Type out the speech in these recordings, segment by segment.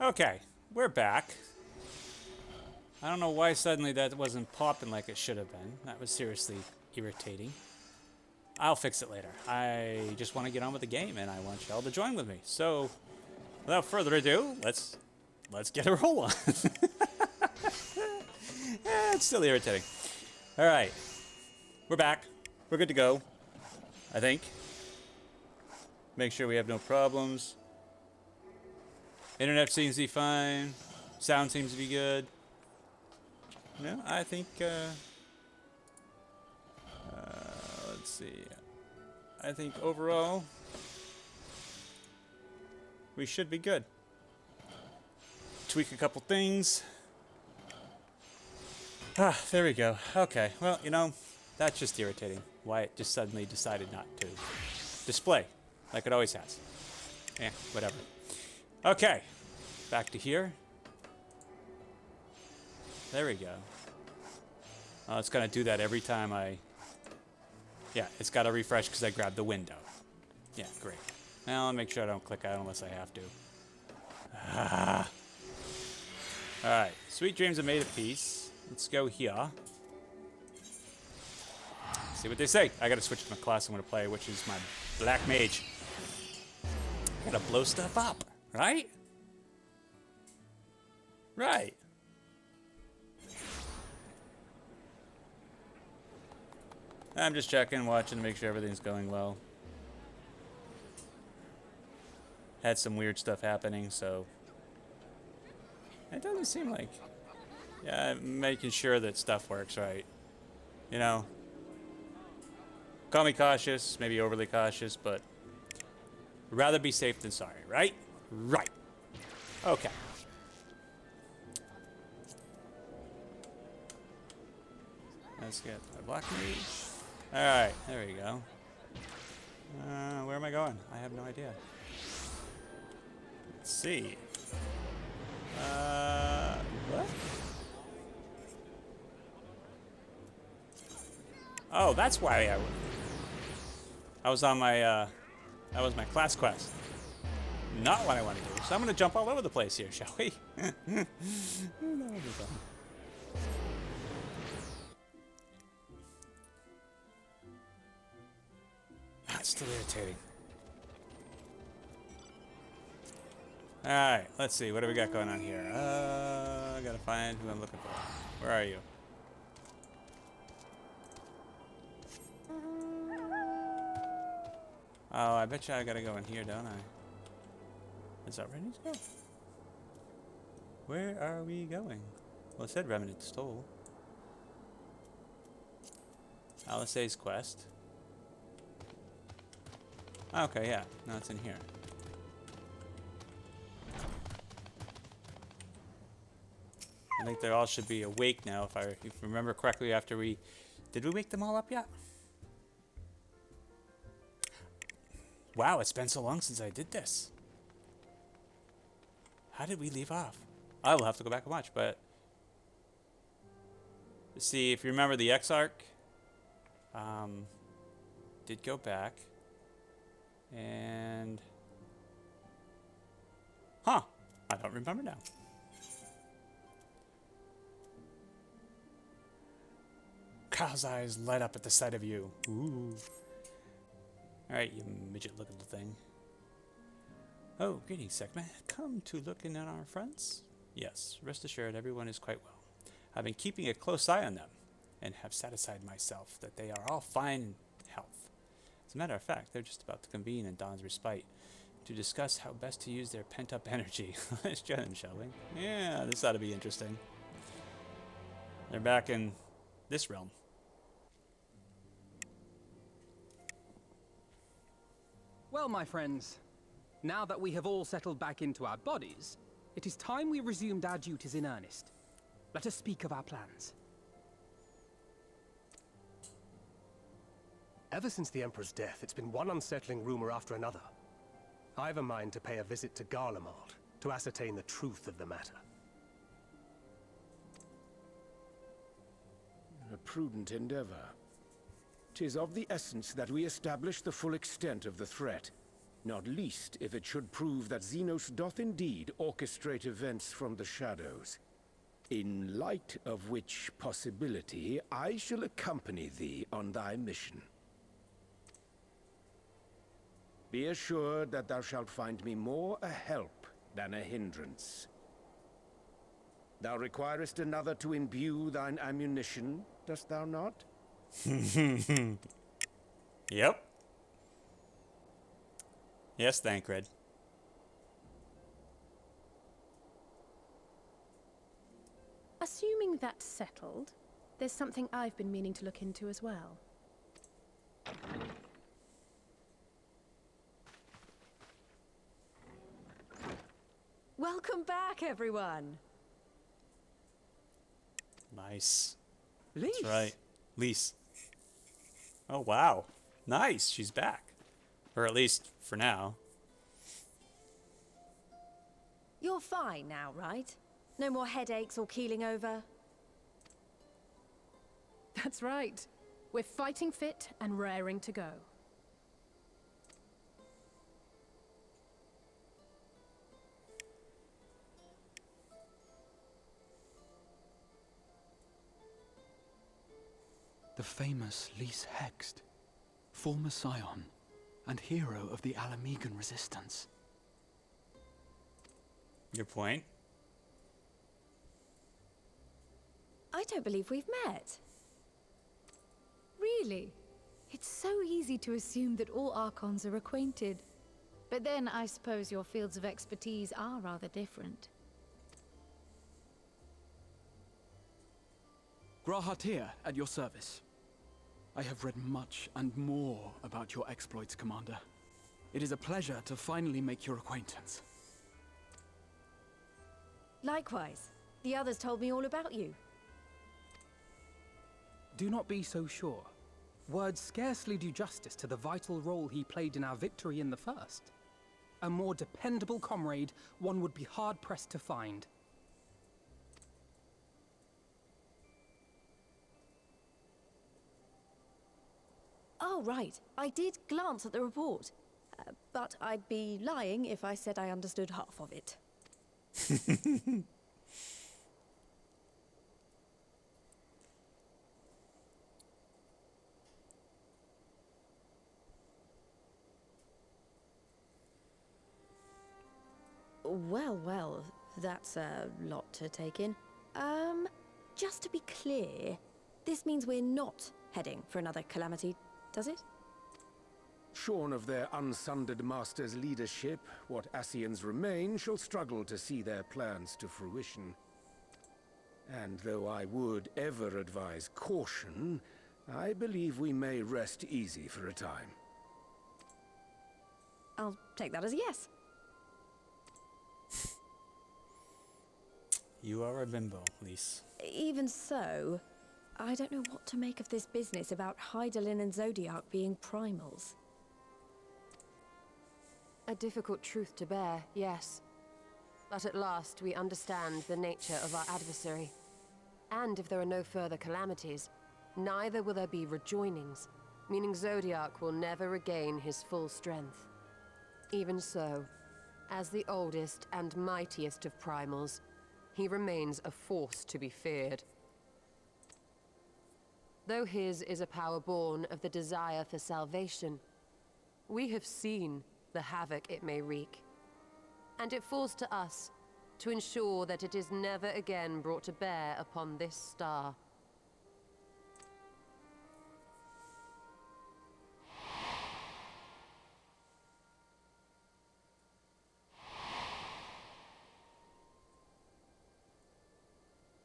Okay, we're back. I don't know why suddenly that wasn't popping like it should have been. That was seriously irritating. I'll fix it later. I just want to get on with the game, and I want y'all to join with me. So, without further ado, let's get a roll on. It's still irritating. All right, we're back. We're good to go. I think. Make sure we have no problems. Internet seems to be fine. Sound seems to be good. No, I think. Let's see. I think overall we should be good. Tweak a couple things. Ah, there we go. Okay. Well, you know, that's just irritating. Why it just suddenly decided not to display like it always has. Eh, whatever. Okay. Back to here. There we go. Oh, it's gonna do that every time I... Yeah, it's gotta refresh because I grabbed the window. Yeah, great. Now I'll make sure I don't click out unless I have to. Ah. Alright, sweet dreams have made a peace. Let's go here. See what they say. I gotta switch to my class I'm gonna play, which is my Black Mage. I gotta blow stuff up, right? Right. I'm just checking, watching to make sure everything's going well. Had some weird stuff happening, so... It doesn't seem like... Yeah, I'm making sure that stuff works right. You know? Call me cautious, maybe overly cautious, but... Rather be safe than sorry, right? Right. Okay. Let's get my Black Mage. Alright, there we go. Where am I going? I have no idea. Let's see. What? Oh, that's why I was on my, that was my class quest. Not what I want to do. So I'm going to jump all over the place here, shall we? That'll be fun. That's still irritating. Alright, let's see. What do we got going on here? I gotta find who I'm looking for. Where are you? Oh, I bet you I gotta go in here, don't I? Is that where I need to go? Where are we going? Well, it said Remnant Stole. Alisaie's quest. Okay, yeah. No, it's in here. I think they all should be awake now, if I remember correctly after we... Did we wake them all up yet? Wow, it's been so long since I did this. How did we leave off? I will have to go back and watch, but... See, if you remember the X-Arc... did go back... And... Huh! I don't remember now. Kyle's eyes light up at the sight of you. Ooh. Alright, you midget-looking little thing. Oh, greetings, Sekhmet. Come to look in on our friends? Yes, rest assured everyone is quite well. I've been keeping a close eye on them, and have satisfied myself that they are all fine in health. As a matter of fact, they're just about to convene in Dawn's Respite to discuss how best to use their pent-up energy. Let's join them, shall we? Yeah, this ought to be interesting. They're back in this realm. Well, my friends, now that we have all settled back into our bodies, it is time we resumed our duties in earnest. Let us speak of our plans. Ever since the Emperor's death, it's been one unsettling rumor after another. I have a mind to pay a visit to Garlemald to ascertain the truth of the matter. A prudent endeavor. 'Tis of the essence that we establish the full extent of the threat. not least if it should prove that Xenos doth indeed orchestrate events from the shadows. In light of which possibility, I shall accompany thee on thy mission. Be assured that thou shalt find me more a help than a hindrance. Thou requirest another to imbue thine ammunition, dost thou not? Yep. Yes, Thancred. Assuming that's settled, there's something I've been meaning to look into as well. Welcome back, everyone. Nice. Lise. That's right. Lise. Oh, wow. Nice. She's back. Or at least for now. You're fine now, right? No more headaches or keeling over? That's right. We're fighting fit and raring to go. The famous Lise Hext, former scion and hero of the Alamegan resistance. Your point? I don't believe we've met. Really? It's so easy to assume that all Archons are acquainted. But then I suppose your fields of expertise are rather different. Grahatir, at your service. I have read much and more about your exploits, Commander. It is a pleasure to finally make your acquaintance. Likewise. The others told me all about you. Do not be so sure. Words scarcely do justice to the vital role he played in our victory in the first. A more dependable comrade one would be hard-pressed to find. Oh, right. I did glance at the report. But I'd be lying if I said I understood half of it. Well, that's a lot to take in. Just to be clear, this means we're not heading for another calamity, does it? Shorn of their unsundered master's leadership, what Ascians remain shall struggle to see their plans to fruition. And though I would ever advise caution, I believe we may rest easy for a time. I'll take that as a yes. You are a bimbo, Lise. Even so, I don't know what to make of this business about Hydaelyn and Zodiac being primals. A difficult truth to bear, yes. But at last we understand the nature of our adversary. And if there are no further calamities, neither will there be rejoinings, meaning Zodiac will never regain his full strength. Even so, as the oldest and mightiest of primals, he remains a force to be feared. Though his is a power born of the desire for salvation, we have seen the havoc it may wreak. And it falls to us to ensure that it is never again brought to bear upon this star.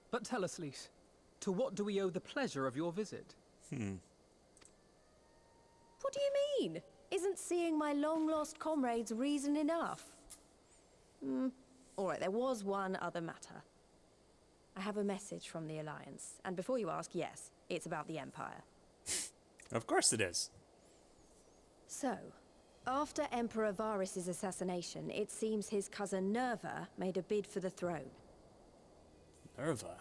But tell us, Lise, to what do we owe the pleasure of your visit? What do you mean? Isn't seeing my long-lost comrades reason enough? All right, there was one other matter. I have a message from the Alliance, and before you ask, yes, it's about the Empire. Of course it is. So, after Emperor Varys' assassination, it seems his cousin Nerva made a bid for the throne. Nerva.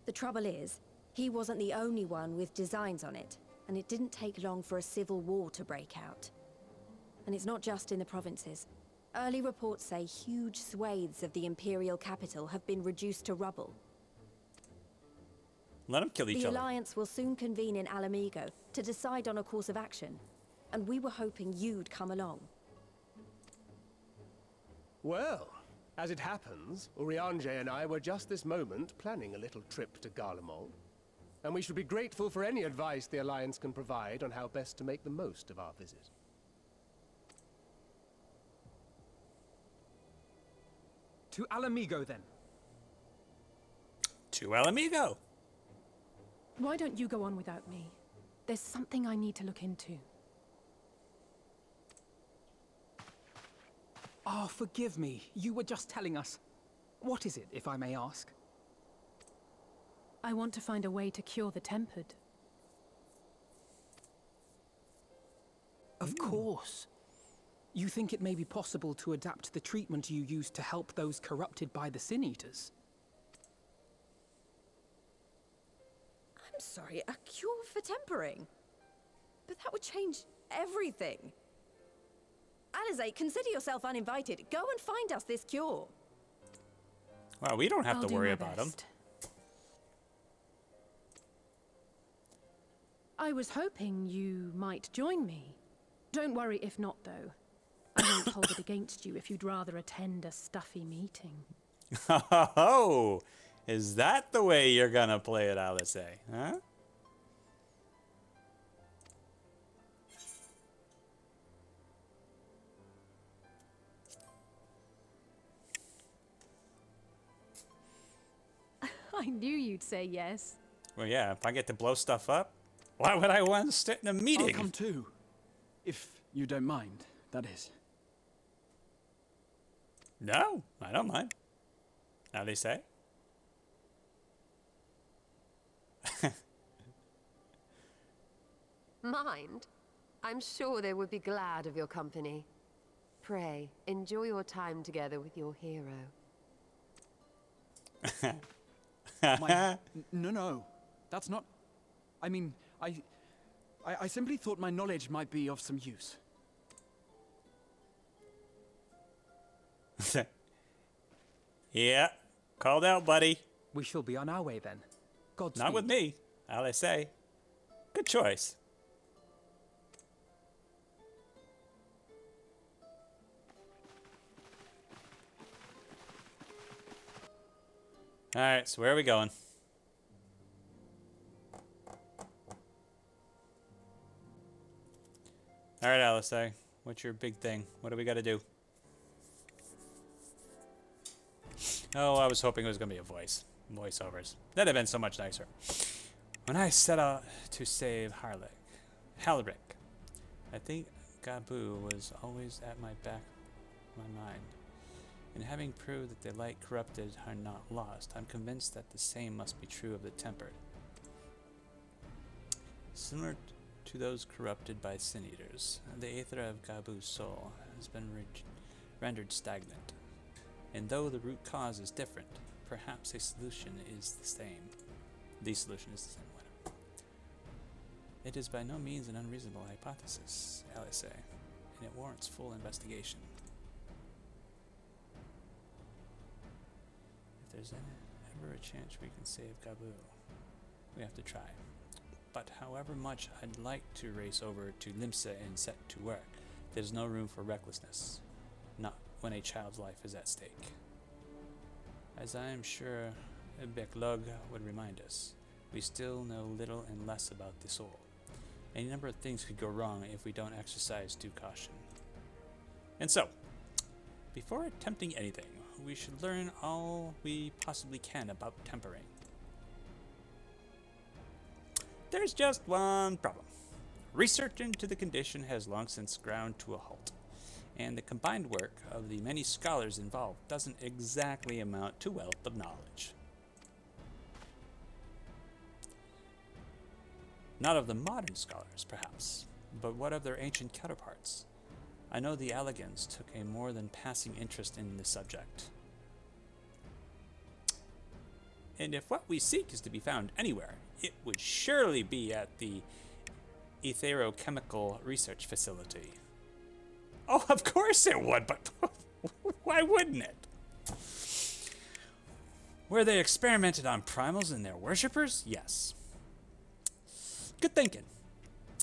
The trouble is, he wasn't the only one with designs on it. and it didn't take long for a civil war to break out. And it's not just in the provinces. Early reports say huge swathes of the Imperial capital have been reduced to rubble. Let them kill each The other. Alliance will soon convene in Alamigo to decide on a course of action, and we were hoping you'd come along. Well, as it happens, Urianger and I were just this moment planning a little trip to Garlemald, and we should be grateful for any advice the Alliance can provide on how best to make the most of our visit. To Alamigo, then. To El Amigo. Why don't you go on without me? There's something I need to look into. Oh, forgive me. You were just telling us. What is it, if I may ask? I want to find a way to cure the tempered. Of course. You think it may be possible to adapt the treatment you use to help those corrupted by the Sin Eaters? I'm sorry, a cure for tempering? But that would change everything. Alizé, consider yourself uninvited. Go and find us this cure. Well, we don't have I'll to do worry my about them. best. I was hoping you might join me. Don't worry if not, though. I won't hold it against you if you'd rather attend a stuffy meeting. Oh, is that the way you're gonna play it, Alice? Huh? I knew you'd say yes. Well, yeah. If I get to blow stuff up, why would I want to sit in a meeting? I'll come too. If you don't mind, that is. No, I don't mind. Now they say. Mind? I'm sure they would be glad of your company. Pray, enjoy your time together with your hero. No. That's not... I mean, I simply thought my knowledge might be of some use. Yeah, called out, buddy. We shall be on our way then. Godspeed. Not with me, Alice. Good choice. All right, so where are we going? All right, Alice, what's your big thing? What do we got to do? Oh, I was hoping it was going to be a voiceovers. That'd have been so much nicer. When I set out to save Halric, I think Gabu was always at my back of my mind. And having proved that the light corrupted are not lost, I'm convinced that the same must be true of the tempered. Similar to those corrupted by Sin Eaters, the aether of Gabu's soul has been rendered stagnant. And though the root cause is different, perhaps a solution is the same. The solution is the same one. It is by no means an unreasonable hypothesis, Alice, and it warrants full investigation. If there's ever a chance we can save Gabu, we have to try. But however much I'd like to race over to Limsa and set to work, there's no room for recklessness. Not when a child's life is at stake. As I am sure Beklug would remind us, we still know little and less about the soul. Any number of things could go wrong if we don't exercise due caution. And so, before attempting anything, we should learn all we possibly can about tempering. There's just one problem. Research into the condition has long since ground to a halt, and the combined work of the many scholars involved doesn't exactly amount to wealth of knowledge. Not of the modern scholars, perhaps, but what of their ancient counterparts? I know the Allegans took a more than passing interest in the subject. And if what we seek is to be found anywhere, it would surely be at the etherochemical research facility. Oh, of course it would, but why wouldn't it? Where they experimented on primals and their worshippers? Yes. Good thinking.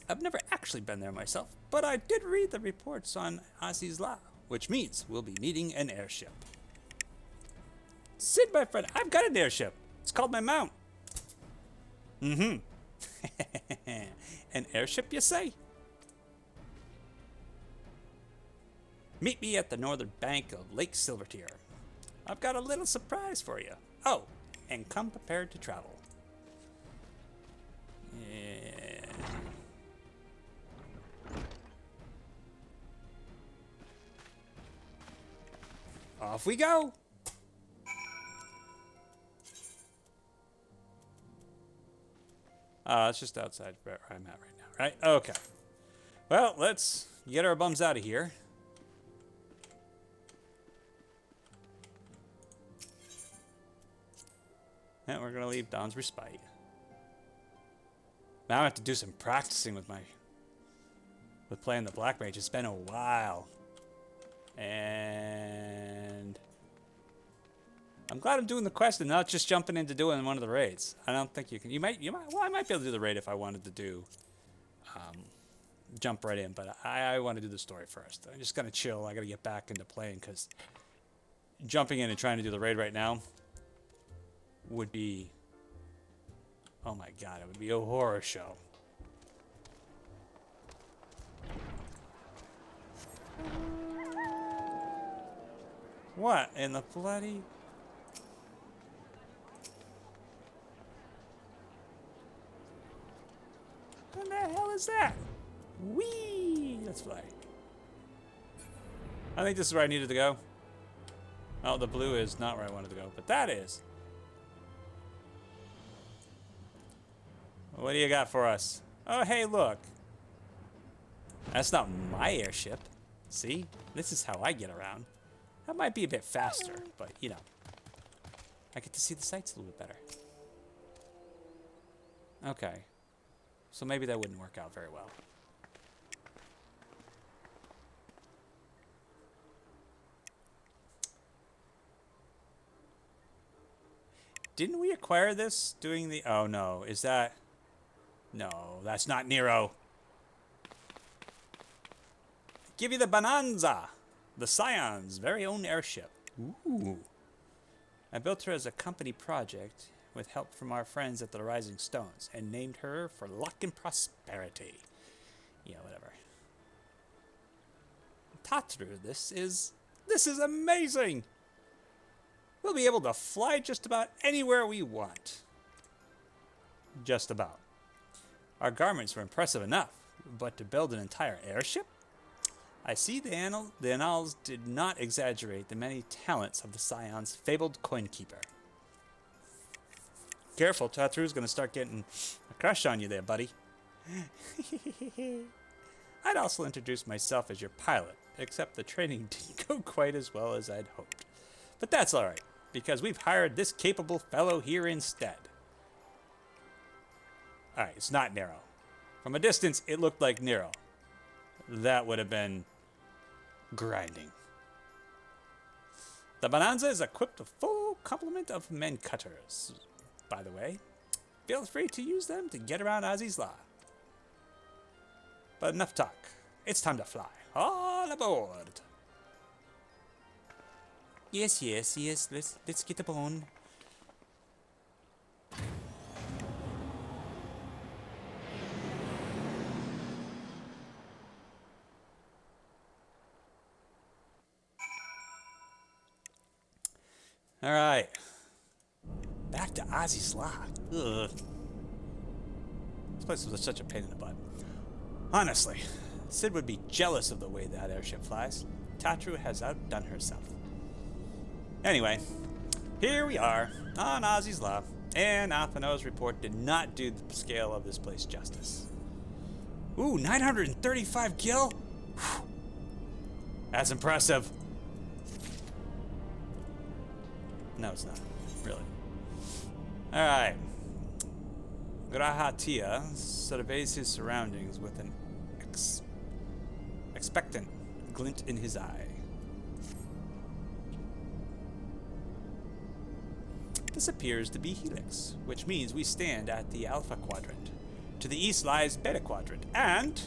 I've never actually been there myself, but I did read the reports on Azizla, which means we'll be needing an airship. Sid, my friend, I've got an airship. It's called my mount. Mm-hmm. An airship, you say? Meet me at the northern bank of Lake Silvertier. I've got a little surprise for you. Oh, and come prepared to travel. Yeah. Off we go. It's just outside where I'm at right now, right? Okay. Well, let's get our bums out of here. And we're gonna leave Dawn's Respite. Now I have to do some practicing with playing the Black Mage. It's been a while. And I'm glad I'm doing the quest and not just jumping into doing one of the raids. I don't think you can. Well, I might be able to do the raid if I wanted to do, jump right in. But I want to do the story first. I'm just gonna chill. I gotta get back into playing because jumping in and trying to do the raid right now would be, oh my god, it would be a horror show. What in the bloody? What the hell is that? Whee! Let's fly. I think this is where I needed to go. Oh, the blue is not where I wanted to go, but that is. What do you got for us? Oh, hey, look. That's not my airship. See? This is how I get around. That might be a bit faster, but, you know. I get to see the sights a little bit better. Okay. So maybe that wouldn't work out very well. Didn't we acquire this doing the... Oh, no. Is that... No, that's not Nero. Give you the Bonanza. The Scion's very own airship. Ooh. I built her as a company project with help from our friends at the Rising Stones and named her for luck and prosperity. Yeah, whatever. Tatru, this is amazing. We'll be able to fly just about anywhere we want. Just about. Our garments were impressive enough, but to build an entire airship? I see the annals did not exaggerate the many talents of the Scion's fabled coinkeeper. Careful, Tatru's gonna start getting a crush on you there, buddy. I'd also introduce myself as your pilot, except the training didn't go quite as well as I'd hoped. But that's alright, because we've hired this capable fellow here instead. Alright, it's not Nero. From a distance, it looked like Nero. That would have been grinding. The Bonanza is equipped with a full complement of men cutters. By the way, feel free to use them to get around Azizla. But enough talk. It's time to fly. All aboard. Yes. Let's get aboard. All right. Back to Azizla. Ugh. This place was such a pain in the butt. Honestly, Sid would be jealous of the way that airship flies. Tatru has outdone herself. Anyway, here we are on Azizla, and Atheno's report did not do the scale of this place justice. Ooh, 935 gil? Whew. That's impressive. No, it's not. Really. Alright. Grahatia surveys his surroundings with an expectant glint in his eye. This appears to be Helix, which means we stand at the Alpha Quadrant. To the east lies Beta Quadrant, and...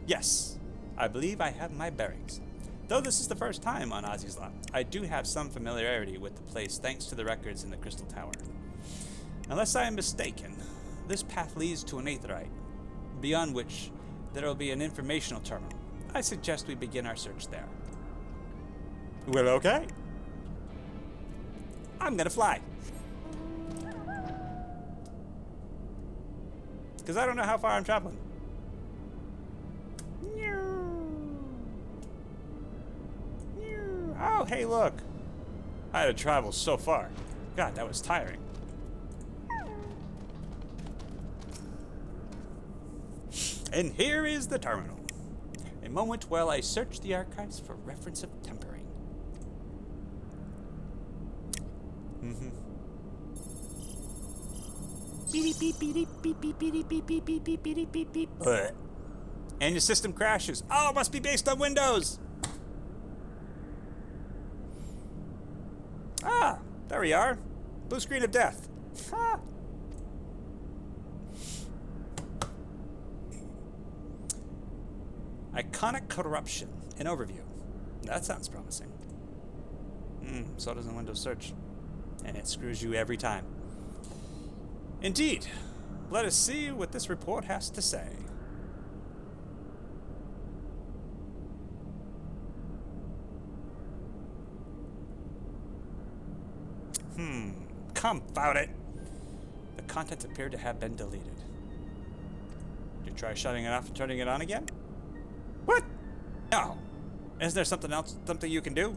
yes, I believe I have my bearings. Though this is the first time on Azizla, I do have some familiarity with the place thanks to the records in the Crystal Tower. Unless I am mistaken, this path leads to an aetherite, beyond which there will be an informational terminal. I suggest we begin our search there. Well, okay. I'm gonna fly. Because I don't know how far I'm traveling. Oh, hey, look. I had to travel so far. God, that was tiring. And here is the terminal. A moment while I search the archives for reference of tempering. Beep beep beep beep beep beep beep beep beep beep beep beep beep. And your system crashes. Oh, it must be based on Windows. Ah, there we are. Blue screen of death. Ha. Iconic corruption. An overview. That sounds promising. So does a Windows search. And it screws you every time. Indeed. Let us see what this report has to say. Confound it. The contents appear to have been deleted. Did you try shutting it off and turning it on again? What? No. Is there something else, something you can do?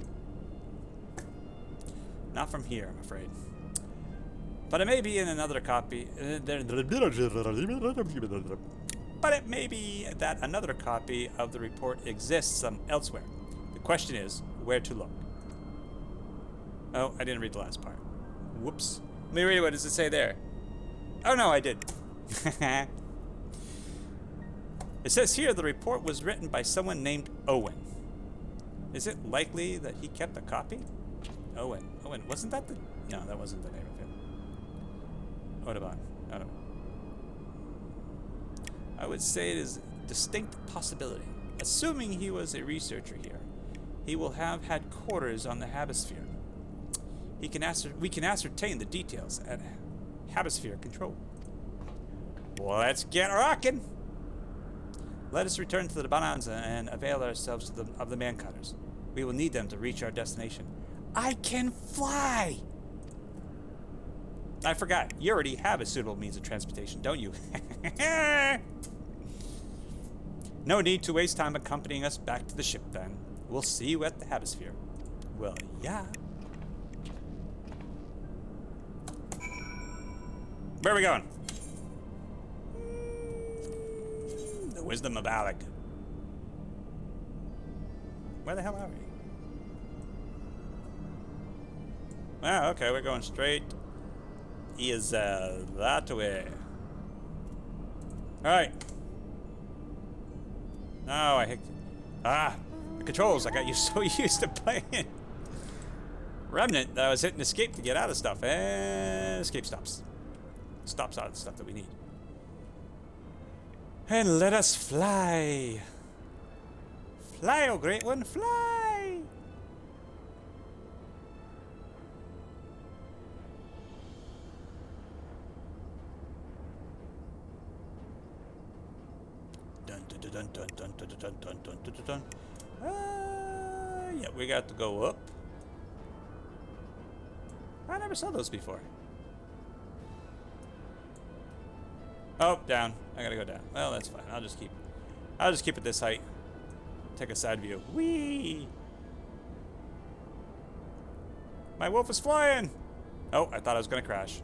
Not from here, I'm afraid. But it may be in another copy. But it may be that another copy of the report exists elsewhere. The question is, where to look? Oh, I didn't read the last part. Whoops. Let me read it. What does it say there? Oh, no, I did. It says here the report was written by someone named Owen. Is it likely that he kept a copy? Owen. Wasn't that the... No, that wasn't the name of him. Audubon. I don't know. I would say it is a distinct possibility. Assuming he was a researcher here, he will have had quarters on the Habisphere. We can ascertain the details at Habisphere Control. Well, let's get rocking. Let us return to the Bonanza and avail ourselves of the Mancutters. We will need them to reach our destination. I can fly! I forgot. You already have a suitable means of transportation, don't you? No need to waste time accompanying us back to the ship, then. We'll see you at the Habisphere. Well, yeah. Where are we going? The Wisdom of Alec. Where the hell are we? Ah, okay, we're going straight. Is that way. Alright. Oh, I hate... the controls. I got so used to playing Remnant that I was hitting escape to get out of stuff. And escape stops. Stops out of the stuff that we need. And let us fly. Fly, oh great one, fly! Dun dun dun dun dun dun dun dun dun dun dun. Yeah, we got to go up. I never saw those before. Oh, down. I gotta go down. Well, that's fine. I'll just keep it this height. Take a side view. Whee! My wolf is flying! Oh, I thought I was gonna crash.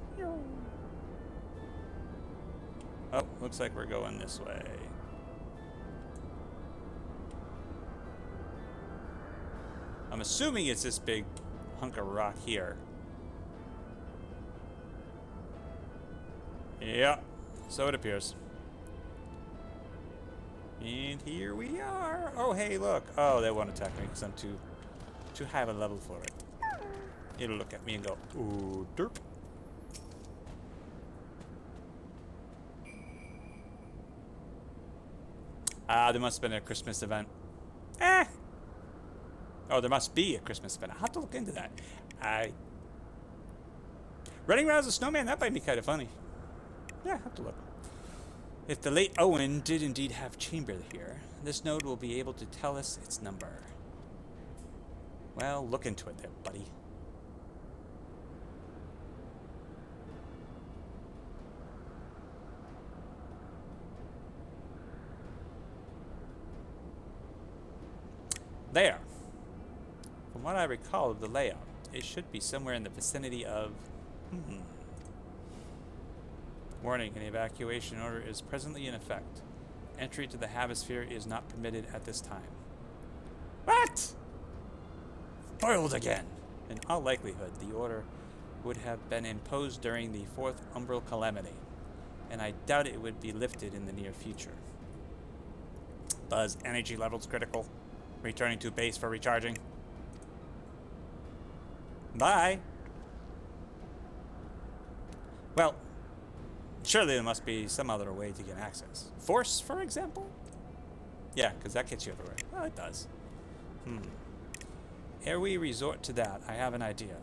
Oh, looks like we're going this way. I'm assuming it's this big hunk of rock here. Yeah, so it appears. And here we are. Oh, hey, look. Oh, they won't attack me because I'm too high of a level for it. It'll look at me and go, ooh, derp. Ah, there must have been a Christmas event. Oh, there must be a Christmas event. I'll have to look into that. Running around as a snowman, that might be kind of funny. Yeah, I'll have to look. If the late Owen did indeed have chamber here, this node will be able to tell us its number. Well, look into it there, buddy. There. From what I recall of the layout, it should be somewhere in the vicinity of... Warning, an evacuation order is presently in effect. Entry to the Havosphere is not permitted at this time. What? Foiled again! In all likelihood, the order would have been imposed during the Fourth Umbral Calamity, and I doubt it would be lifted in the near future. Buzz, energy levels critical. Returning to base for recharging. Bye! Well, surely there must be some other way to get access. Force, for example? Yeah, because that gets you everywhere. Well, it does. Ere we resort to that, I have an idea.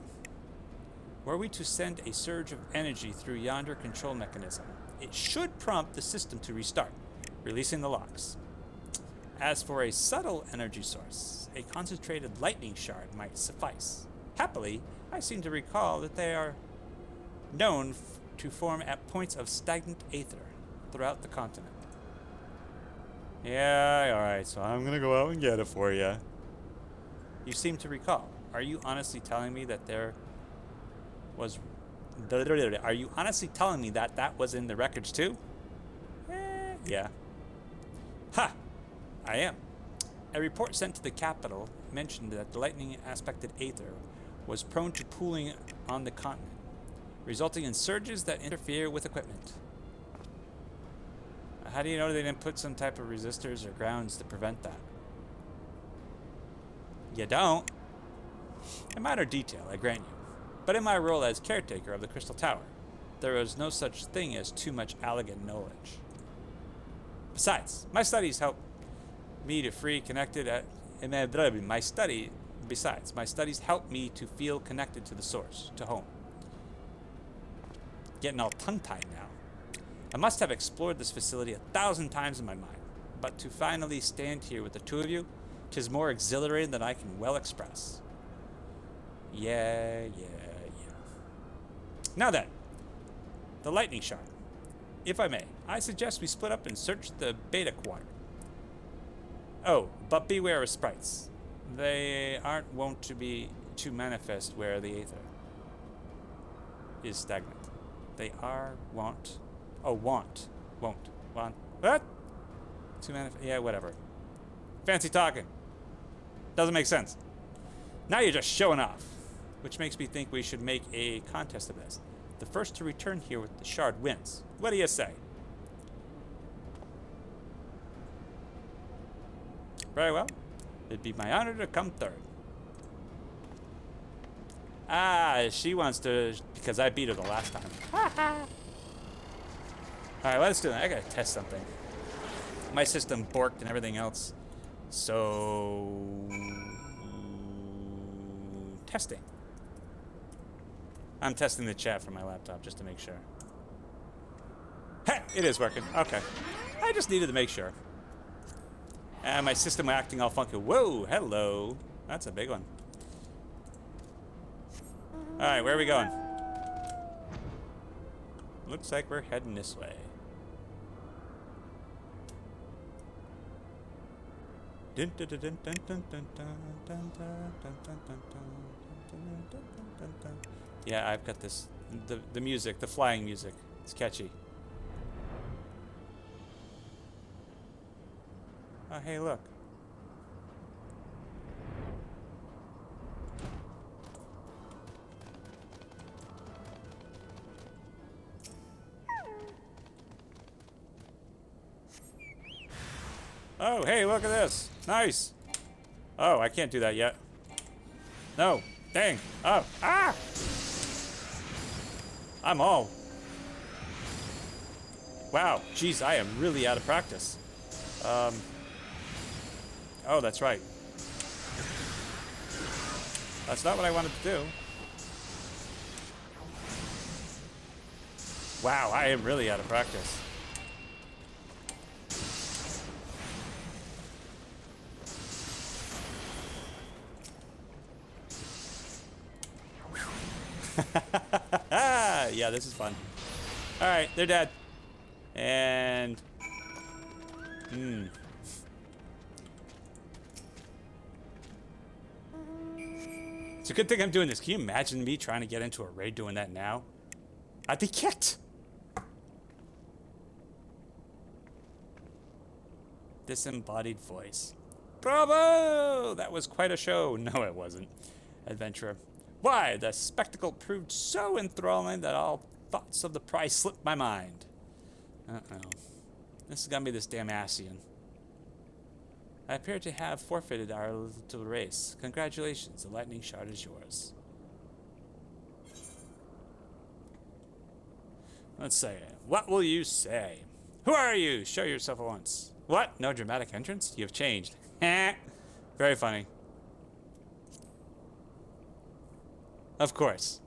Were we to send a surge of energy through yonder control mechanism, it should prompt the system to restart, releasing the locks. As for a subtle energy source, a concentrated lightning shard might suffice. Happily, I seem to recall that they are known to form at points of stagnant aether throughout the continent. Yeah, alright, so I'm gonna go out and get it for you. You seem to recall. Are you honestly telling me that there was... Are you honestly telling me that that was in the records too? Yeah. Ha! I am. A report sent to the capital mentioned that the lightning-aspected aether was prone to pooling on the continent, resulting in surges that interfere with equipment. How do you know they didn't put some type of resistors or grounds to prevent that? You don't. A minor detail, I grant you. But in my role as caretaker of the Crystal Tower, there is no such thing as too much elegant knowledge. Besides, my studies help me to feel connected my studies help me to feel connected to the source, to home. Getting all tongue-tied now. I must have explored this facility 1,000 times in my mind, but to finally stand here with the two of you, 'tis more exhilarating than I can well express. Yeah. Now then, the lightning shard. If I may, I suggest we split up and search the beta quadrant. Oh, but beware of sprites. They aren't wont to be too manifest where the aether is stagnant. They are wont. Oh, won't. What? Too manifest. Yeah, whatever. Fancy talking. Doesn't make sense. Now you're just showing off. Which makes me think we should make a contest of this. The first to return here with the shard wins. What do you say? Very well. It'd be my honor to come third. Ah, she wants to, because I beat her the last time. Alright, let's do that. I gotta test something. My system borked and everything else. So... testing. I'm testing the chat from my laptop just to make sure. Hey, it is working. Okay. I just needed to make sure. And my system acting all funky. Whoa, hello. That's a big one. Alright, where are we going? Looks like we're heading this way. Yeah, I've got this. The music, the flying music. It's catchy. Oh, hey, look. Oh, hey, look at this. Nice. Oh, I can't do that yet. No. Dang. Oh. Ah! I'm all. Wow. Jeez, I am really out of practice. Oh, that's right. That's not what I wanted to do. Wow, I am really out of practice. Yeah, this is fun. Alright, they're dead. And... It's a good thing I'm doing this. Can you imagine me trying to get into a raid doing that now? I'd be kicked. Disembodied voice. Bravo! That was quite a show. No, it wasn't. Adventurer. Why, the spectacle proved so enthralling that all thoughts of the prize slipped my mind. Uh-oh. This is gonna be this damn Ascian. I appear to have forfeited our little race. Congratulations, the lightning shard is yours. Let's say it. What will you say? Who are you? Show yourself at once. What? No dramatic entrance? You've changed. Very funny. Of course.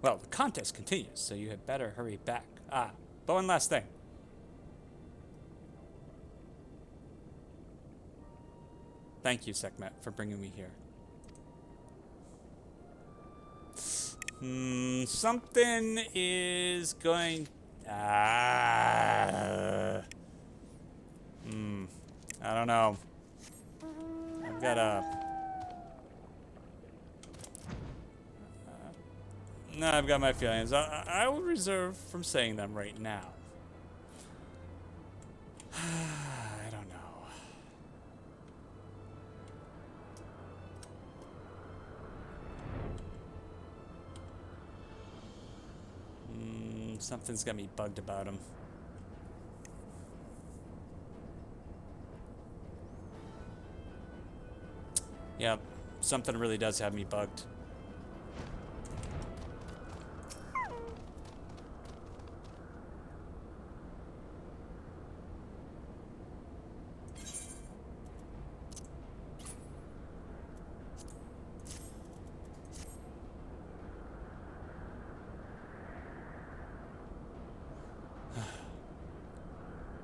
Well, the contest continues, so you had better hurry back. Ah, but one last thing. Thank you, Sekhmet, for bringing me here. Something is going... I don't know. I've got a... No, I've got my feelings. I will reserve from saying them right now. I don't know. Something's got me bugged about him. Yep, something really does have me bugged.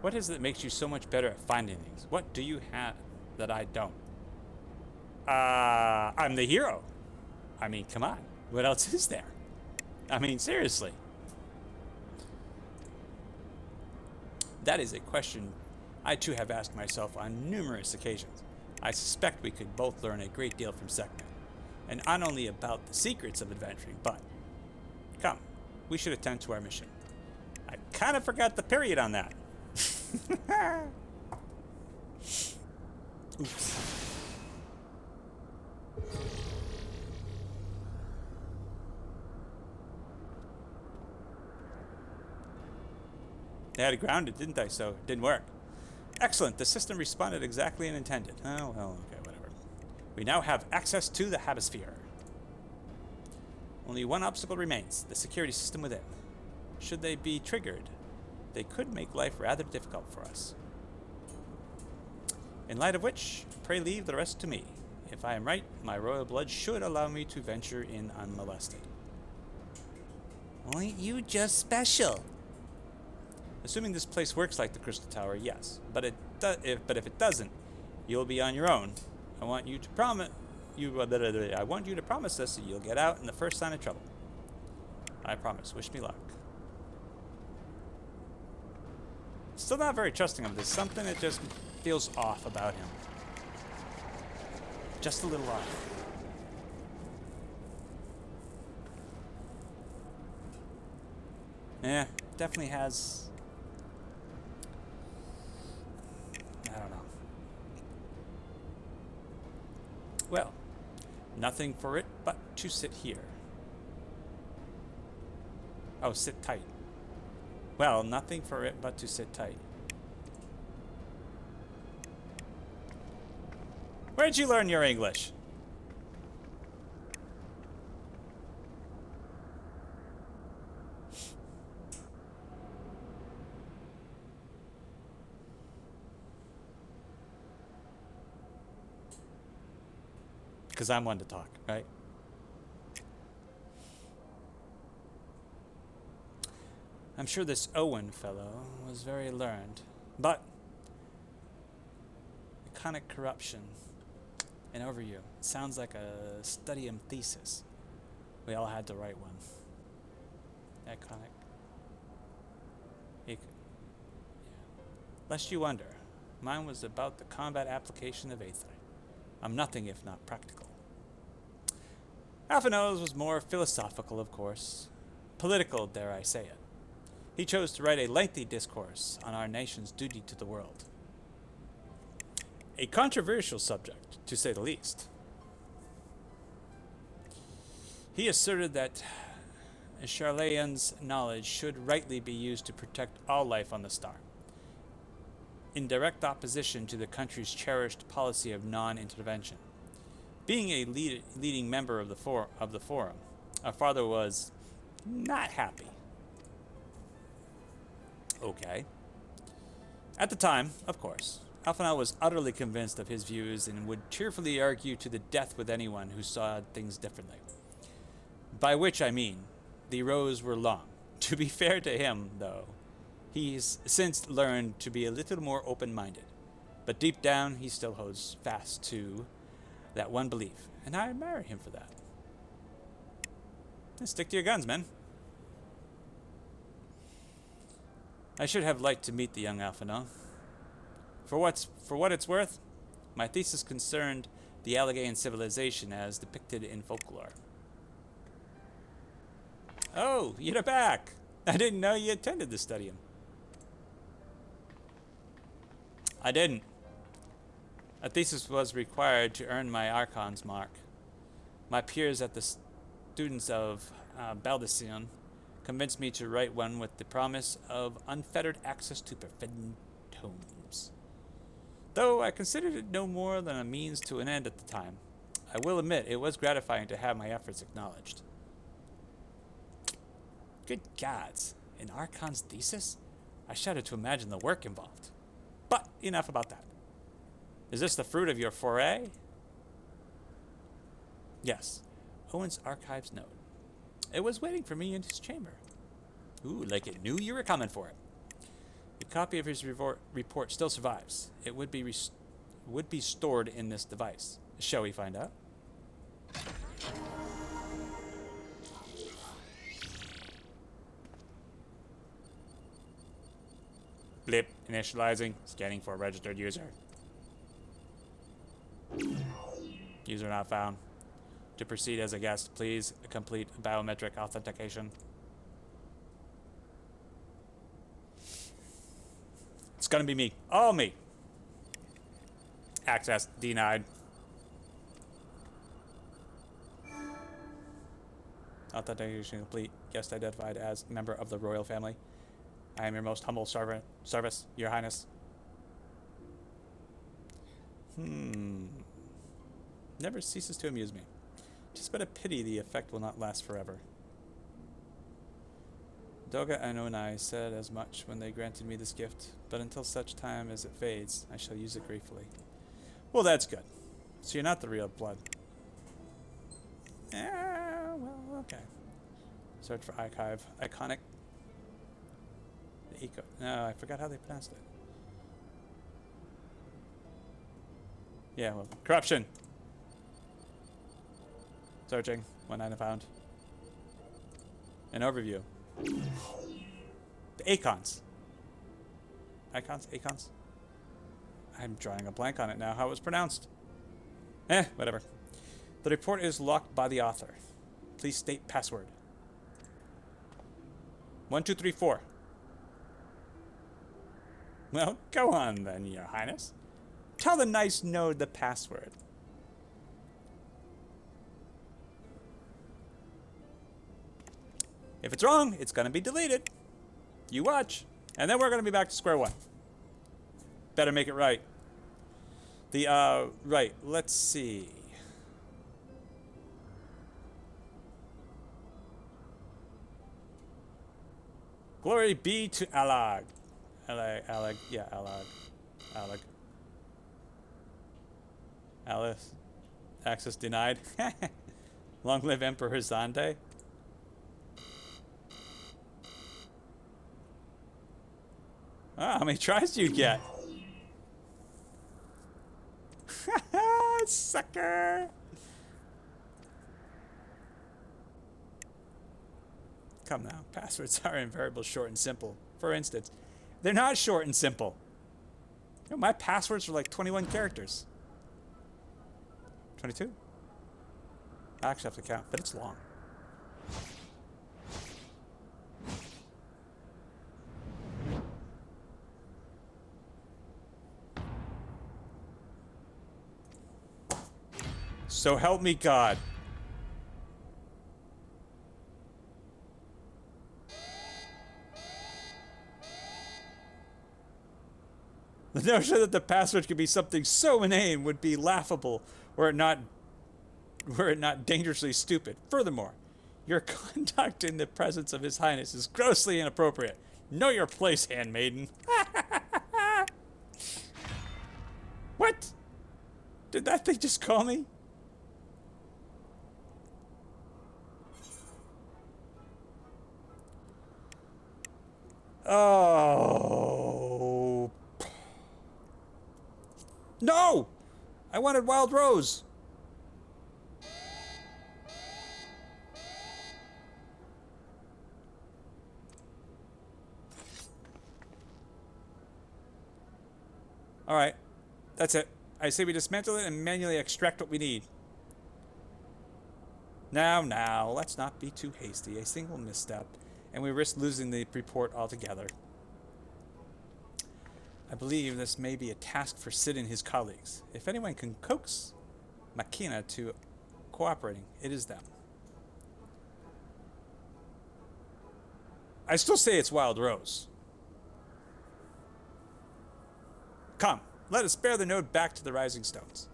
What is it that makes you so much better at finding things? What do you have that I don't? I'm the hero. I mean, come on. What else is there? I mean, seriously. That is a question I too have asked myself on numerous occasions. I suspect we could both learn a great deal from Sekhmet. And not only about the secrets of adventuring, but... Come, we should attend to our mission. I kind of forgot the period on that. Oops. They had it grounded, didn't they? So it didn't work. Excellent. The system responded exactly as intended. Oh, well, okay, whatever. We now have access to the Habisphere. Only one obstacle remains, the security system within. Should they be triggered, they could make life rather difficult for us. In light of which, pray leave the rest to me. If I am right, my royal blood should allow me to venture in unmolested. Aren't you just special? Assuming this place works like the Crystal Tower, yes. But if it doesn't, you'll be on your own. I want you to promise us that you'll get out in the first sign of trouble. I promise. Wish me luck. Still not very trusting him. There's something that just feels off about him. Just a little off. Yeah, definitely has... I don't know. Well, nothing for it but to sit here. Oh, sit tight. Well, nothing for it but to sit tight. Where'd you learn your English? Because I'm one to talk, right? I'm sure this Owen fellow was very learned, but iconic corruption, an overview. It sounds like a studium thesis. We all had to write one. Iconic. Yeah. Lest you wonder, mine was about the combat application of Aether. I'm nothing if not practical. Alphinaud's was more philosophical, of course. Political, dare I say it. He chose to write a lengthy discourse on our nation's duty to the world. A controversial subject, to say the least. He asserted that Charlayan's knowledge should rightly be used to protect all life on the star, in direct opposition to the country's cherished policy of non-intervention. Being a leading member of the forum, our father was not happy. Okay. At the time, of course, Alphinaud was utterly convinced of his views and would cheerfully argue to the death with anyone who saw things differently. By which I mean, the rows were long. To be fair to him, though, he's since learned to be a little more open-minded. But deep down, he still holds fast to that one belief, and I admire him for that. Stick to your guns, men. I should have liked to meet the young Alphinaud. For what it's worth, my thesis concerned the Alleghanian civilization as depicted in folklore. Oh, you're back! I didn't know you attended the studium. I didn't. A thesis was required to earn my Archon's mark. My peers at the students of Baldicion convinced me to write one with the promise of unfettered access to forbidden tomes. Though I considered it no more than a means to an end at the time, I will admit it was gratifying to have my efforts acknowledged. Good gods, an Archon's thesis? I shudder to imagine the work involved. But enough about that. Is this the fruit of your foray? Yes, Owen's archives note. It was waiting for me in his chamber. Ooh, like it knew you were coming for it. A copy of his report still survives. It would be stored in this device. Shall we find out? Blip, initializing, scanning for a registered user. User not found. To proceed as a guest, please complete biometric authentication. It's gonna be me. All me. Access denied. Authentication complete. Guest identified as member of the royal family. I am your most humble service, your highness. Never ceases to amuse me. Just but a pity the effect will not last forever. Doga and Onai said as much when they granted me this gift, but until such time as it fades, I shall use it gratefully. Well, that's good. So you're not the real blood. Yeah, well, okay. Search for archive. Iconic. The eco. No, I forgot how they pronounced it. Yeah, well, corruption. Searching. 1 found. An overview. The Acons. Acons? I'm drawing a blank on it now, how it was pronounced. Whatever. The report is locked by the author. Please state password. 1, 2, 3, 4. Well, go on then, Your Highness. Tell the nice node the password. If it's wrong, it's gonna be deleted. You watch. And then we're gonna be back to square one. Better make it right. Right, let's see. Glory be to Alag. Yeah, Alag. Alice. Access denied. Long live Emperor Zande. Ah, how many tries do you get? Sucker! Come now, passwords are invariable, short and simple. For instance, they're not short and simple. You know, my passwords are like 21 characters. 22? I actually have to count, but it's long. So help me God. The notion that the password could be something so inane would be laughable were it not dangerously stupid. Furthermore, your conduct in the presence of His Highness is grossly inappropriate. Know your place, handmaiden. What? Did that thing just call me? Oh. No! I wanted Wild Rose. All right. That's it. I say we dismantle it and manually extract what we need. Now, let's not be too hasty. A single misstep, and we risk losing the report altogether. I believe this may be a task for Sid and his colleagues. If anyone can coax Machina to cooperating, it is them. I still say it's Wild Rose. Come, let us bear the node back to the Rising Stones.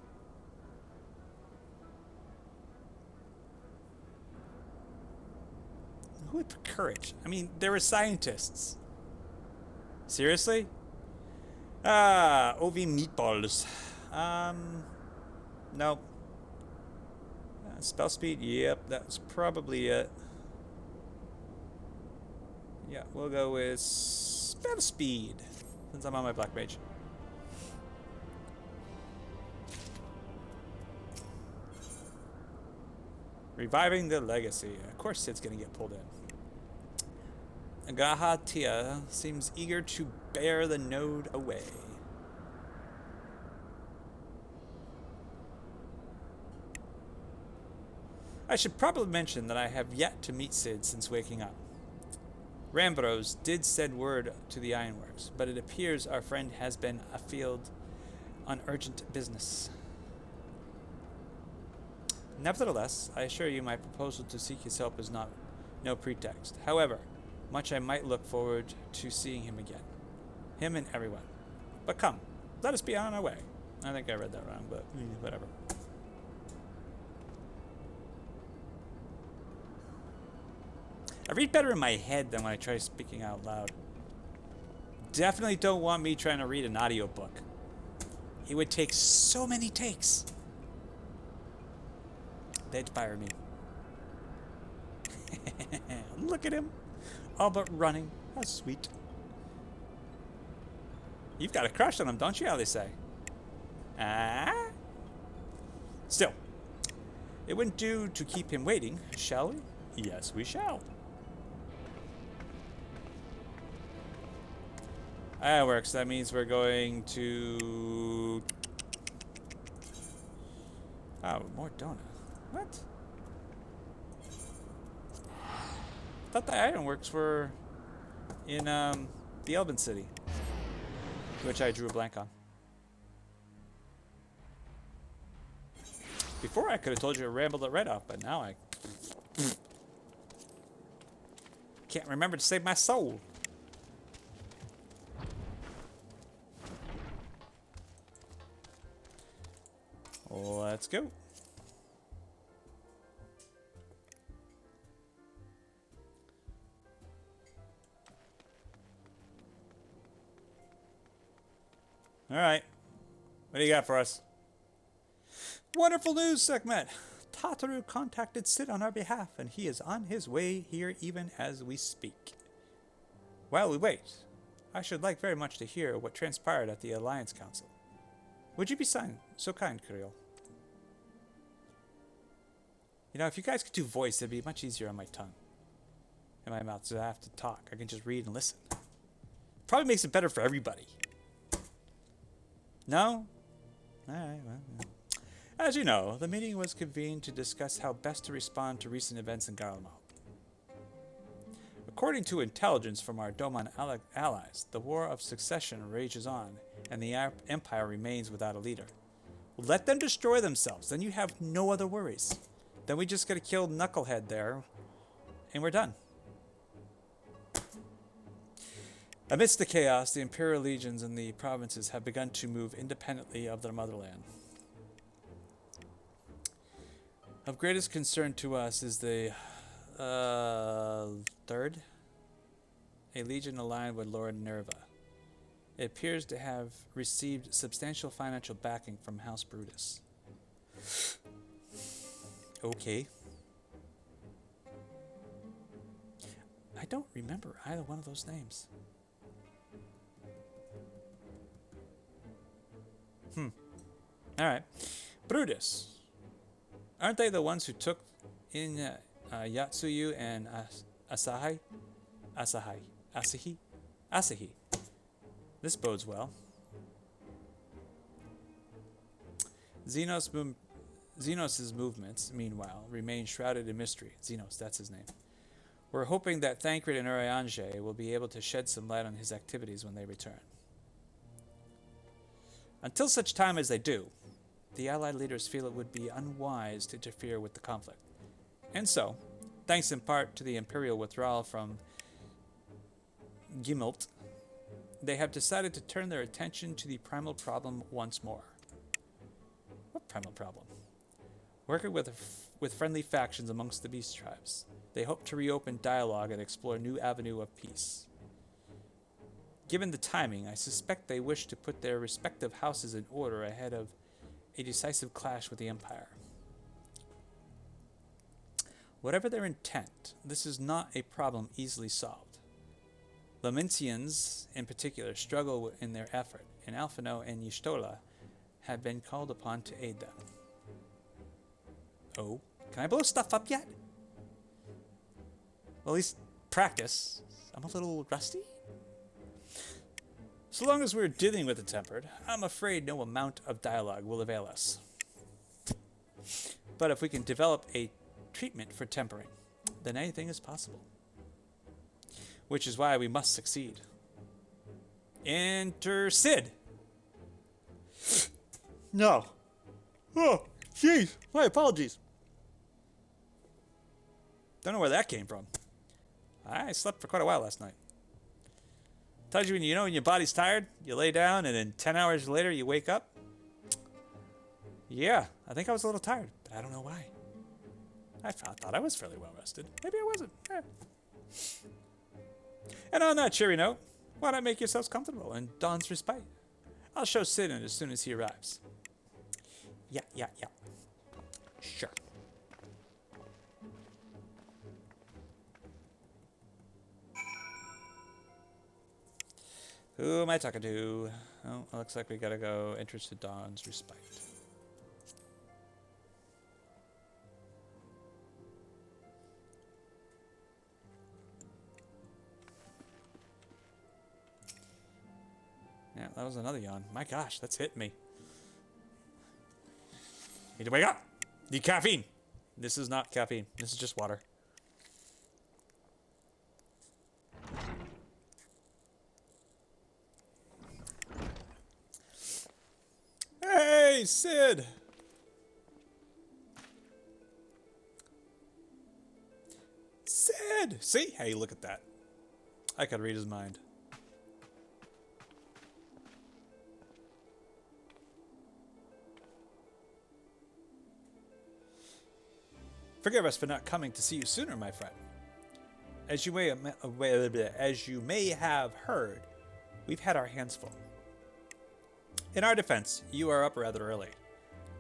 Who would put courage? I mean, there were scientists. Seriously? Ah, OV meatballs. Nope. Spell speed, yep, that's probably it. Yeah, we'll go with spell speed, since I'm on my Black Mage. Reviving the legacy. Of course Sid's gonna get pulled in. Agahatia seems eager to bear the node away. I should probably mention that I have yet to meet Sid since waking up. Rambros did send word to the Ironworks, but it appears our friend has been afield on urgent business. Nevertheless, I assure you my proposal to seek his help is no pretext. However, much I might look forward to seeing him again. Him and everyone. But come, let us be on our way. I think I read that wrong, but whatever. I read better in my head than when I try speaking out loud. Definitely don't want me trying to read an audiobook. It would take so many takes. They'd fire me. Look at him. All but running. How sweet. You've got a crush on him, don't you? How they say. Ah? Still, it wouldn't do to keep him waiting, shall we? Yes, we shall. That works. That means we're going to... Oh, more donut. What? I thought the ironworks were in the Elven City, which I drew a blank on. Before I could have told you I rambled it right off, but now I can't remember to save my soul. Let's go. All right. What do you got for us? Wonderful news, Sekhmet. Tataru contacted Sid on our behalf, and he is on his way here even as we speak. While we wait, I should like very much to hear what transpired at the Alliance Council. Would you be so kind, Kirill? You know, if you guys could do voice, it'd be much easier on my tongue. In my mouth, so I have to talk. I can just read and listen. Probably makes it better for everybody. No? Alright, well, yeah. As you know, the meeting was convened to discuss how best to respond to recent events in Garlemald. According to intelligence from our Doman allies, the War of Succession rages on, and the Empire remains without a leader. Let them destroy themselves, then you have no other worries. Then we just gotta kill Knucklehead there, and we're done. Amidst the chaos, the Imperial legions in the provinces have begun to move independently of their motherland. Of greatest concern to us is the third, a legion aligned with Lord Nerva. It appears to have received substantial financial backing from House Brutus. Okay. I don't remember either one of those names. Alright. Brutus. Aren't they the ones who took in Yatsuyu and Asahi? Asahi. This bodes well. Xenos' movements, meanwhile, remain shrouded in mystery. Xenos, that's his name. We're hoping that Thancred and Urianger will be able to shed some light on his activities when they return. Until such time as they do, the Allied leaders feel it would be unwise to interfere with the conflict. And so, thanks in part to the Imperial withdrawal from Gimmelt, they have decided to turn their attention to the primal problem once more. What primal problem? Working with friendly factions amongst the beast tribes, they hope to reopen dialogue and explore a new avenue of peace. Given the timing, I suspect they wish to put their respective houses in order ahead of a decisive clash with the Empire. Whatever their intent, this is not a problem easily solved. Lamincians, in particular, struggle in their effort, and Alphino and Y'shtola have been called upon to aid them. Oh, can I blow stuff up yet? Well, at least practice. I'm a little rusty. So long as we're dealing with the Tempered, I'm afraid no amount of dialogue will avail us. But if we can develop a treatment for tempering, then anything is possible. Which is why we must succeed. Enter Sid! No. Oh, jeez. My apologies. Don't know where that came from. I slept for quite a while last night. Tells you when your body's tired, you lay down, and then 10 hours later you wake up. Yeah, I think I was a little tired, but I don't know why. I thought I was fairly well rested. Maybe I wasn't. And on that cheery note, why not make yourselves comfortable in Dawn's respite? I'll show Sid in as soon as he arrives. Yeah. Sure. Who am I talking to? Oh, looks like we gotta go enter to Dawn's respite. Yeah, that was another yawn. My gosh, that's hit me. Need to wake up! Need caffeine! This is not caffeine. This is just water. Hey, Sid! Sid! See? Hey, look at that. I could read his mind. Forgive us for not coming to see you sooner, my friend. As you may have heard, we've had our hands full. In our defense, you are up rather early.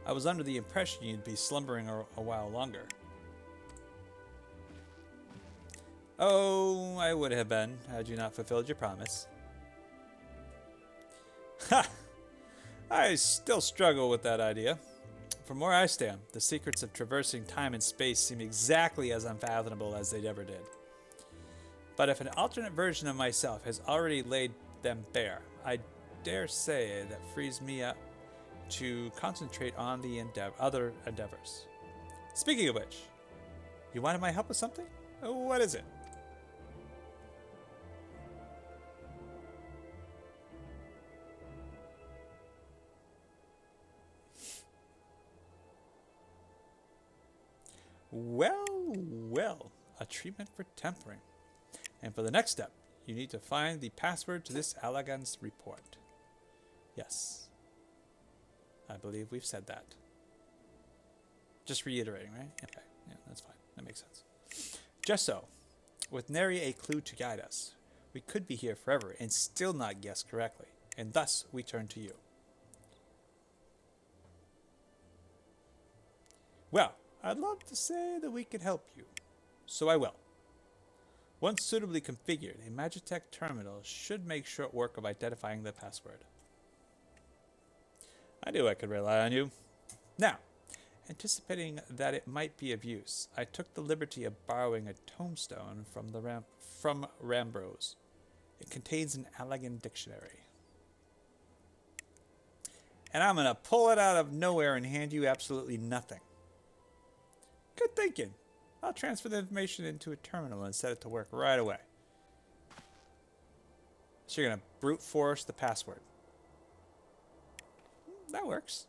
I was under the impression you'd be slumbering a while longer. Oh, I would have been, had you not fulfilled your promise. Ha! I still struggle with that idea. From where I stand, the secrets of traversing time and space seem exactly as unfathomable as they ever did. But if an alternate version of myself has already laid them bare, I dare say that frees me up to concentrate on the other endeavors. Speaking of which, you wanted my help with something? What is it? Well, a treatment for tempering. And for the next step, you need to find the password to this Allagan's report. Yes. I believe we've said that. Just reiterating, right? Okay, yeah, that's fine. That makes sense. Just so, with nary a clue to guide us, we could be here forever and still not guess correctly, and thus we turn to you. Well, I'd love to say that we could help you, so I will. Once suitably configured, a Magitech terminal should make short work of identifying the password. I knew I could rely on you. Now, anticipating that it might be of use, I took the liberty of borrowing a tombstone from Rambrose. It contains an Allagan dictionary. And I'm going to pull it out of nowhere and hand you absolutely nothing. Good thinking. I'll transfer the information into a terminal and set it to work right away. So you're going to brute force the password. That works.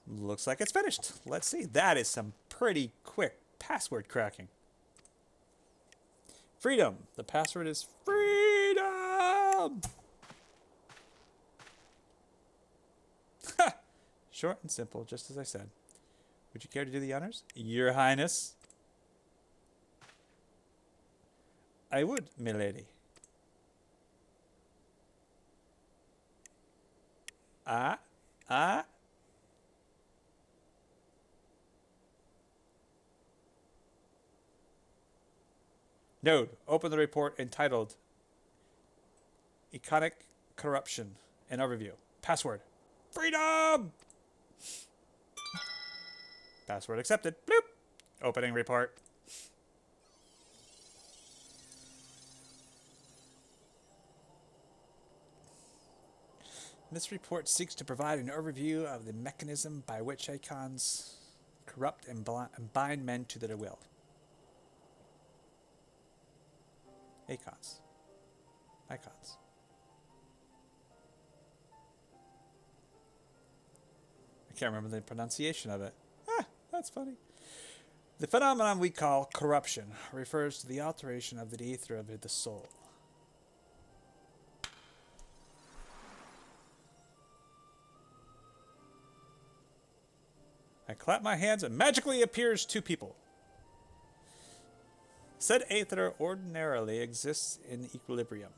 Looks like it's finished. Let's see. That is some pretty quick password cracking. Freedom. The password is freedom. Short and simple, just as I said. Would you care to do the honors? Your Highness. I would, milady. Node, open the report entitled Iconic Corruption and Overview. Password. Freedom! Password accepted. Bloop. Opening report. This report seeks to provide an overview of the mechanism by which icons corrupt and bind men to their will. Icons. I can't remember the pronunciation of it. That's funny. The phenomenon we call corruption refers to the alteration of the ether of the soul. I clap my hands and magically appears two people. Said aether ordinarily exists in equilibrium,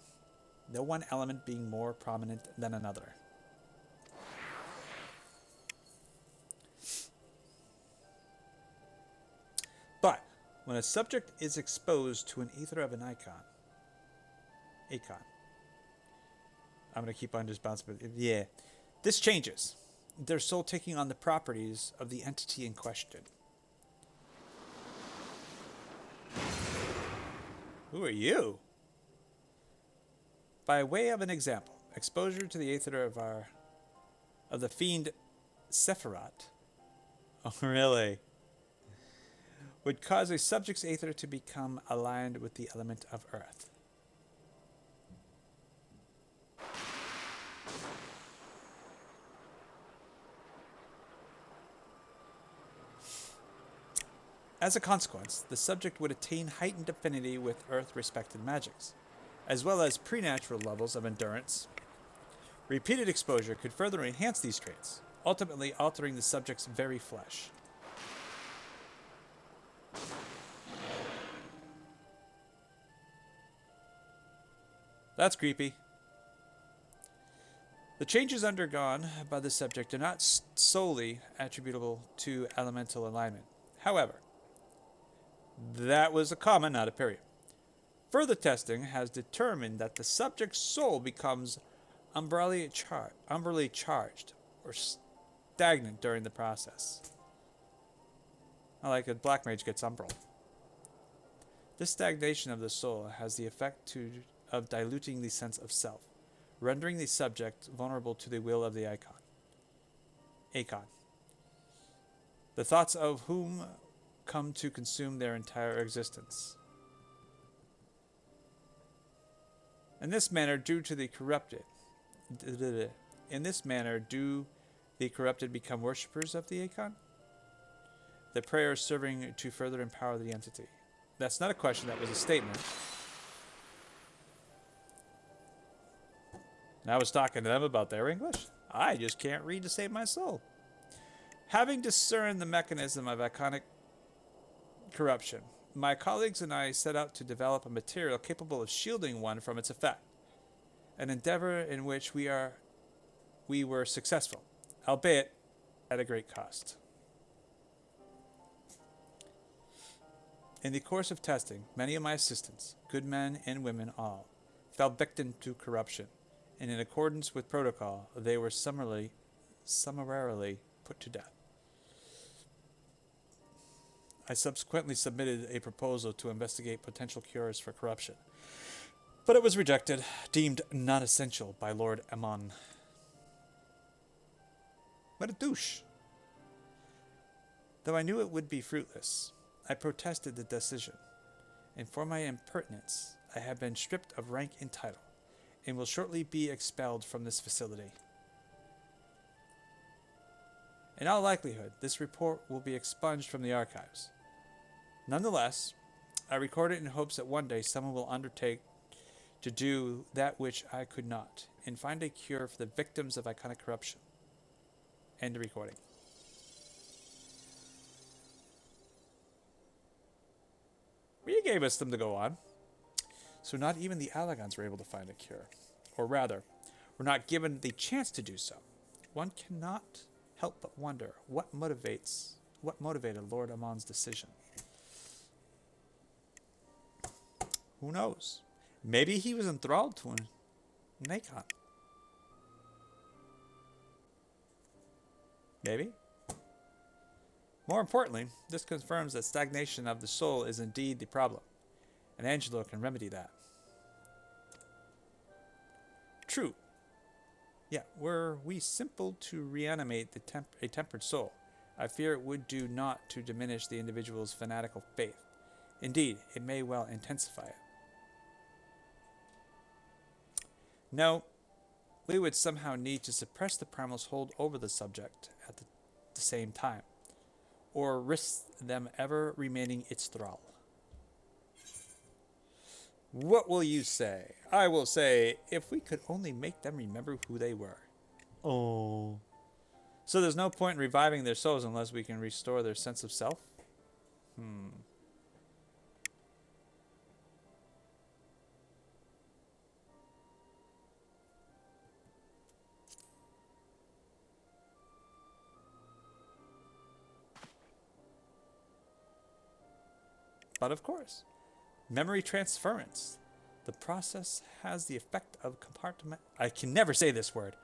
no one element being more prominent than another. But when a subject is exposed to an ether of an icon, I'm going to keep on just bouncing. Yeah. This changes, their soul taking on the properties of the entity in question. Who are you? By way of an example, exposure to the aether of the fiend Sephiroth. Oh, really? would cause a subject's aether to become aligned with the element of earth. As a consequence, the subject would attain heightened affinity with earth-respected magics, as well as preternatural levels of endurance. Repeated exposure could further enhance these traits, ultimately altering the subject's very flesh. That's creepy. The changes undergone by the subject are not solely attributable to elemental alignment. However, that was a comma, not a period. Further testing has determined that the subject's soul becomes umbrally charged or stagnant during the process. Like a black mage gets umbral. This stagnation of the soul has the effect of diluting the sense of self, rendering the subject vulnerable to the will of the Akon. The thoughts of whom come to consume their entire existence. In this manner, do the corrupted become worshippers of the Akon? The prayer serving to further empower the entity. That's not a question, that was a statement. And I was talking to them about their English. I just can't read to save my soul. Having discerned the mechanism of iconic corruption, my colleagues and I set out to develop a material capable of shielding one from its effect, an endeavor in which we were successful, albeit at a great cost. In the course of testing, many of my assistants, good men and women all, fell victim to corruption, and in accordance with protocol, they were summarily put to death. I subsequently submitted a proposal to investigate potential cures for corruption, but it was rejected, deemed not essential by Lord Amon. What a douche. Though I knew it would be fruitless, I protested the decision, and for my impertinence, I have been stripped of rank and title, and will shortly be expelled from this facility. In all likelihood, this report will be expunged from the archives. Nonetheless, I record it in hopes that one day someone will undertake to do that which I could not, and find a cure for the victims of iconic corruption. End recording. We gave us them to go on. So not even the Allagons were able to find a cure. Or rather, were not given the chance to do so. One cannot help but wonder what motivated Lord Amon's decision. Who knows? Maybe he was enthralled to an Akon. Maybe. More importantly, this confirms that stagnation of the soul is indeed the problem, and Angelo can remedy that. True. Yeah, were we simple to reanimate a tempered soul, I fear it would do naught to diminish the individual's fanatical faith. Indeed, it may well intensify it. No, we would somehow need to suppress the primal's hold over the subject at the same time, or risk them ever remaining its thrall. What will you say? I will say, if we could only make them remember who they were. Oh. So there's no point in reviving their souls unless we can restore their sense of self? But of course, memory transference. The process has the effect of I can never say this word.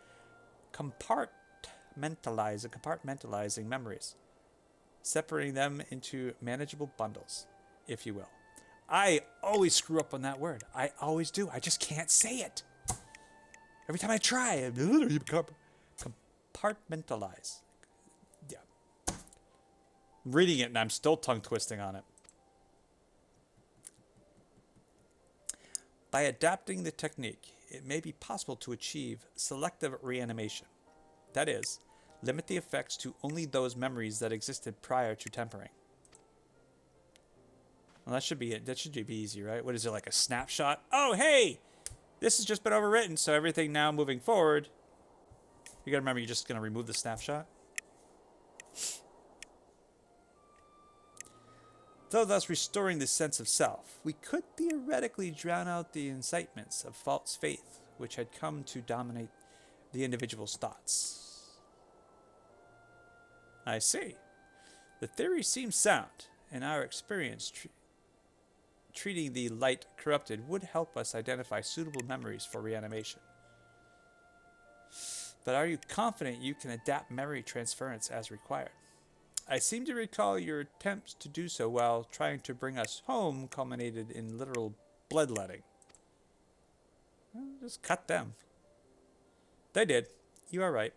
Compartmentalizing memories, separating them into manageable bundles, if you will. I always screw up on that word. I always do. I just can't say it. Every time I try, compartmentalize. Yeah. I'm reading it and I'm still tongue twisting on it. By adapting the technique, it may be possible to achieve selective reanimation. That is, limit the effects to only those memories that existed prior to tempering. Well, that should be it. That should be easy, right? What is it, like a snapshot? Oh, hey! This has just been overwritten, so everything now moving forward. You gotta remember, you're just gonna remove the snapshot. Though thus restoring the sense of self, we could theoretically drown out the incitements of false faith which had come to dominate the individual's thoughts. I see. The theory seems sound, and our experience treating the light corrupted would help us identify suitable memories for reanimation. But are you confident you can adapt memory transference as required? I seem to recall your attempts to do so while trying to bring us home culminated in literal bloodletting. Well, just cut them. They did. You are right.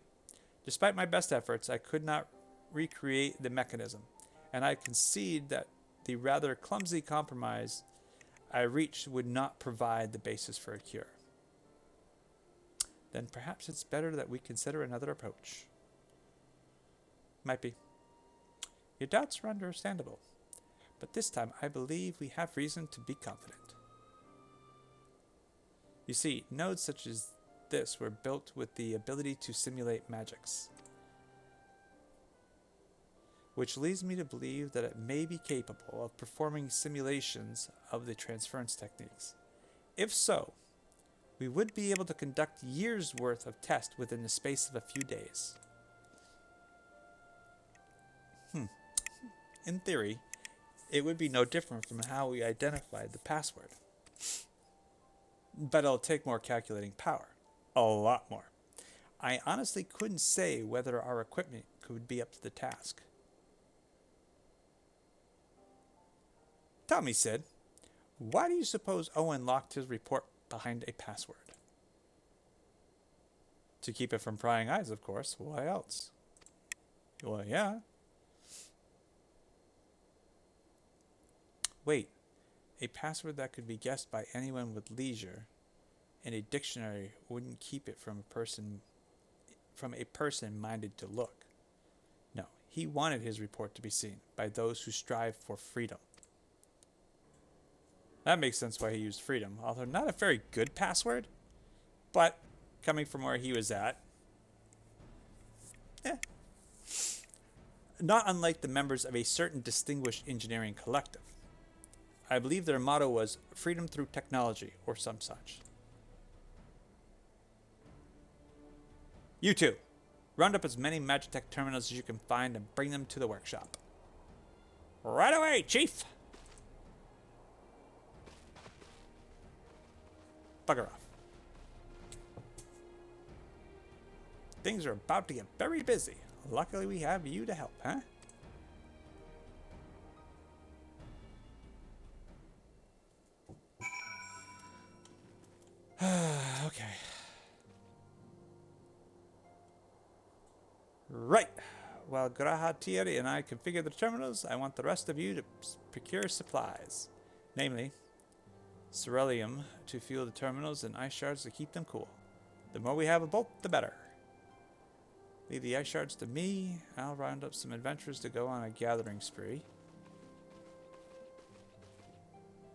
Despite my best efforts, I could not recreate the mechanism, and I concede that the rather clumsy compromise I reached would not provide the basis for a cure. Then perhaps it's better that we consider another approach. Might be. Your doubts are understandable, but this time I believe we have reason to be confident. You see, nodes such as this were built with the ability to simulate magics, which leads me to believe that it may be capable of performing simulations of the transference techniques. If so, we would be able to conduct years' worth of tests within the space of a few days. In theory, it would be no different from how we identified the password. But it'll take more calculating power. A lot more. I honestly couldn't say whether our equipment could be up to the task. Tell me, Sid, why do you suppose Owen locked his report behind a password? To keep it from prying eyes, of course. Why else? Well, yeah. Wait, a password that could be guessed by anyone with leisure, and a dictionary wouldn't keep it from a person minded to look. No, he wanted his report to be seen by those who strive for freedom. That makes sense why he used freedom, although not a very good password, but coming from where he was at, not unlike the members of a certain distinguished engineering collective. I believe their motto was freedom through technology or some such. You two, round up as many Magitech terminals as you can find and bring them to the workshop. Right away, Chief! Bugger off. Things are about to get very busy. Luckily we have you to help, huh? Okay. Right. While Graha Thierry and I configure the terminals, I want the rest of you to procure supplies. Namely, Cerelium to fuel the terminals and ice shards to keep them cool. The more we have of both, the better. Leave the ice shards to me. I'll round up some adventurers to go on a gathering spree.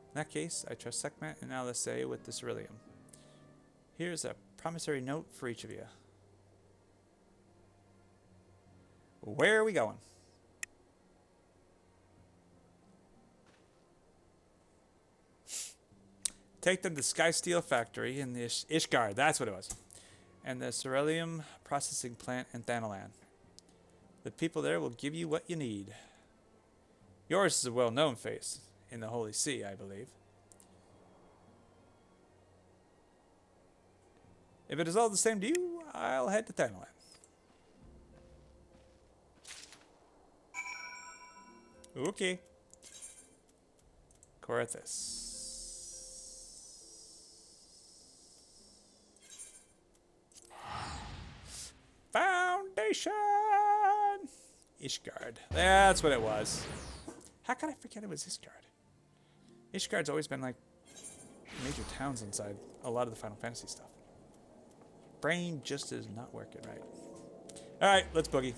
In that case, I trust Sekhmet and LSA with the Cerelium. Here's a promissory note for each of you. Where are we going? Take them to Sky Steel Factory in the Ishgard, that's what it was, and the Cerelium processing plant in Thanalan. The people there will give you what you need. Yours is a well-known face in the Holy See, I believe. If it is all the same to you, I'll head to Thanalan. Okay. Corinthus. Foundation! Ishgard. That's what it was. How could I forget it was Ishgard? Ishgard's always been like major towns inside a lot of the Final Fantasy stuff. Brain just is not working right. All right, let's boogie.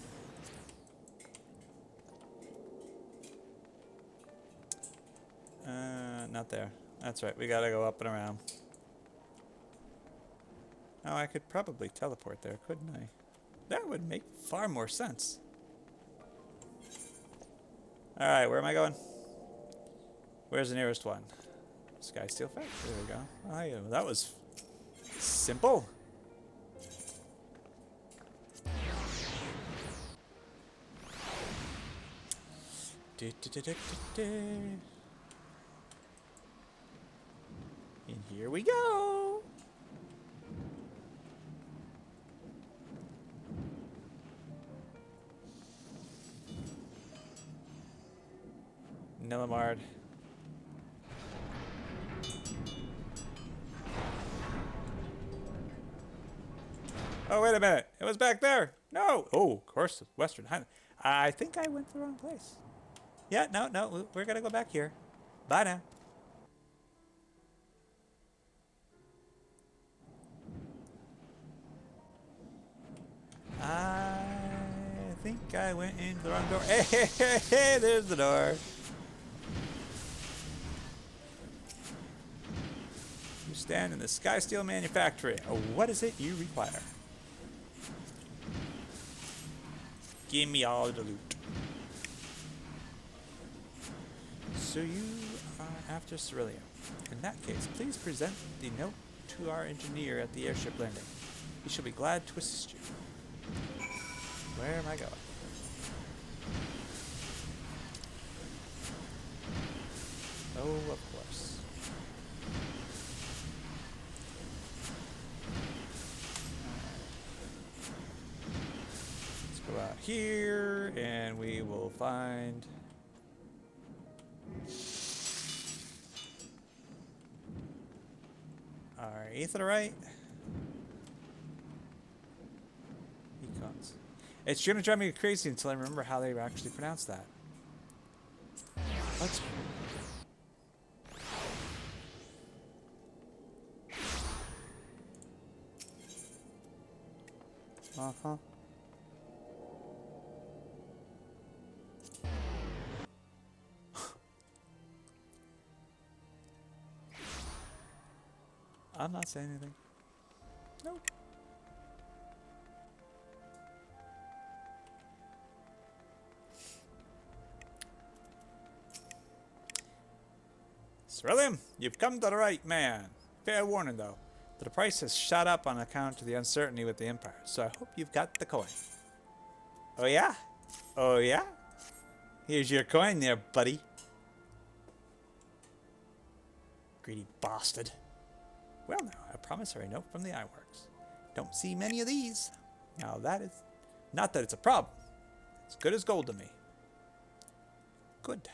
Not there. That's right. We gotta go up and around. Oh, I could probably teleport there, couldn't I? That would make far more sense. All right, where am I going? Where's the nearest one? Sky Steel Factory. There we go. Oh, yeah, that was simple. And here we go. Nillimard. Oh, wait a minute. It was back there. No. Oh, of course, Western Highland. I think I went to the wrong place. Yeah, no. We're going to go back here. Bye now. I think I went into the wrong door. Hey, there's the door. You stand in the Sky Steel Manufactory. What is it you require? Give me all the loot. So you are after Cerulean. In that case, please present the note to our engineer at the airship landing. He shall be glad to assist you. Where am I going? Oh, of course. Let's go out here, and we will find... our aetherite. Econs. It's gonna drive me crazy until I remember how they actually pronounce that. Let's... Uh-huh. I'm not saying anything. Nope. Cerulean, you've come to the right man. Fair warning, though. The price has shot up on account of the uncertainty with the Empire, so I hope you've got the coin. Oh, yeah? Oh, yeah? Here's your coin there, buddy. Greedy bastard. Well, now, a promissory note from the Ironworks. Don't see many of these. Now, that is... not that it's a problem. It's good as gold to me. Good.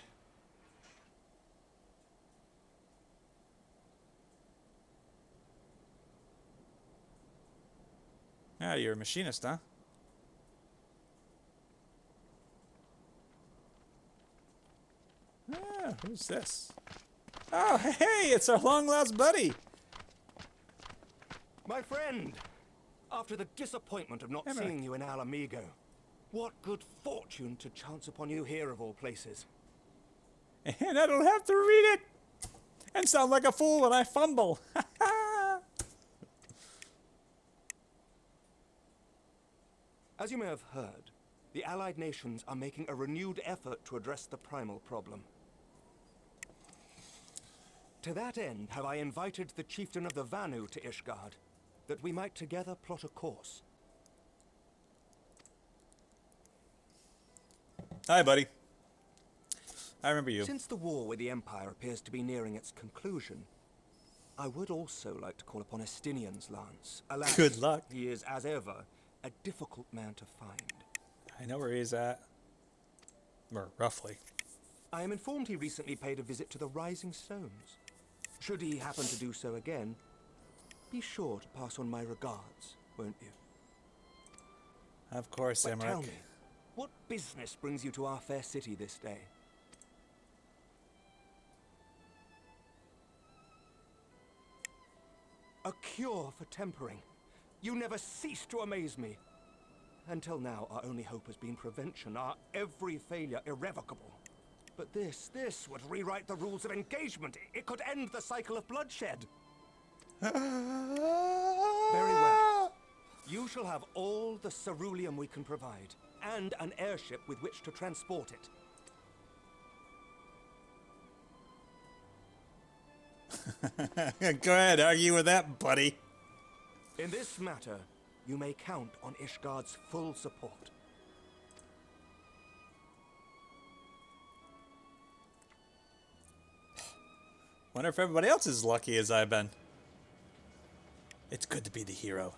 Ah, you're a machinist, huh? Ah, who's this? Oh, hey, it's our long-lost buddy. My friend, after the disappointment of not seeing you in Alamigo, what good fortune to chance upon you here of all places. And I don't have to read it and sound like a fool when I fumble. As you may have heard, the Allied nations are making a renewed effort to address the primal problem. To that end, have I invited the chieftain of the Vanu to Ishgard, that we might together plot a course. Hi, buddy. I remember you. Since the war with the Empire appears to be nearing its conclusion, I would also like to call upon Estinian's lance. Alas, good luck. He is, as ever, a difficult man to find. I know where he's at. Or roughly. I am informed he recently paid a visit to the Rising Stones. Should he happen to do so again, be sure to pass on my regards, won't you? Of course, But Emmerich. tell me, what business brings you to our fair city this day? A cure for tempering. You never cease to amaze me. Until now, our only hope has been prevention, our every failure irrevocable. But this would rewrite the rules of engagement. It could end the cycle of bloodshed. Very well. You shall have all the ceruleum we can provide, and an airship with which to transport Go ahead, argue with that, buddy. it. In this matter, you may count on Ishgard's full support. Wonder if everybody else is lucky as I've been. It's good to be the hero.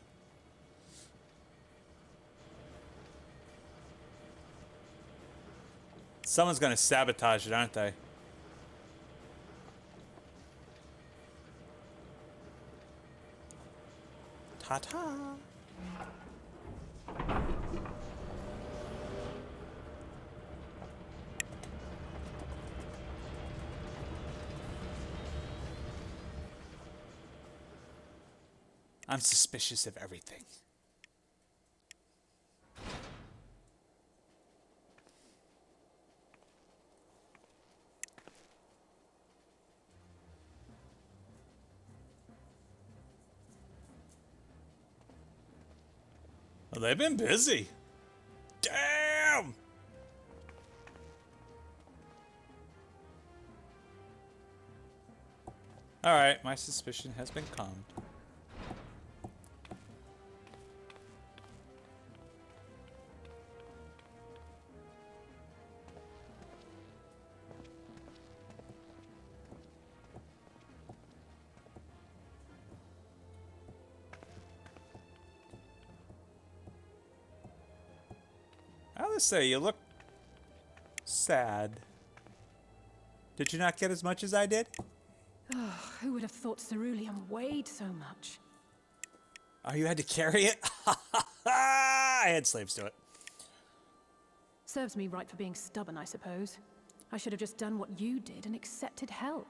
Someone's gonna sabotage it, aren't they? Ta-ta! I'm suspicious of everything. Well, they've been busy. Damn! Alright, my suspicion has been calmed. I would say you look sad. Did you not get as much as I did? Oh, who would have thought ceruleum weighed so much? Oh, you had to carry it? I had slaves do it. Serves me right for being stubborn, I suppose. I should have just done what you did and accepted help.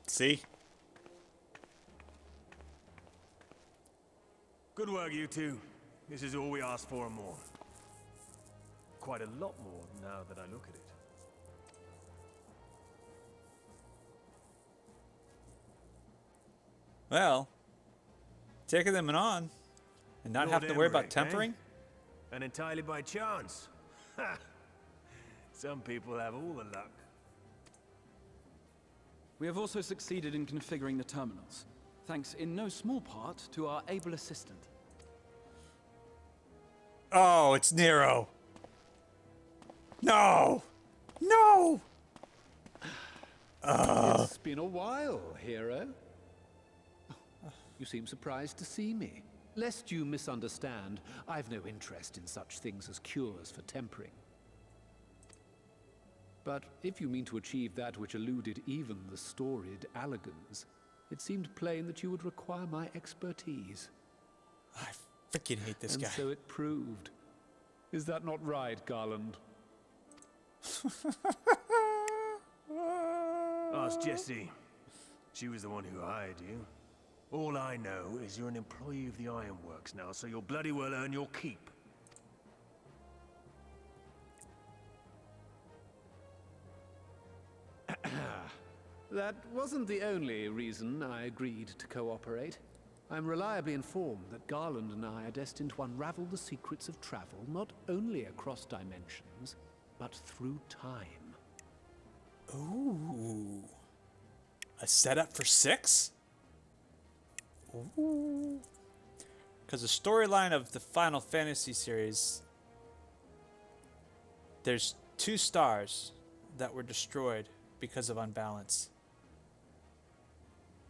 See? Good work, you two. This is all we asked for and more. Quite a lot more now that I look at it. Well, taking them on and not have to worry about tempering? And entirely by chance. Ha! Some people have all the luck. We have also succeeded in configuring the terminals, thanks in no small part to our able assistant. Oh, it's Nero. No! No! It's been a while, hero. You seem surprised to see me. Lest you misunderstand, I've no interest in such things as cures for tempering. But if you mean to achieve that which eluded even the storied Allagans, it seemed plain that you would require my expertise. I freaking hate this and guy. so it proved. Is that not right, Garland? Ask Jessie. She was the one who hired you. All I know is you're an employee of the Ironworks now, so you'll bloody well earn your keep. That wasn't the only reason I agreed to cooperate. I'm reliably informed that Garland and I are destined to unravel the secrets of travel, not only across dimensions, but through time. Ooh. A setup for 6? Ooh. Because the storyline of the Final Fantasy series, there's 2 stars that were destroyed because of unbalance.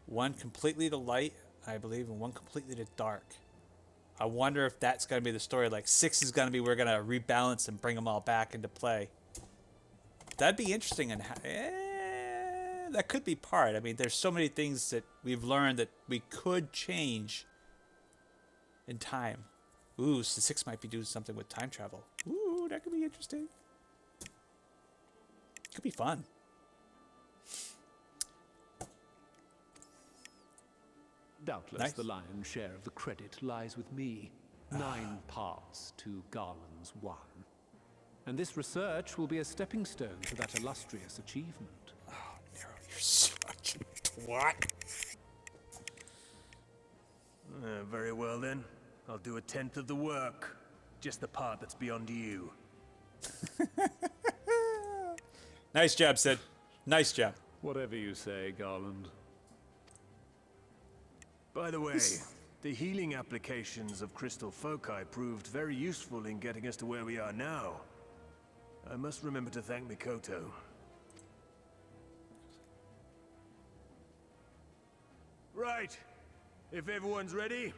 One completely to light, I believe, and one completely to dark. I wonder if that's going to be the story. Like 6 is going to be we're going to rebalance and bring them all back into play. That'd be interesting, and that could be part. I mean, there's so many things that we've learned that we could change in time. Ooh, so 6 might be doing something with time travel. Ooh, that could be interesting. Could be fun. Doubtless Nice. the lion's share of the credit lies with me. 9 paths to Garland's 1. And this research will be a stepping stone to that illustrious achievement. Nero, you're such a twat. Very well then. I'll do 1/10 of the work. Just the part that's beyond you. Nice job, Sid. Nice job. Whatever you say, Garland. By the way, the healing applications of crystal foci proved very useful in getting us to where we are now. I must remember to thank Mikoto. Right. If everyone's ready,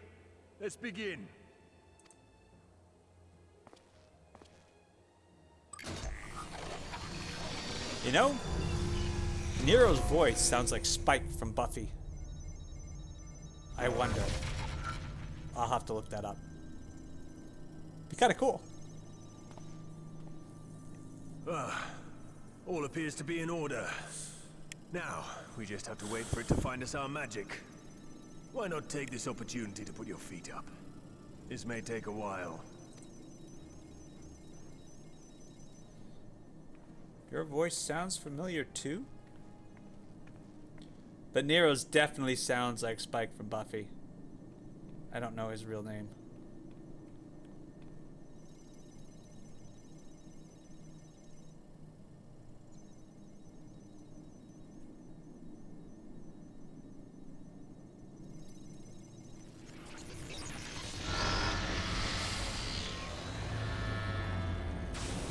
let's begin. You know, Nero's voice sounds like Spike from Buffy. I wonder. I'll have to look that up. Be kind of cool. All appears to be in order. Now, we just have to wait for it to find us our magic. Why not take this opportunity to put your feet up? This may take a while. Your voice sounds familiar too. But Nero's definitely sounds like Spike from Buffy. I don't know his real name.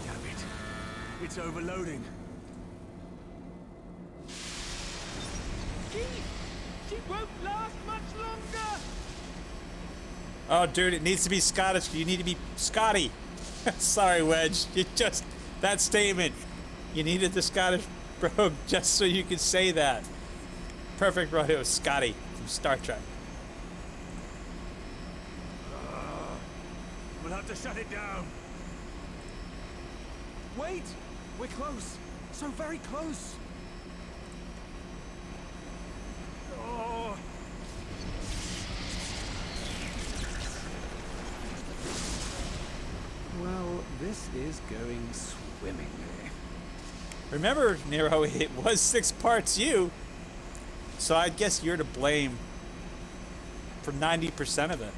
Damn it. It's overloading. She won't last much longer! Oh, dude, it needs to be Scottish. You need to be Scotty. Sorry, Wedge. You just... That statement. You needed the Scottish brogue just so you could say that. Perfect right. It was Scotty from Star Trek. We'll have to shut it down. Wait! We're close! So very close! Oh. Well, this is going swimmingly. Remember, Nero, it was 6 parts you. So I guess you're to blame for 90% of it.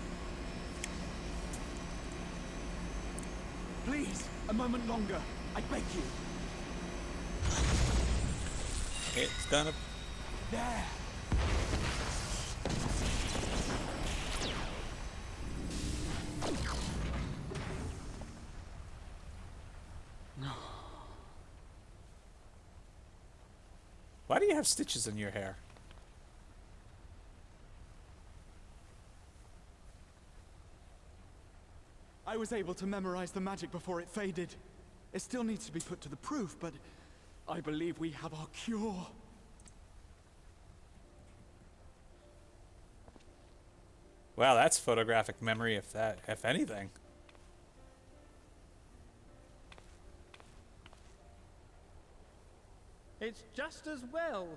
Please, a moment longer. I beg you. It's gonna... There! Why do you have stitches in your hair? I was able to memorize the magic before it faded. It still needs to be put to the proof, but I believe we have our cure. Well, that's photographic memory, if anything. It's just as well.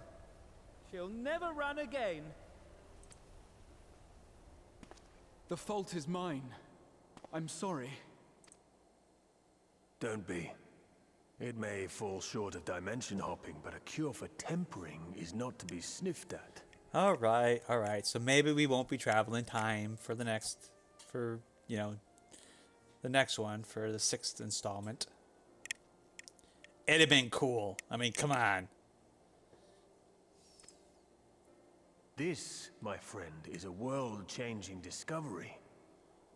She'll never run again. The fault is mine. I'm sorry. Don't be. It may fall short of dimension hopping, but a cure for tempering is not to be sniffed at. All right. So maybe we won't be traveling time for the next, the next one, for the 6th installment. It'd have been cool. I mean, come on. This, my friend, is a world-changing discovery.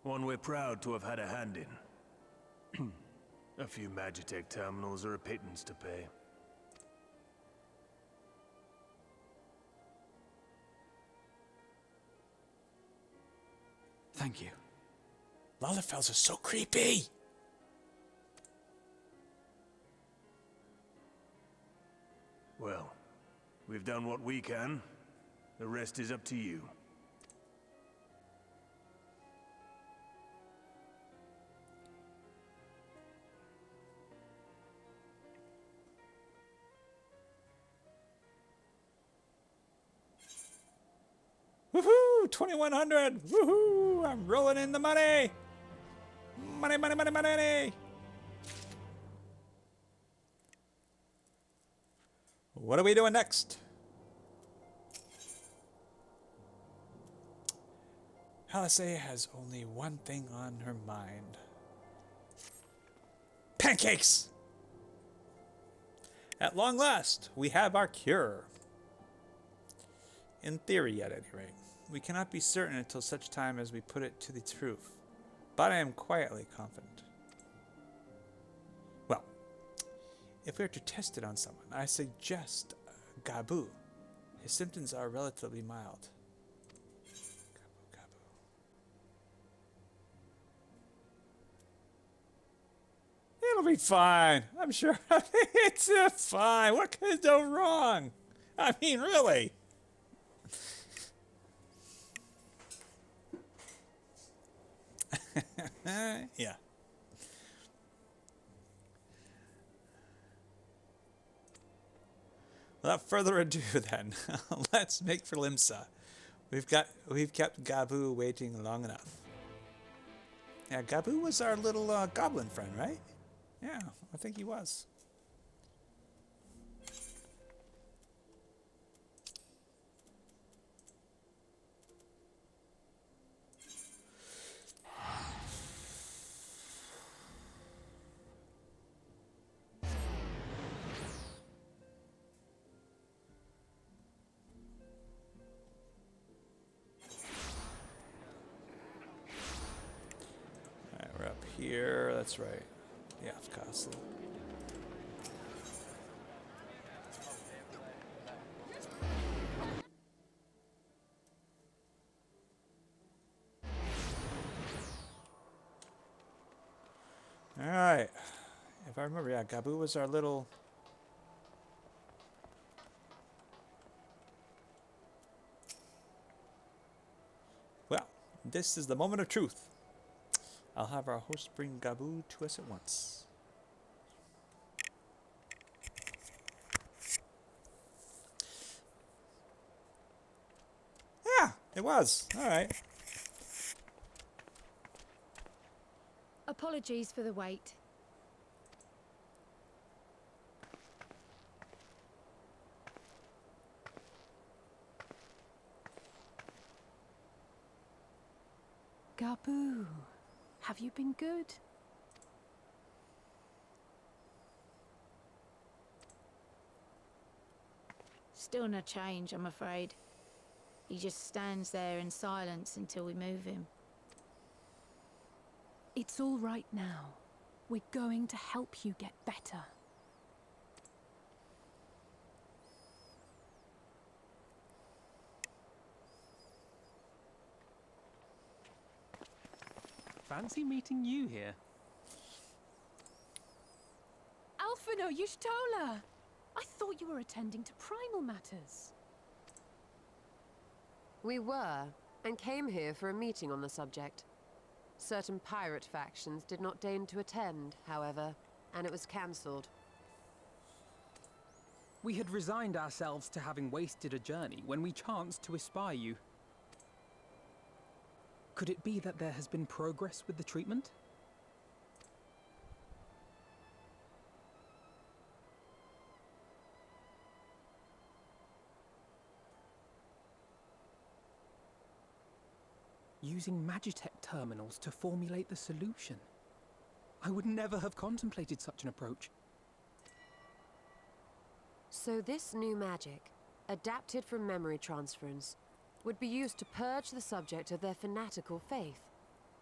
One we're proud to have had a hand in. A few Magitech terminals are a pittance to pay. Thank you. Lalafels are so creepy. Well, we've done what we can. The rest is up to you. Woohoo! Woo! 2,100! Woohoo! I'm rolling in the money! Money, money, money, money, money! What are we doing next? Halsey has only one thing on her mind. Pancakes! At long last, we have our cure. In theory, at any rate. We cannot be certain until such time as we put it to the proof, but I am quietly confident. Well, if we are to test it on someone, I suggest Gabu. His symptoms are relatively mild. It'll be fine. I'm sure it's fine. What could go wrong? I mean, really. Yeah. Without further ado, then, let's make for Limsa. We've kept Gabu waiting long enough. Yeah, Gabu was our little goblin friend, right? Yeah, I think he was. Alright, we're up here. That's right. Yeah, castle. Alright. If I remember, yeah, Gabu was our little... Well, this is the moment of truth. I'll have our host bring Gabu to us at once. Yeah, it was. All right. Apologies for the wait. Gabu, have you been good? Still no change, I'm afraid. He just stands there in silence until we move him. It's all right now. We're going to help you get better. Fancy meeting you here. Alphino Yushtola! I thought you were attending to primal matters. We were, and came here for a meeting on the subject. Certain pirate factions did not deign to attend, however, and it was cancelled. We had resigned ourselves to having wasted a journey when we chanced to espy you. Could it be that there has been progress with the treatment? Using Magitech terminals to formulate the solution. I would never have contemplated such an approach. So this new magic, adapted from memory transference, would be used to purge the subject of their fanatical faith,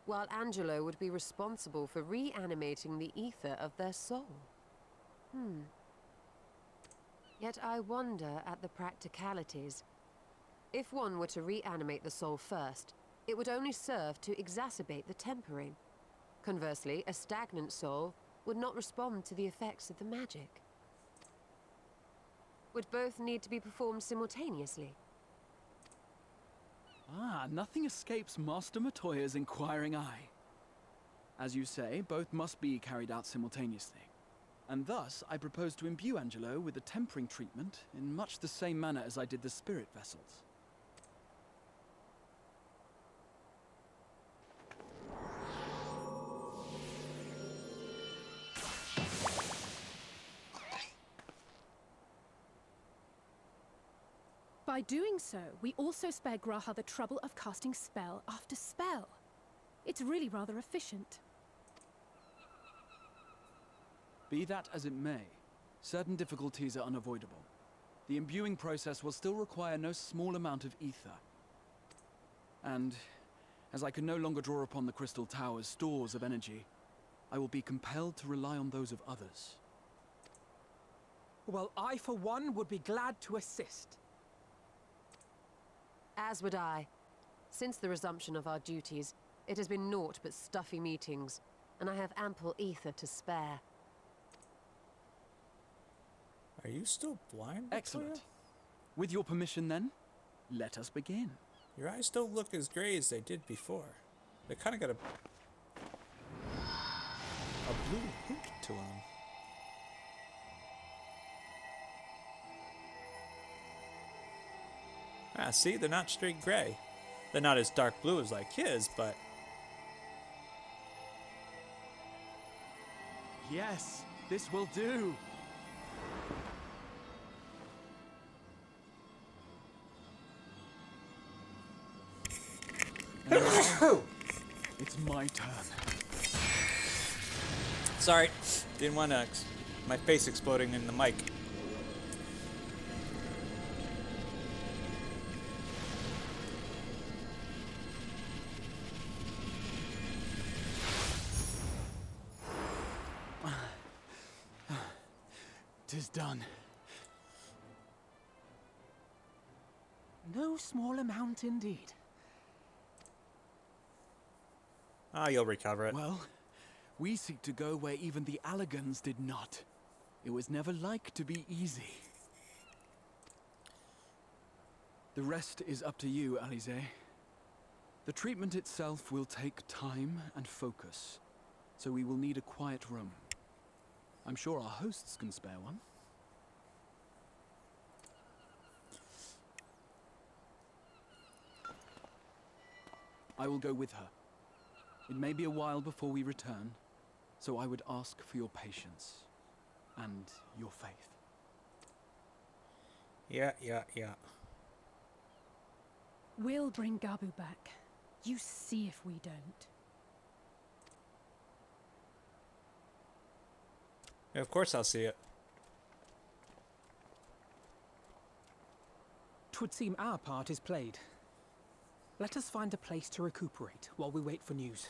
while Angelo would be responsible for reanimating the ether of their soul. Yet I wonder at the practicalities. If one were to reanimate the soul first, it would only serve to exacerbate the tempering. Conversely, a stagnant soul would not respond to the effects of the magic. Would both need to be performed simultaneously? Ah, nothing escapes Master Matoya's inquiring eye. As you say, both must be carried out simultaneously. And thus, I propose to imbue Angelo with a tempering treatment in much the same manner as I did the spirit vessels. By doing so, we also spare Graha the trouble of casting spell after spell. It's really rather efficient. Be that as it may, certain difficulties are unavoidable. The imbuing process will still require no small amount of ether. And, as I can no longer draw upon the Crystal Tower's stores of energy, I will be compelled to rely on those of others. Well, I, for one, would be glad to assist. As would I. Since the resumption of our duties, it has been naught but stuffy meetings, and I have ample ether to spare. Are you still blind? Excellent. Victoria? With your permission, then, let us begin. Your eyes don't look as gray as they did before. They kind of got a blue hint to them. Ah, see, they're not straight gray. They're not as dark blue as like his, but Yes, this will do. It's my turn. sorry, didn't want to my face exploding in the mic. Tis done. No small amount indeed. Ah, you'll recover it. Well, we seek to go where even the Allegans did not. It was never like to be easy. The rest is up to you, Alize. The treatment itself will take time and focus, so we will need a quiet room. I'm sure our hosts can spare one. I will go with her. It may be a while before we return, so I would ask for your patience and your faith. Yeah. We'll bring Gabu back. You see if we don't. Yeah, of course I'll see it. 'Twould seem our part is played. Let us find a place to recuperate while we wait for news.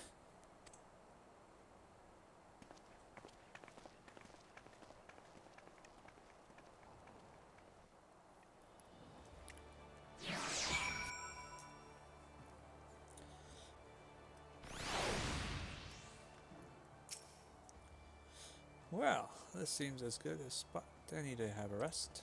Well, this seems as good a spot as any to have a rest.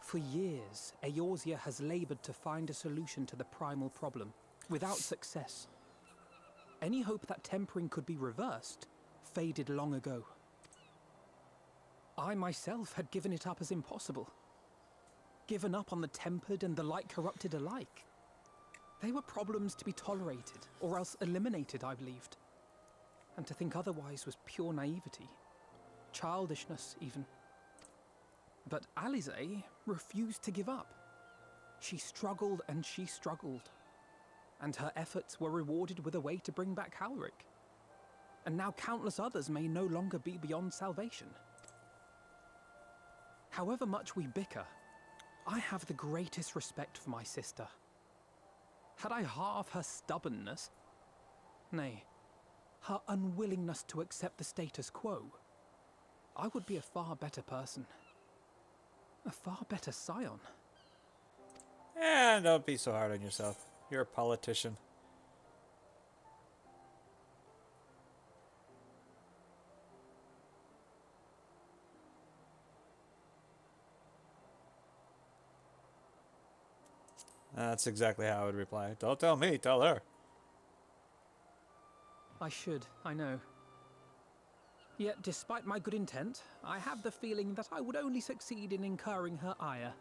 For years, Eorzea has labored to find a solution to the primal problem, without success. Any hope that tempering could be reversed faded long ago. I myself had given it up as impossible. Given up on the tempered and the light corrupted alike. They were problems to be tolerated, or else eliminated, I believed. And to think otherwise was pure naivety. Childishness, even. But Alize refused to give up. She struggled and she struggled. And her efforts were rewarded with a way to bring back Halric. And now countless others may no longer be beyond salvation. However much we bicker, I have the greatest respect for my sister. Had I half her stubbornness, nay, her unwillingness to accept the status quo, I would be a far better person. A far better scion. And don't be so hard on yourself. You're a politician. That's exactly how I would reply. Don't tell me, tell her. I should, I know. Yet, despite my good intent, I have the feeling that I would only succeed in incurring her ire.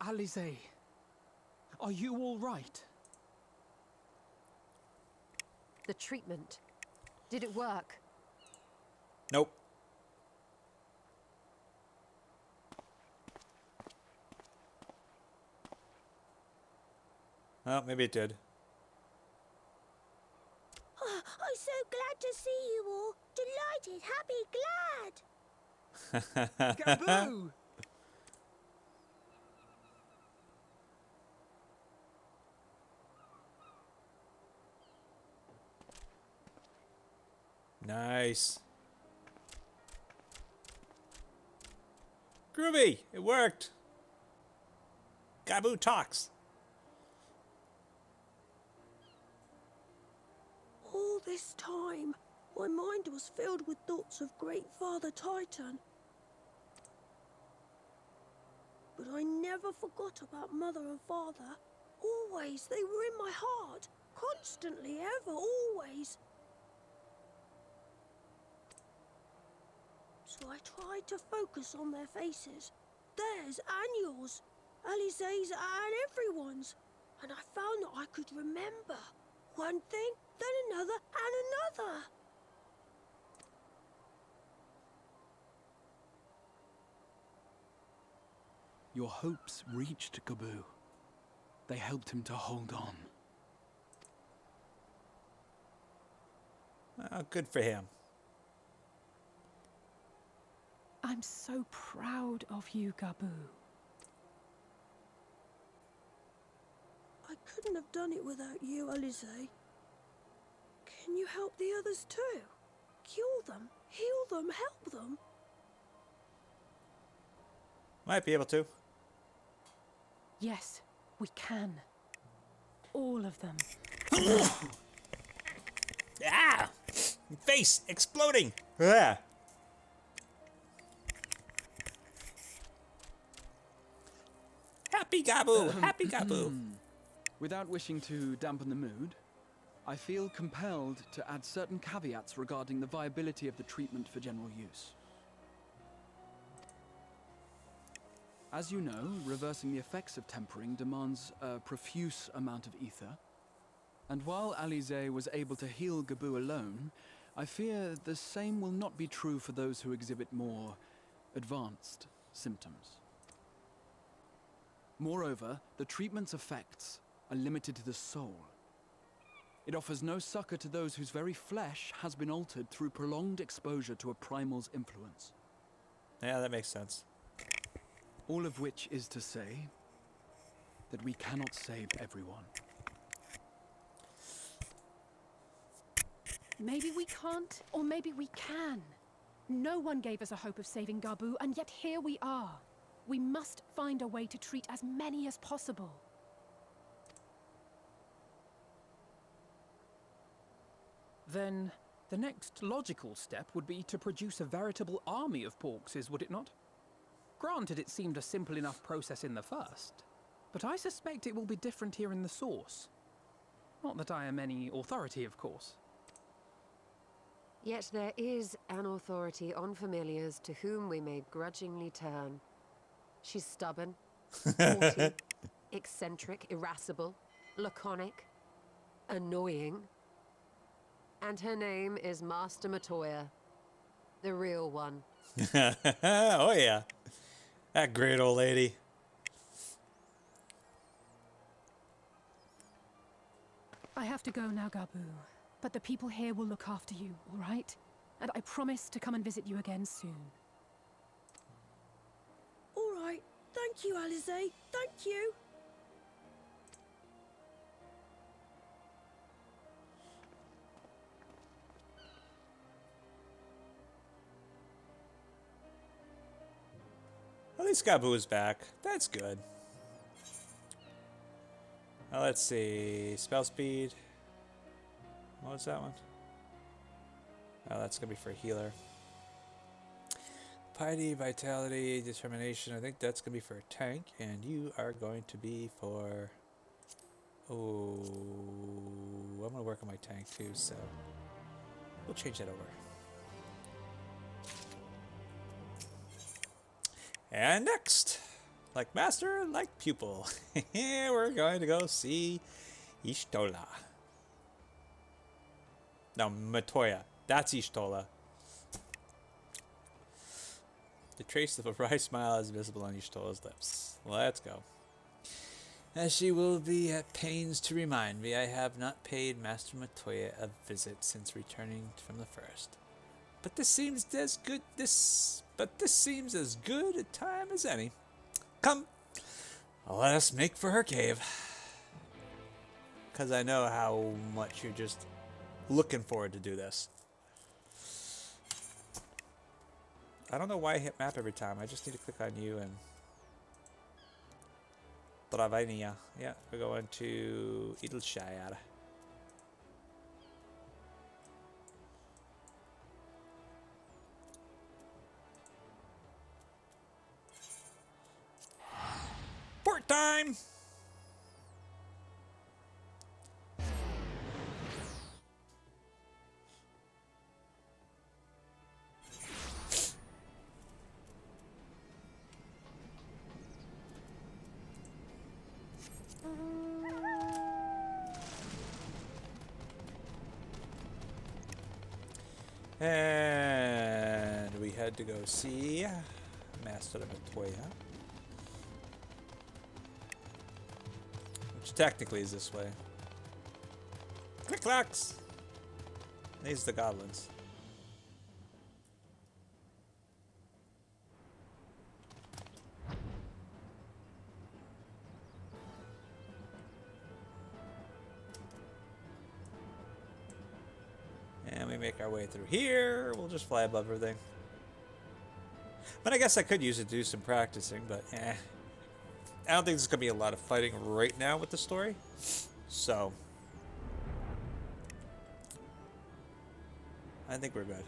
Alize, are you all right? The treatment. Did it work? Nope. Well, maybe it did. Oh, I'm so glad to see you all. Delighted, happy, glad. Gaboo! Nice. Groovy! It worked! Gaboo talks. All this time, my mind was filled with thoughts of Great Father Titan. But I never forgot about Mother and Father. Always, they were in my heart. Constantly, ever, always. So I tried to focus on their faces. Theirs and yours. Alize's and everyone's. And I found that I could remember. One thing, then another, and another. Your hopes reached Gaboo. They helped him to hold on. Good for him. I'm so proud of you, Gaboo. I couldn't have done it without you, Alize. Can you help the others too? Cure them, heal them, help them. Might be able to. Yes, we can. All of them. Ah! Face exploding! Ah! Happy Gaboo! Happy Gaboo! Without wishing to dampen the mood, I feel compelled to add certain caveats regarding the viability of the treatment for general use. As you know, reversing the effects of tempering demands a profuse amount of ether. And while Alize was able to heal Gaboo alone, I fear the same will not be true for those who exhibit more advanced symptoms. Moreover, the treatment's effects are limited to the soul. It offers no succor to those whose very flesh has been altered through prolonged exposure to a primal's influence. Yeah, that makes sense. All of which is to say that we cannot save everyone. Maybe we can't, or maybe we can. No one gave us a hope of saving Gaboo, and yet here we are. We must find a way to treat as many as possible. Then the next logical step would be to produce a veritable army of Porkses, would it not? Granted, it seemed a simple enough process in the first, but I suspect it will be different here in the source. Not that I am any authority, of course. Yet there is an authority on familiars to whom we may grudgingly turn. She's stubborn, haughty, eccentric, irascible, laconic, annoying. And her name is Master Matoya, the real one. Oh yeah, that great old lady. I have to go now, Gaboo. But the people here will look after you, all right? And I promise to come and visit you again soon. All right. Thank you, Alize. Thank you. At least Gaboo is back. That's good. Now let's see. Spell speed. What was that one? Oh, that's gonna be for a healer. piety, vitality, determination. I think that's going to be for a tank, and you are going to be for... Oh, I'm going to work on my tank too, so we'll change that over. And next, like master, like pupil, we're going to go see Y'shtola. No, Matoya. That's Y'shtola. The trace of a bright smile is visible on Y'shtola's lips. Let's go. As she will be at pains to remind me, I have not paid Master Matoya a visit since returning from the forest. But this seems as good a time as any. Come, let us make for her cave. 'Cause I know how much you're just looking forward to do this. I don't know why I hit map every time. I just need to click on you and Dravania. Yeah, we're going to Idleshire. Port time! And we had to go see Master Matoya, which technically is this way. Click-clacks! These are the goblins. And we make our way through here. We'll just fly above everything. But I guess I could use it to do some practicing, but I don't think there's going to be a lot of fighting right now with the story. So I think we're good.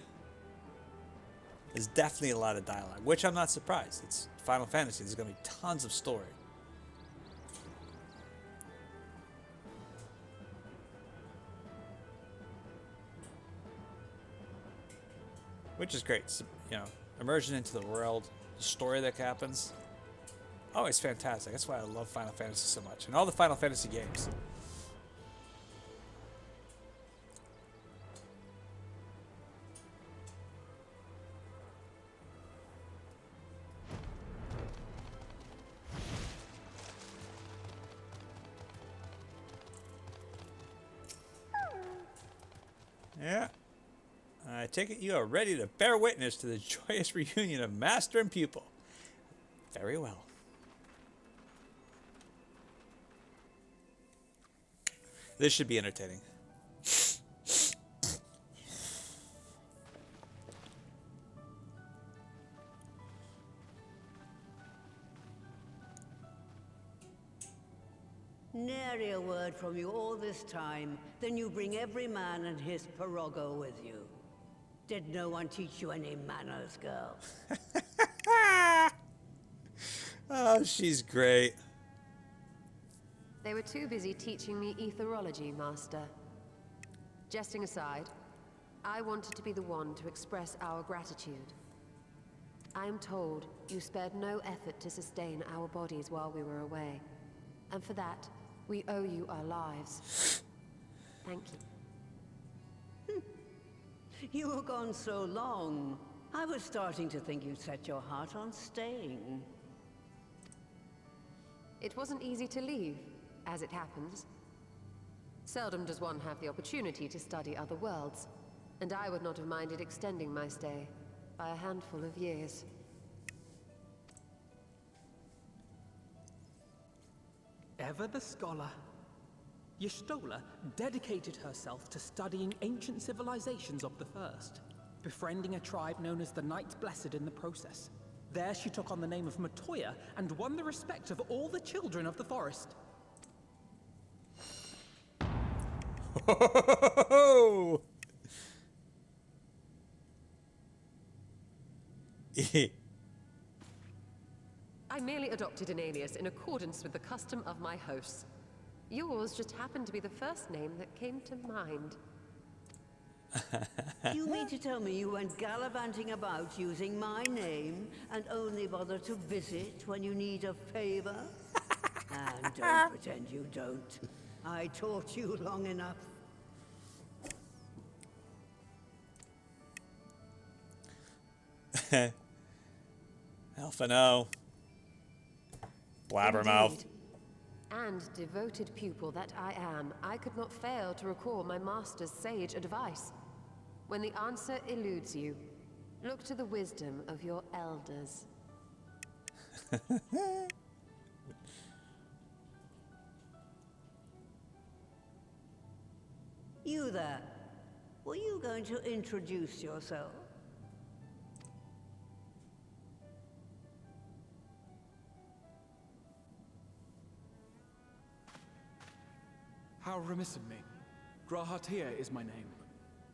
There's definitely a lot of dialogue, which I'm not surprised. It's Final Fantasy. There's going to be tons of story. Which is great. So, you know, immersion into the world, the story that happens. Oh, it's fantastic. That's why I love Final Fantasy so much. And all the Final Fantasy games. Yeah. I take it you are ready to bear witness to the joyous reunion of master and pupil. Very well. This should be entertaining. Nary a word from you all this time, then you bring every man and his pirogo with you. Did no one teach you any manners, girl? Oh, she's great. They were too busy teaching me etherology, Master. Jesting aside, I wanted to be the one to express our gratitude. I am told you spared no effort to sustain our bodies while we were away. And for that, we owe you our lives. Thank you. You were gone so long. I was starting to think you'd set your heart on staying. It wasn't easy to leave, as it happens. Seldom does one have the opportunity to study other worlds, and I would not have minded extending my stay by a handful of years. Ever the scholar. Y'shtola dedicated herself to studying ancient civilizations of the First, befriending a tribe known as the Knights Blessed in the process. There she took on the name of Matoya and won the respect of all the children of the forest. I merely adopted an alias in accordance with the custom of my hosts. Yours just happened to be the first name that came to mind. Do you mean to tell me you went gallivanting about using my name and only bother to visit when you need a favor? And don't pretend you don't. I taught you long enough. Alpha, no. Blabbermouth. Indeed. And devoted pupil that I am, I could not fail to recall my master's sage advice. When the answer eludes you, look to the wisdom of your elders. You there. Were you going to introduce yourself? How remiss of me. Grahatia is my name,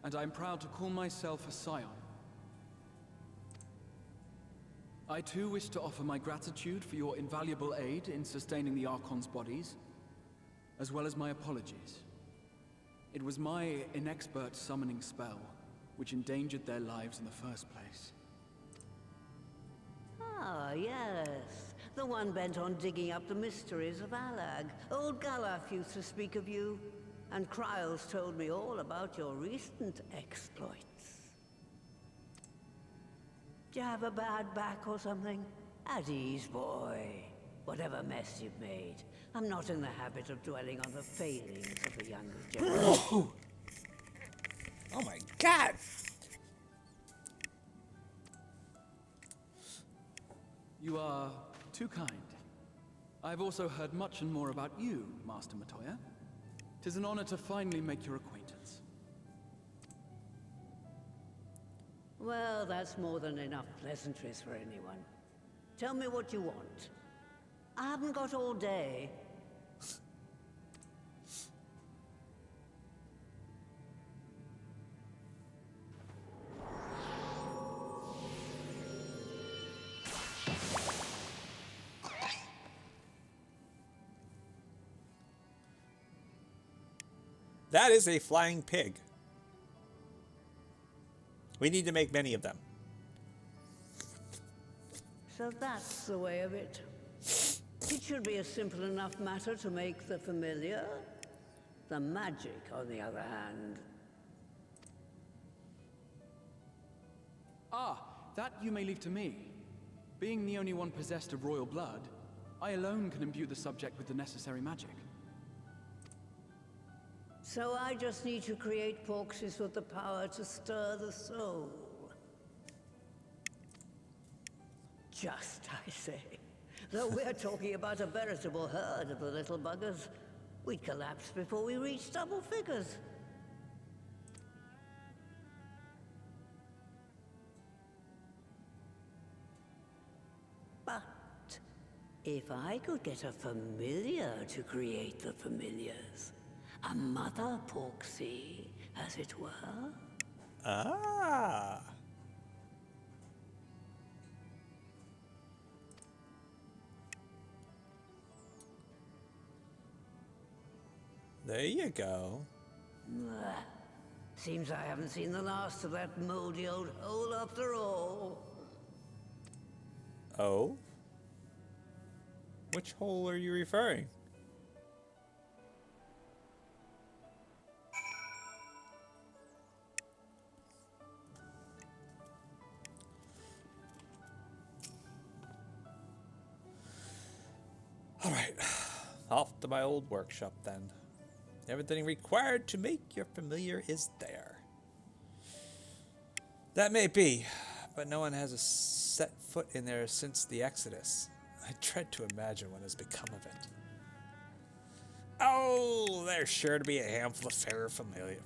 and I am proud to call myself a scion. I too wish to offer my gratitude for your invaluable aid in sustaining the Archon's bodies, as well as my apologies. It was my inexpert summoning spell which endangered their lives in the first place. Ah, yes. The one bent on digging up the mysteries of Alag. Old Galaf used to speak of you, and Kryles told me all about your recent exploits. Do you have a bad back or something? At ease, boy. Whatever mess you've made, I'm not in the habit of dwelling on the failings of the younger generation. Oh my god! You are too kind. I've also heard much and more about you, Master Matoya. 'Tis an honor to finally make your acquaintance. Well, that's more than enough pleasantries for anyone. Tell me what you want. I haven't got all day. That is a flying pig. We need to make many of them. So that's the way of it. It should be a simple enough matter to make the familiar. The magic, on the other hand. Ah, that you may leave to me. Being the only one possessed of royal blood, I alone can imbue the subject with the necessary magic. So I just need to create porxes with the power to stir the soul. Just, I say. Though we're talking about a veritable herd of the little buggers, we'd collapse before we reached double figures. But if I could get a familiar to create the familiars, a mother porxie, as it were. Ah. There you go. Seems I haven't seen the last of that moldy old hole after all. Oh? Which hole are you referring? Alright, off to my old workshop then. Everything required to make your familiar is there. That may be, but no one has set foot in there since the Exodus. I dread to imagine what has become of it. Oh, there's sure to be a handful of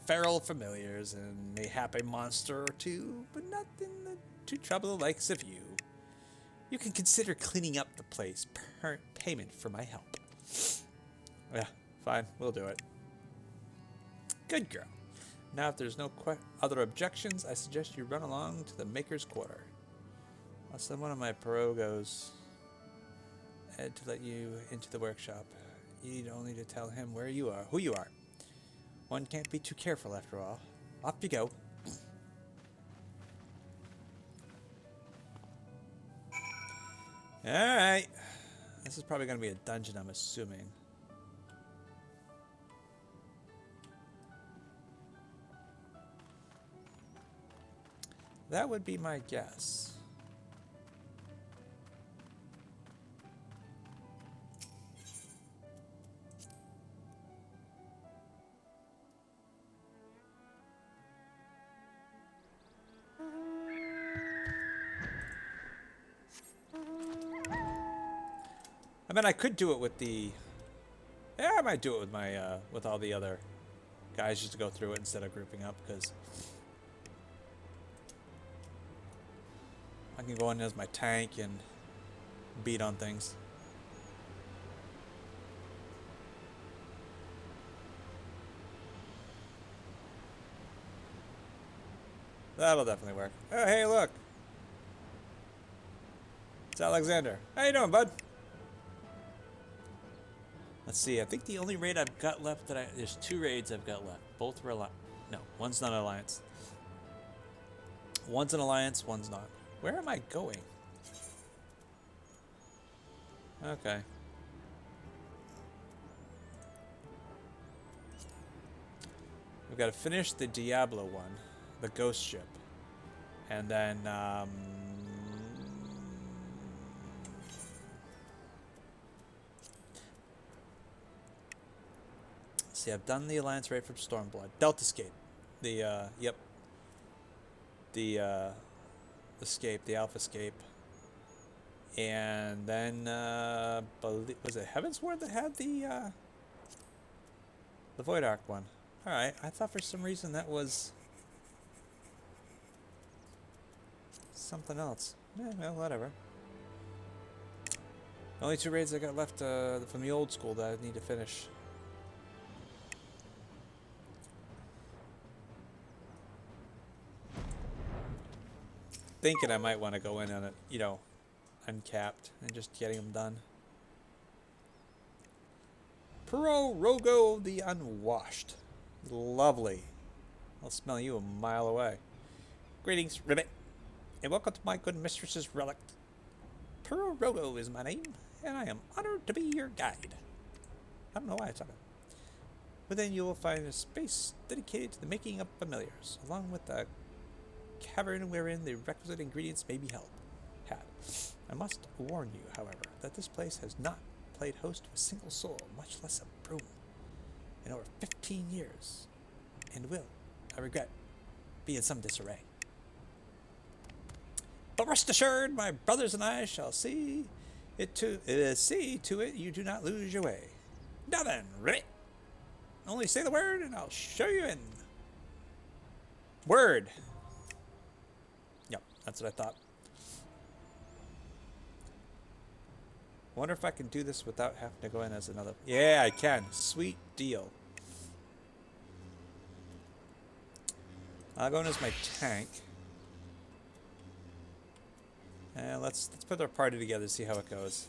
feral familiars and mayhap a monster or two, but nothing to trouble the likes of you. You can consider cleaning up the place payment for my help. Yeah, fine, we'll do it. Good girl. Now, if there's no other objections, I suggest you run along to the Maker's Quarter. I'll send one of my pirogos Ed to let you into the workshop. You need only to tell him who you are. One can't be too careful after all. Off you go. Alright. This is probably going to be a dungeon, I'm assuming. That would be my guess. I mean, I could do it with the... Yeah, I might do it with my, with all the other guys just to go through it instead of grouping up, because I can go in as my tank and beat on things. That'll definitely work. Oh, hey, look. It's Alexander. How you doing, bud? Let's see. I think the only raid I've got left there's 2 raids I've got left. Both were no, one's not an alliance. One's an alliance, one's not. Where am I going? Okay. We've got to finish the Diablo one, the ghost ship, and then see, I've done the alliance raid from Stormblood, Deltascape, the yep, the escape, the Alpha escape, and then was it Heavensward that had the Void Ark one? All right, I thought for some reason that was something else. Yeah, well, whatever. Only 2 raids I got left from the old school that I need to finish. Thinking I might want to go in on it, you know, uncapped and just getting them done. Pro Rogo the Unwashed. Lovely. I'll smell you a mile away. Greetings, Ribbit, and welcome to my good mistress's relic. Pro Rogo is my name, and I am honored to be your guide. I don't know why I talk. Within you will find a space dedicated to the making of familiars, along with a cavern wherein the requisite ingredients may be had. I must warn you, however, that this place has not played host to a single soul, much less a broom, in over 15 years, and will, I regret, be in some disarray. But rest assured, my brothers and I shall see to it you do not lose your way. Now then, Ribbit, only say the word and I'll show you in. Word. Yep, that's what I thought. Wonder if I can do this without having to go in as another. Yeah, I can. Sweet deal. I'll go in as my tank. And let's put our party together, see how it goes.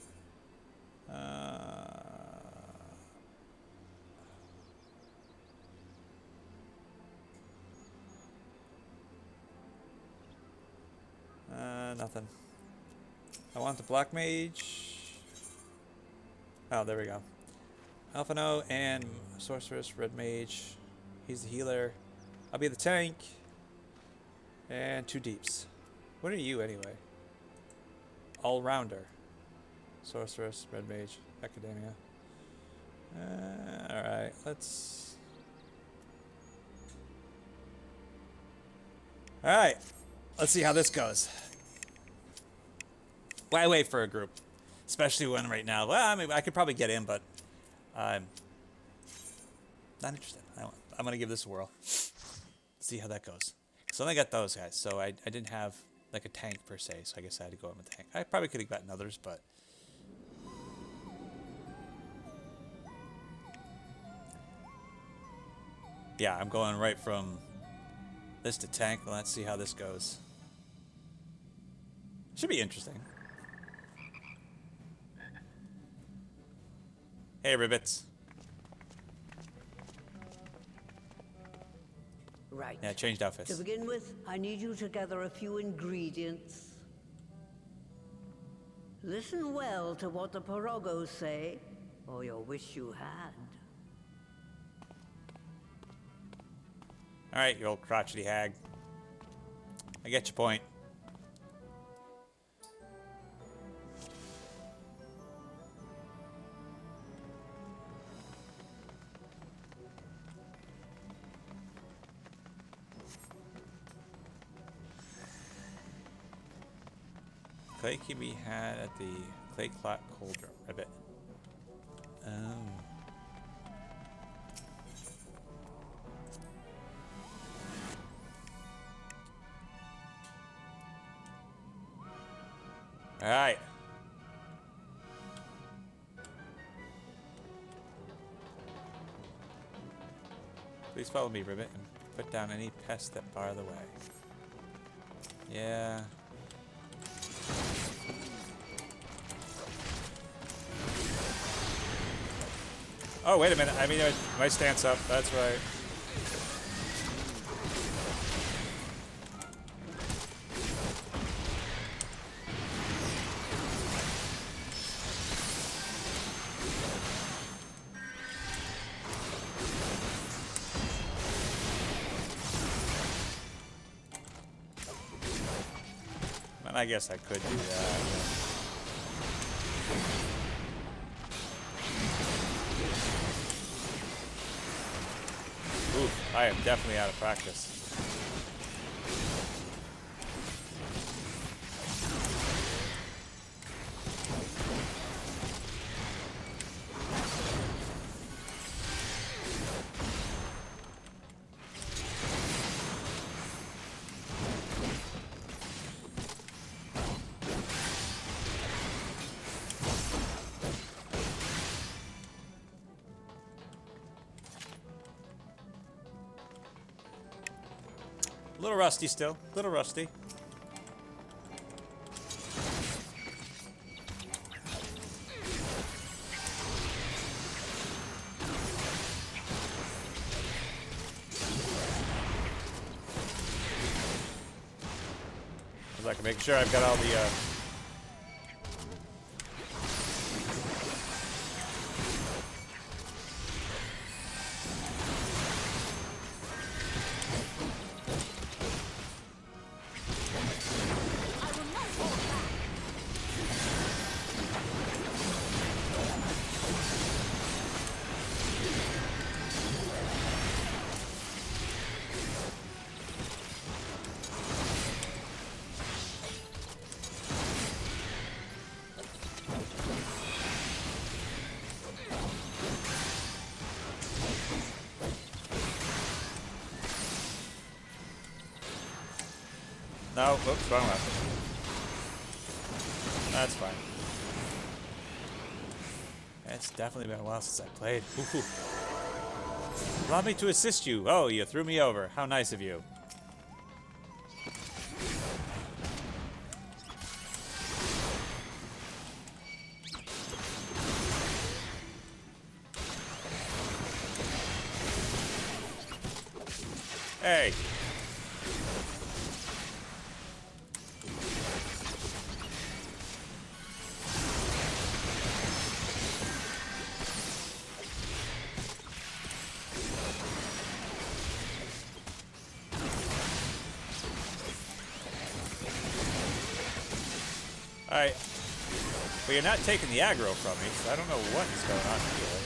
Nothing. I want the Black Mage. Oh, there we go. Alphano and Sorceress, Red Mage. He's the healer. I'll be the tank. And 2 deeps. What are you anyway? All-rounder. Sorceress, Red Mage, Academia. Alright, let's... Alright, let's see how this goes. Why wait for a group? Especially when right now, well, I mean, I could probably get in, but I'm not interested. I'm going to give this a whirl. See how that goes. So I only got those guys, so I didn't have like a tank per se, so I guess I had to go in with a tank. I probably could have gotten others, but... Yeah, I'm going right from this to tank. Well, let's see how this goes. Should be interesting. Hey, Ribbits. Right. Yeah, changed outfits. To begin with, I need you to gather a few ingredients. Listen well to what the Porogos say, or you'll wish you had. Alright, you old crotchety hag. I get your point. Clay can be had at the clay clot cauldron. Ribbit. Oh. Alright. Please follow me, Ribbit, and put down any pests that bar the way. Yeah. Oh, wait a minute. I mean, my stance up. That's right. And I guess I could do that. Oof, I am definitely out of practice. A little rusty still. A little rusty. I was like making sure I've got all the No, oops, wrong one. That's fine. It's definitely been a while since I played. Ooh. Allow me to assist you. Oh, you threw me over. How nice of you. Hey. Alright. Well, you're not taking the aggro from me, so I don't know what is going on here.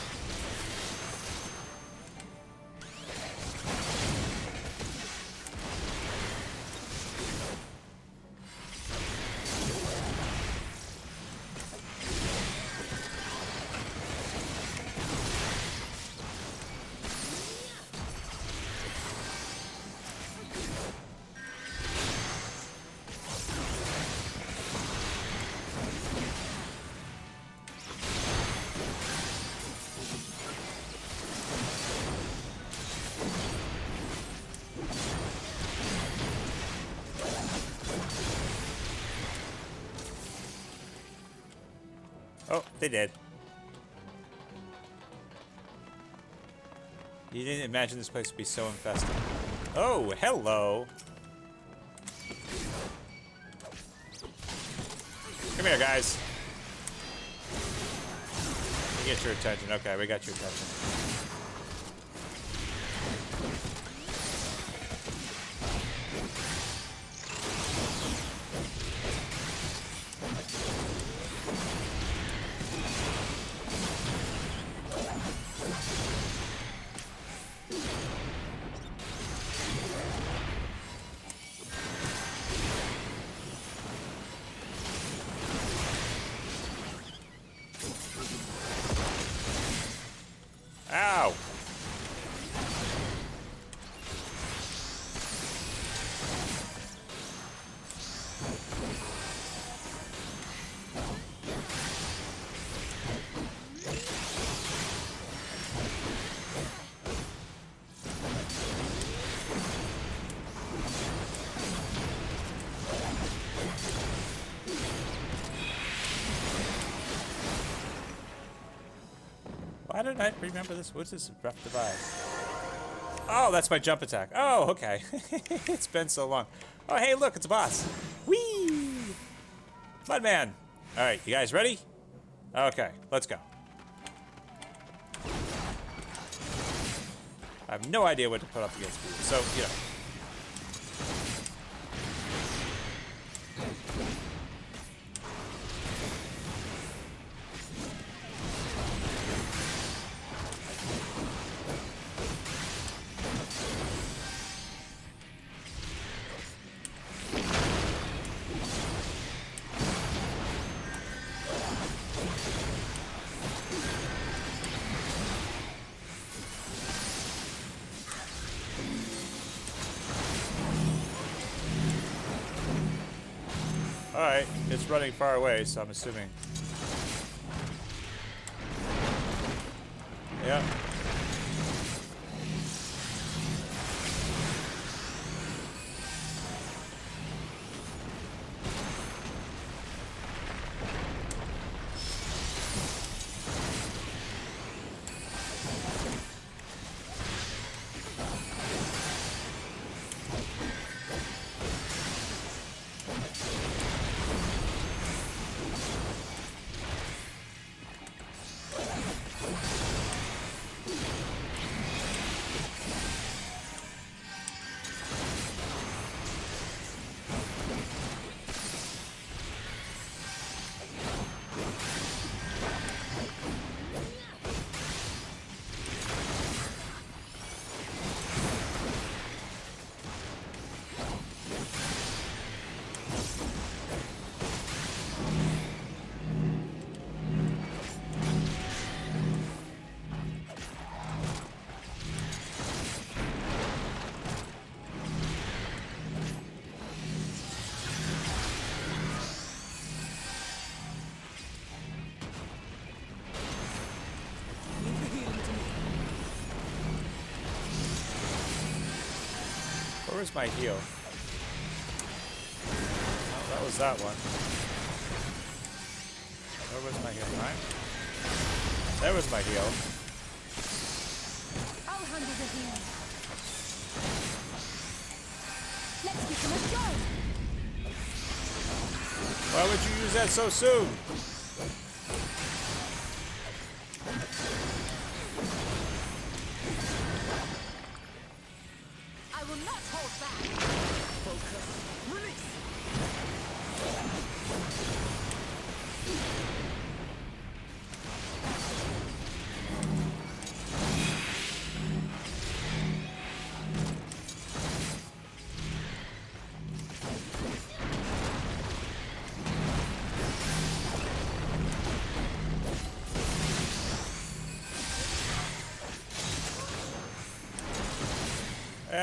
Oh, they did. You didn't imagine this place would be so infested. Oh, hello. Come here, guys. We get your attention. Okay, we got your attention. Ow! Why did I remember this? What's this rough device? Oh, that's my jump attack. Oh, okay. It's been so long. Oh, hey, look, it's a boss. Whee! Mudman. All right, you guys ready? Okay, let's go. I have no idea what to put up against you, so, you know. Alright, it's running far away, so I'm assuming. Yeah. Where's my heal? Oh, that was that one. Where was my heal, right? There was my heal. I'll handle the healing. Let's give them a go. Why would you use that so soon? I will not hold back. Focus. Release.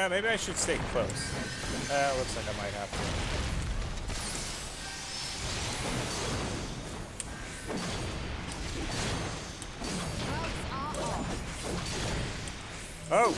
Maybe I should stay close. Looks like I might have to. Oh!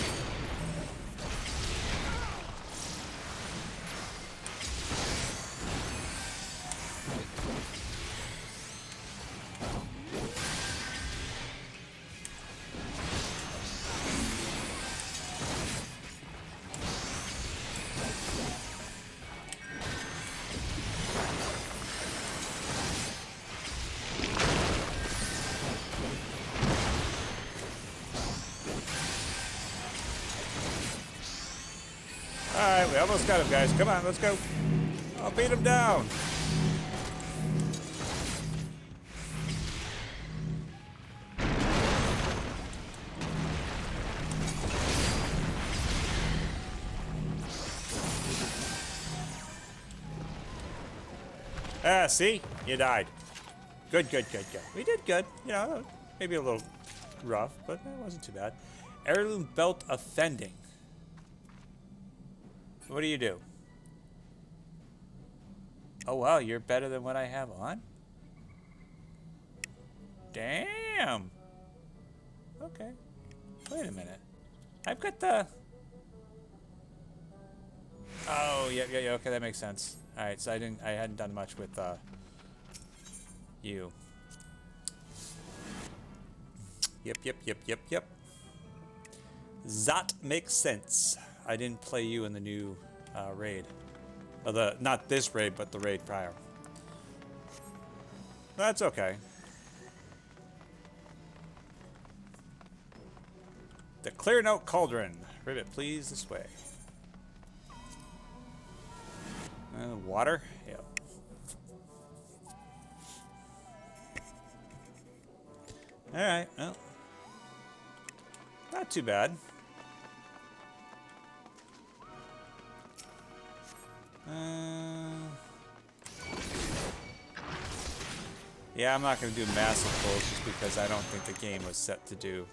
We almost got him, guys. Come on, let's go. I'll beat him down. Ah, see? You died. Good, good, good, good. We did good. You know, maybe a little rough, but it wasn't too bad. Heirloom belt offending. What do you do? Oh, wow, you're better than what I have on? Damn. Okay. Wait a minute. I've got the... Oh, yeah, okay, that makes sense. Alright, so I hadn't done much with, you. Yep. That makes sense. I didn't play you in the new, raid. Not this raid, but the raid prior. That's okay. The Clear Note Cauldron. Rivet, please, this way. Water? Yep. Alright, well. Not too bad. Yeah, I'm not going to do massive pulls just because I don't think the game was set to do.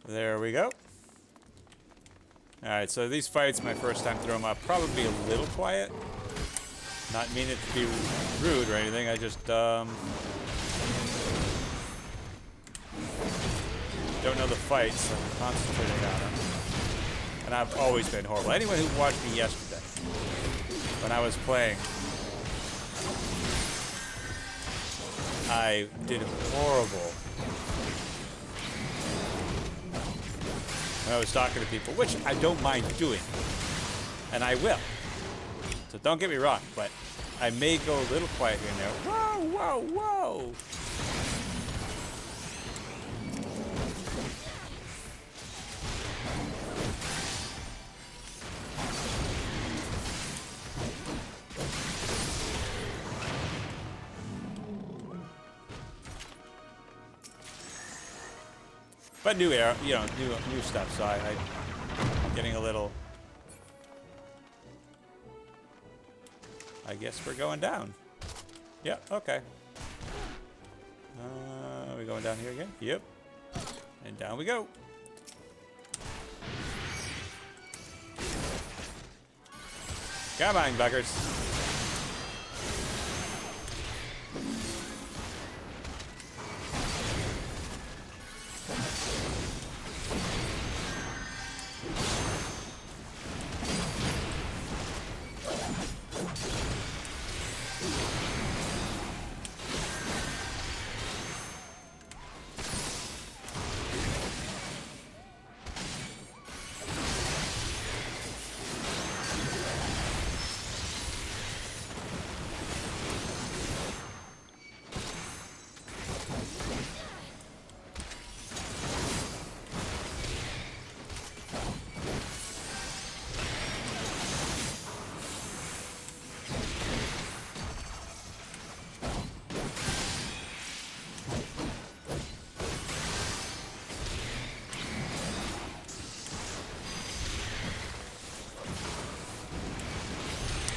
There we go. Alright, so these fights, my first time through them, I'll probably be a little quiet. Not mean it to be rude or anything, I just, don't know the fights, so I'm concentrating on them. And I've always been horrible. Anyone who watched me yesterday, when I was playing, I did horrible. I was talking to people, which I don't mind doing, and I will. So don't get me wrong, but I may go a little quiet here and there. Whoa, whoa, whoa! But new era, you know, new stuff. So I'm getting a little. I guess we're going down. Yep. Okay. Are we going down here again? Yep. And down we go. Come on, buggers.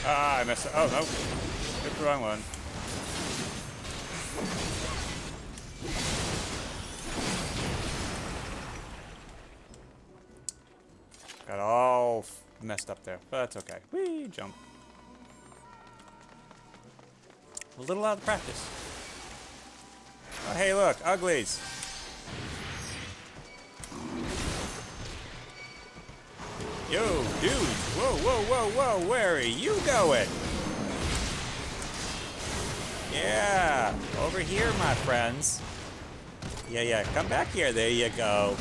Ah, I messed up. Oh, no. Picked the wrong one. Got all messed up there, but that's okay. Whee, jump. A little out of practice. Oh, hey, look, uglies. Yo, dude. Whoa, whoa, whoa, whoa. Where are you going? Yeah, over here, my friends. Yeah, come back here. There you go.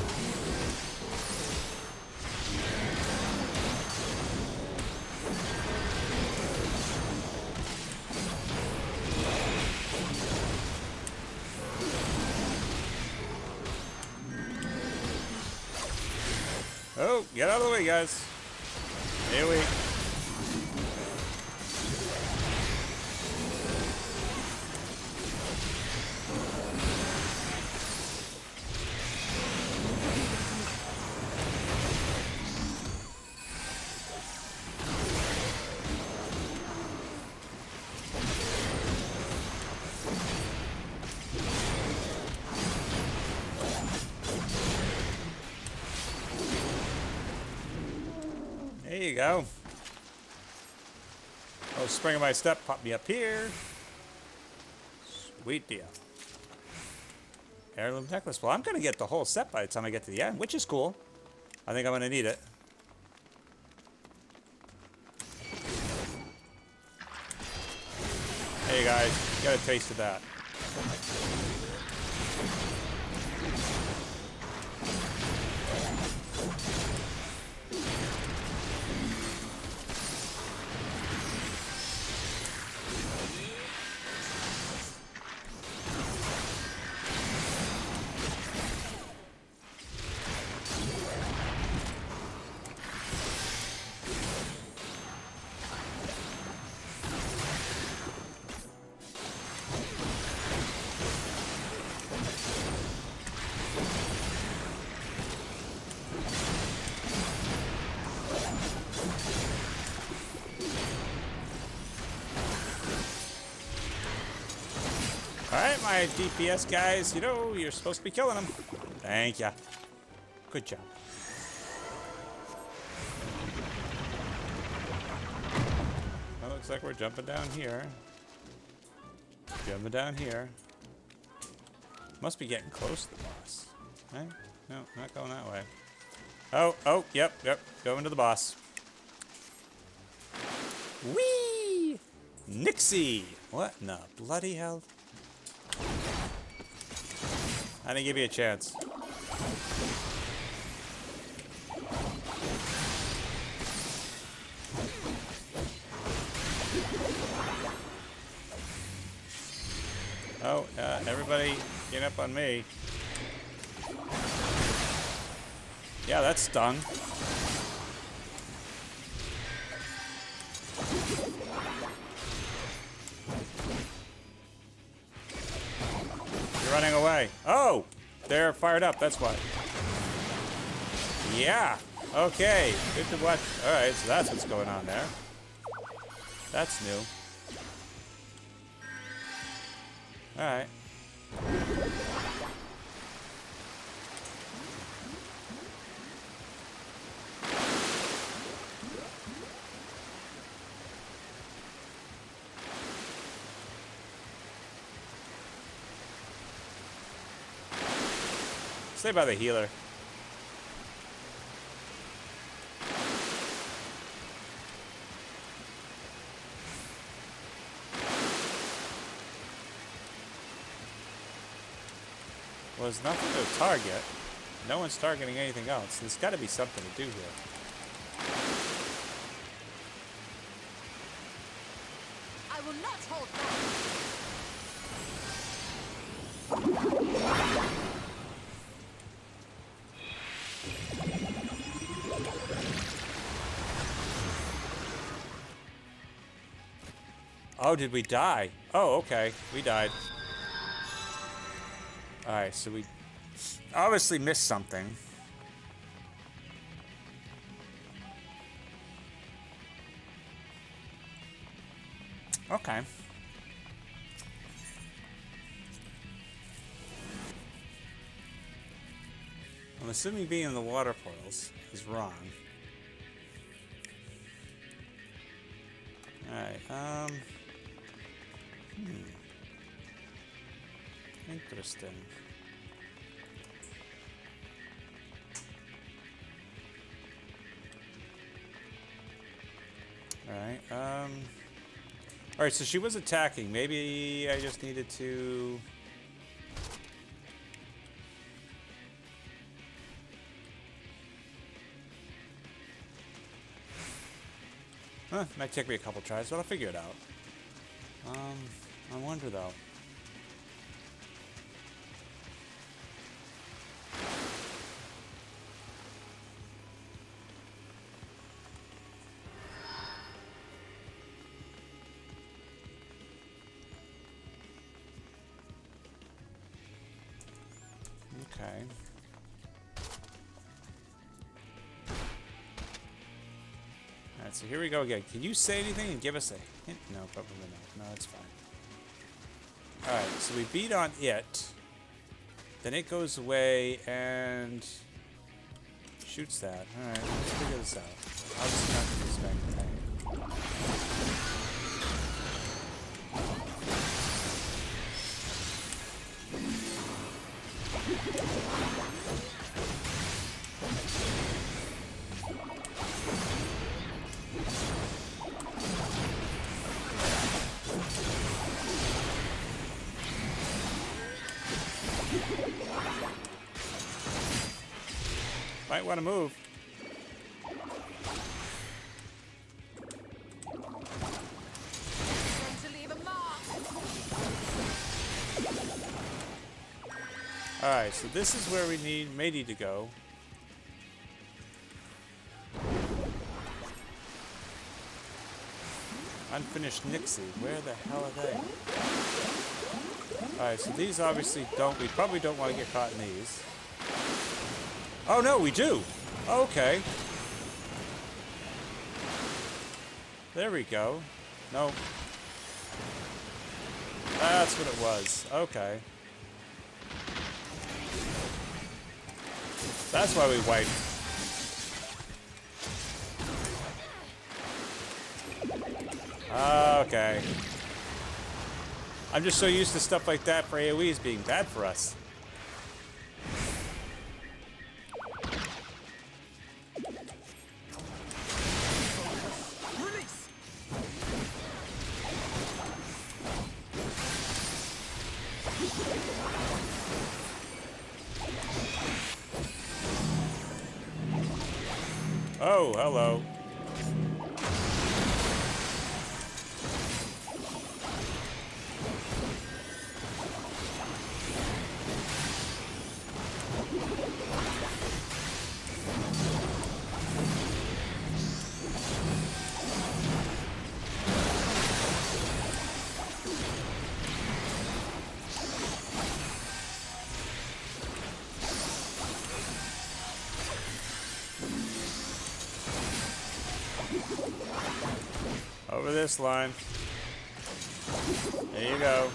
Oh, get out of the way, guys. Here we. There you go. Oh, spring of my step, pop me up here. Sweet deal. Heirloom necklace. Well, I'm going to get the whole set by the time I get to the end, which is cool. I think I'm going to need it. Hey guys, got a taste of that. Alright, my DPS guys, you know, you're supposed to be killing them. Thank ya. Good job. Well, looks like we're jumping down here. Jumping down here. Must be getting close to the boss. Right? No, not going that way. Oh, yep, going to the boss. Whee! Nixie! What in the bloody hell? I didn't give you a chance. Oh, everybody get up on me. Yeah, that stung. You're running away. Oh, they're fired up. That's why. Yeah. Okay. Good to watch. All right, so that's what's going on there. That's new. All right. Stay by the healer. Well, there's nothing to target. No one's targeting anything else. There's got to be something to do here. I will not hold back. Oh, did we die? Oh, okay. We died. Alright, so we obviously missed something. Okay. I'm assuming being in the water portals is wrong. Alright, Interesting. Alright, alright, so she was attacking. Maybe I just needed to... Huh, might take me a couple tries, but I'll figure it out. I wonder though. Okay. Alright, so here we go again. Can you say anything and give us a hint? No, probably not. No, it's fine. Alright, so we beat on it. Then it goes away and shoots that. Alright, let's figure this out. Obviously not going to spend time. Might want to move. Alright, so this is where we may need to go. Unfinished Nixie. Where the hell are they? Alright, so these obviously we probably don't want to get caught in these. Oh no, we do! Okay. There we go. No. That's what it was. Okay. That's why we wiped. Okay. I'm just so used to stuff like that for AoEs being bad for us. Oh, hello. Over this line. There you go.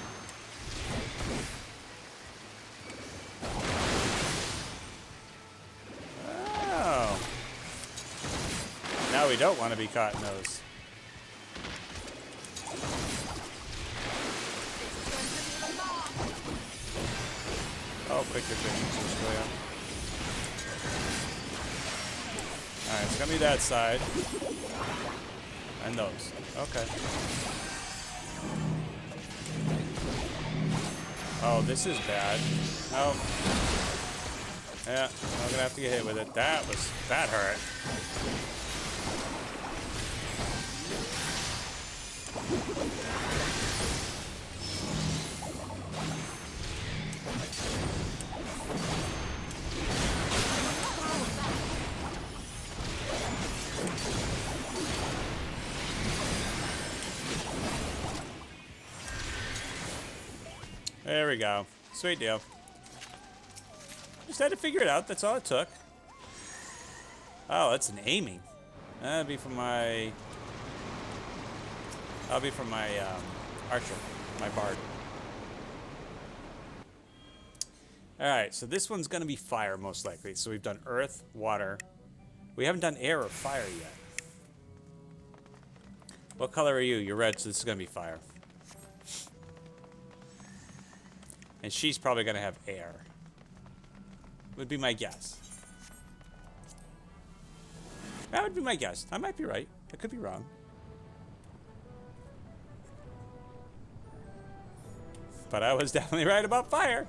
Oh. Now we don't want to be caught in those. Oh, quick efficiency, Julia. Alright, it's gonna be that side. And those. Okay. Oh, this is bad. Oh. Yeah, I'm gonna have to get hit with it. That hurt. There we go. Sweet deal. Just had to figure it out. That's all it took. Oh, that's an aiming. That'll be from my archer, my bard. Alright, so this one's gonna be fire most likely. So we've done earth, water. We haven't done air or fire yet. What color are you? You're red, so this is gonna be fire. And she's probably gonna have air. Would be my guess. That would be my guess. I might be right. I could be wrong. But I was definitely right about fire.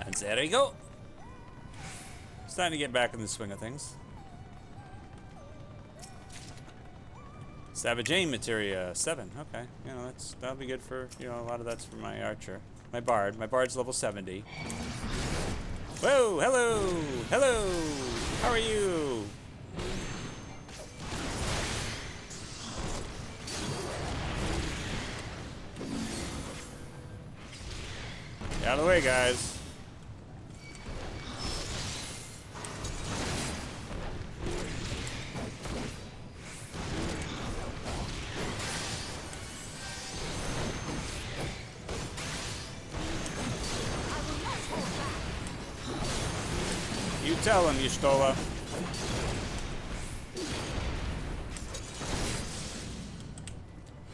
And there we go. It's time to get back in the swing of things. Savage materia 7. Okay, you know that'll be good for a lot of that's for my archer, my bard. My bard's level 70. Whoa! Hello! Hello! How are you? Get out of the way, guys. You tell him, Yustola.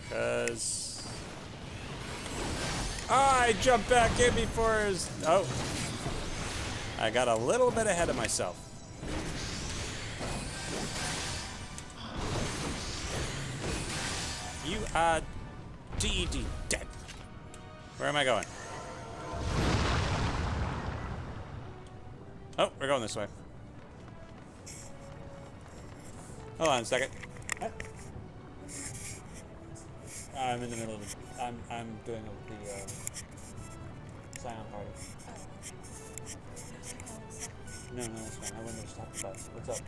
Cause I jumped back in before his. Oh, I got a little bit ahead of myself. You are DED dead. Where am I going? Oh, we're going this way. Hold on a second. I'm in the middle of it. I'm doing the sign-on party. No, that's fine. I wanted to talk about it. What's up?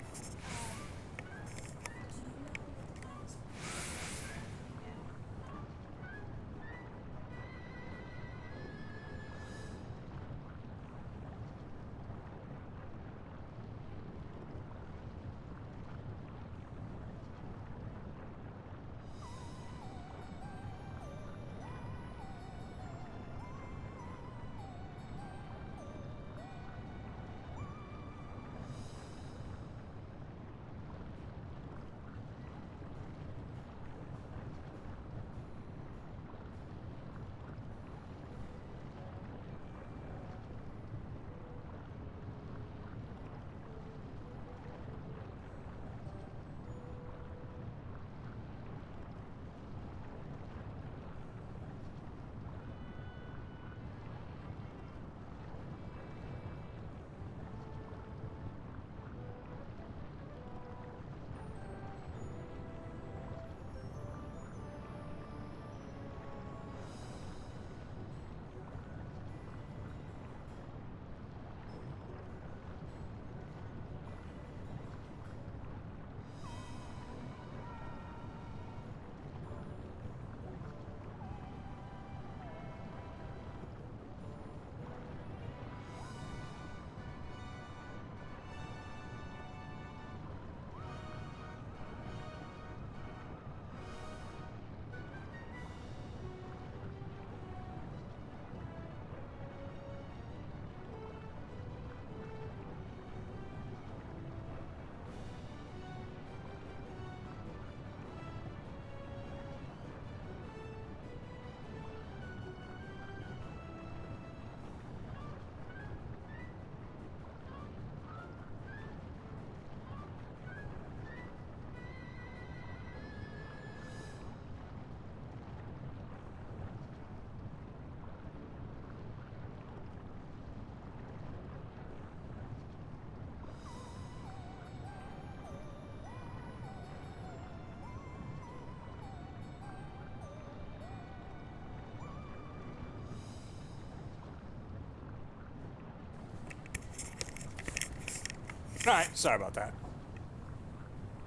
Alright, sorry about that.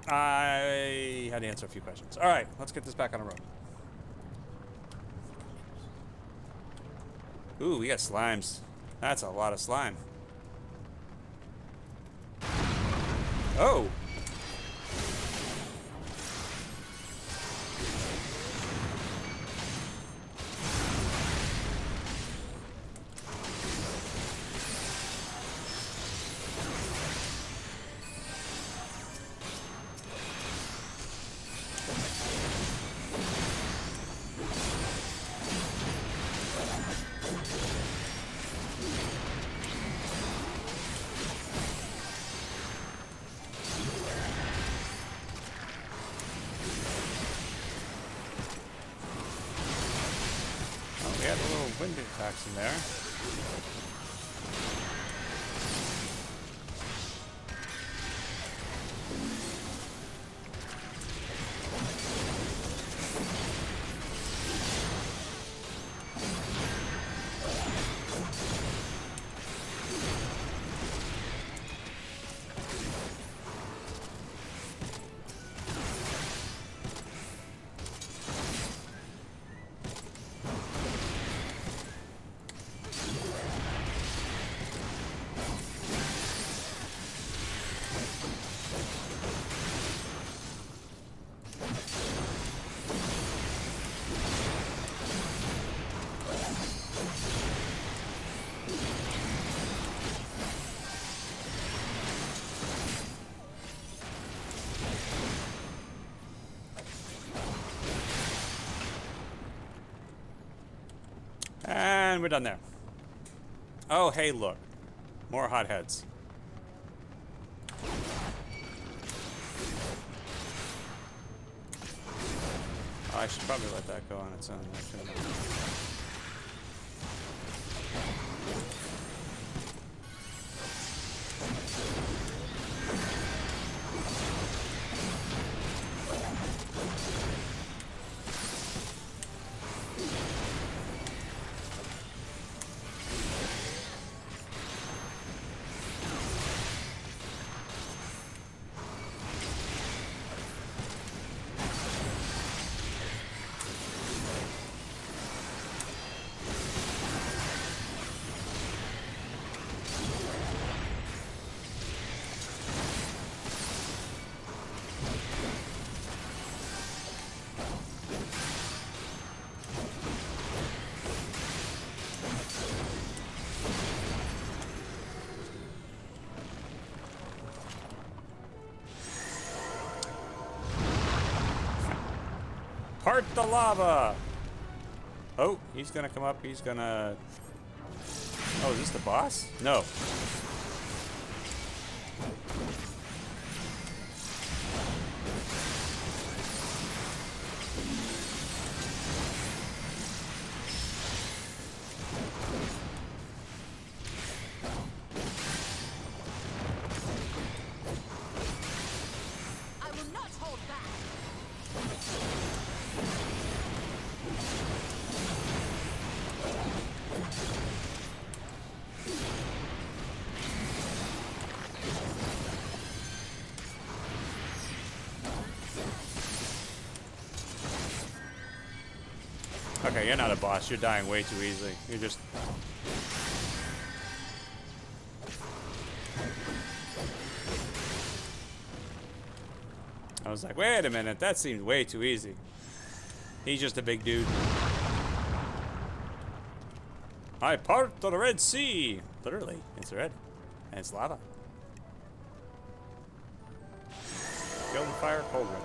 I had to answer a few questions. Alright, let's get this back on the road. Ooh, we got slimes. That's a lot of slime. Oh! We had a little wind attacks in there. And we're done there. Oh, hey, look. More hotheads. Oh, I should probably let that go on its own. Part the lava! Oh, he's gonna come up, he's gonna... Oh, is this the boss? No. I will not hold back. Okay, you're not a boss. You're dying way too easily. You're just... I was like, wait a minute. That seems way too easy. He's just a big dude. I part the Red Sea. Literally, it's red. And it's lava. Golden Fire Cauldron.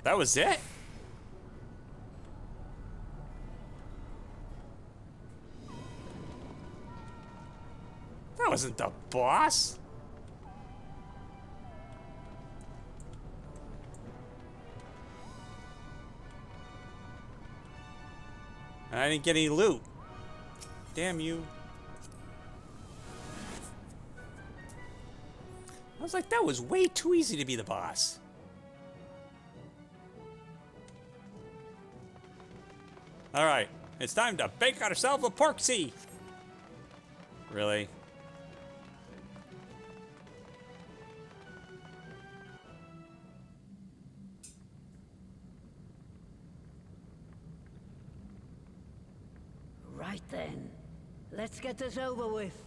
That was it? That wasn't the boss. I didn't get any loot. Damn you. I was like, that was way too easy to be the boss. All right, It's time to bake ourselves a porksy. Really? Right then. Let's get this over with.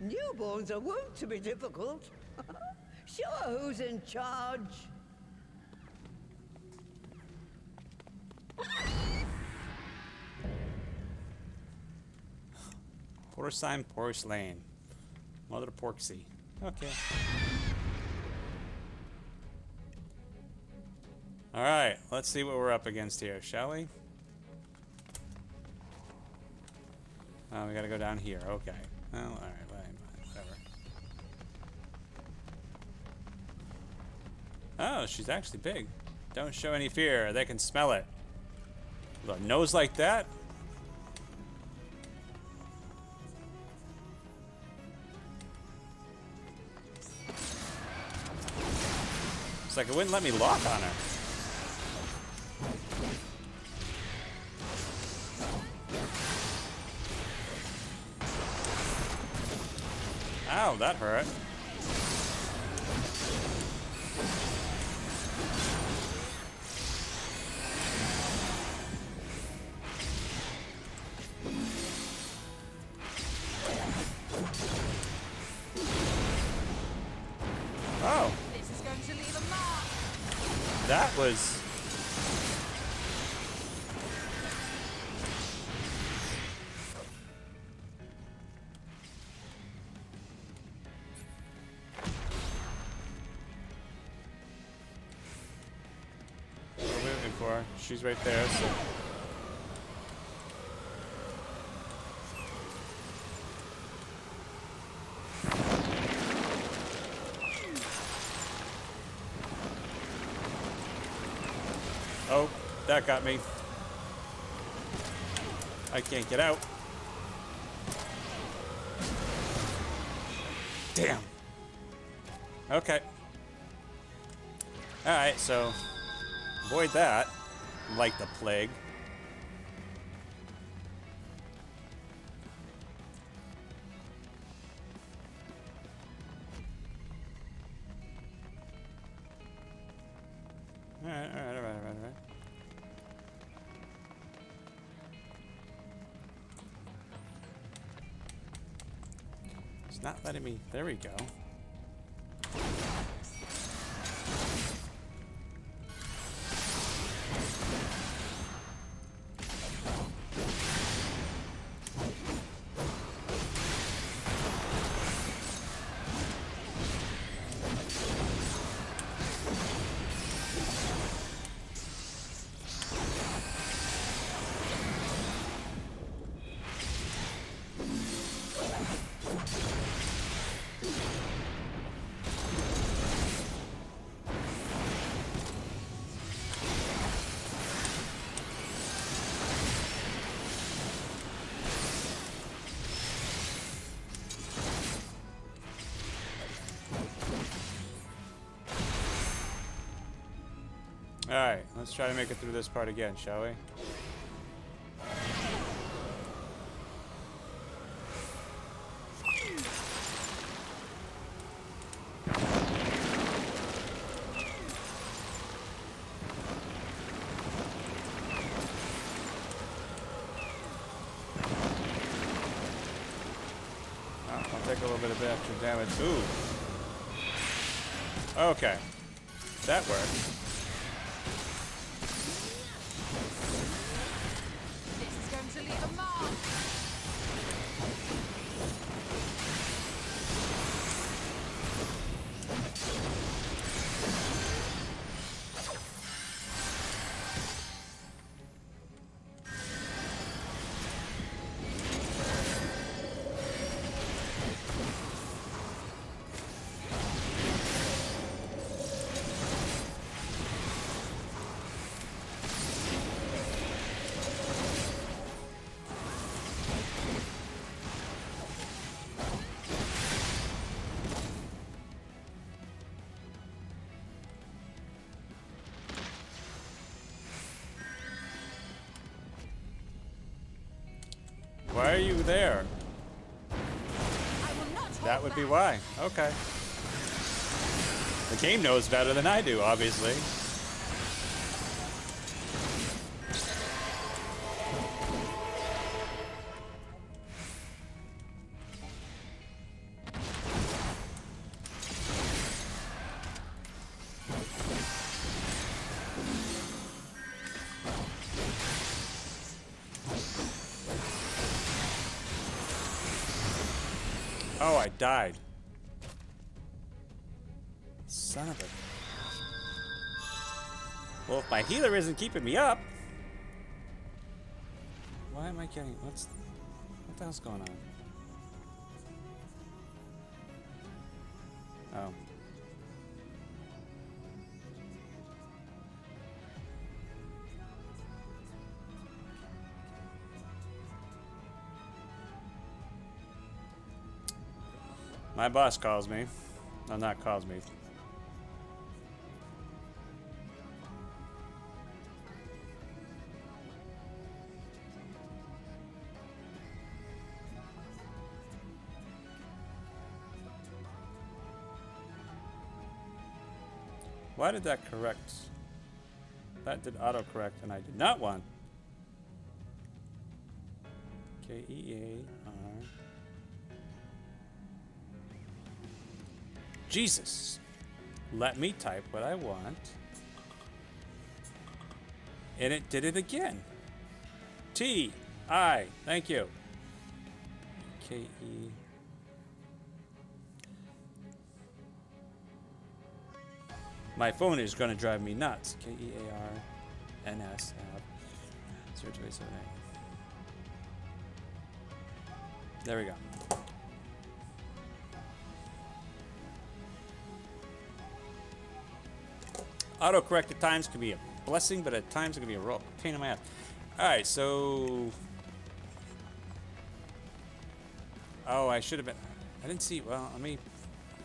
Newborns are wont to be difficult. Sure, who's in charge? Porcine porcelain. Mother porksy. Okay. Alright, let's see what we're up against here, shall we? Oh, we gotta go down here. Okay. Well, alright, whatever. Oh, she's actually big. Don't show any fear. They can smell it. With a nose like that? It's like it wouldn't let me lock on her. Ow, that hurt. Oh. This is going to leave a mark. That was... What are we looking for? She's right there, so... Oh, that got me. I can't get out. Damn. Okay. Alright, so avoid that like the plague. Alright. It's not letting me. There we go. Alright, let's try to make it through this part again, shall we? I'll take a little bit of extra damage. Ooh. Okay. That worked. Why are you there? That would be why. Okay. The game knows better than I do, obviously. Oh, I died. Son of a... Well, if my healer isn't keeping me up... Why am I getting... What the hell's going on? Oh. My boss calls me. No, not calls me. Why did that correct? That did autocorrect and I did not want. K-E-A-R. Jesus. Let me type what I want. And it did it again. T-I. Thank you. K-E. My phone is going to drive me nuts. K-E-A-R-N-S. 02878. There we go. Autocorrect at times can be a blessing, but at times it can be a real pain in my ass. Alright, so... Oh, I should have been... I didn't see... Well, let me...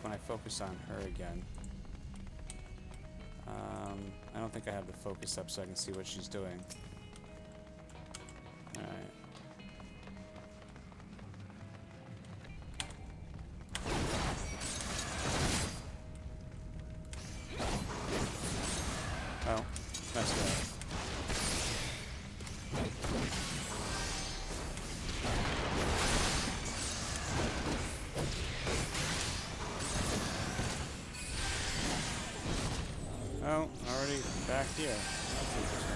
When I focus on her again... I don't think I have the focus up so I can see what she's doing. Alright. Oh, messed up. Oh, already back here. That's interesting.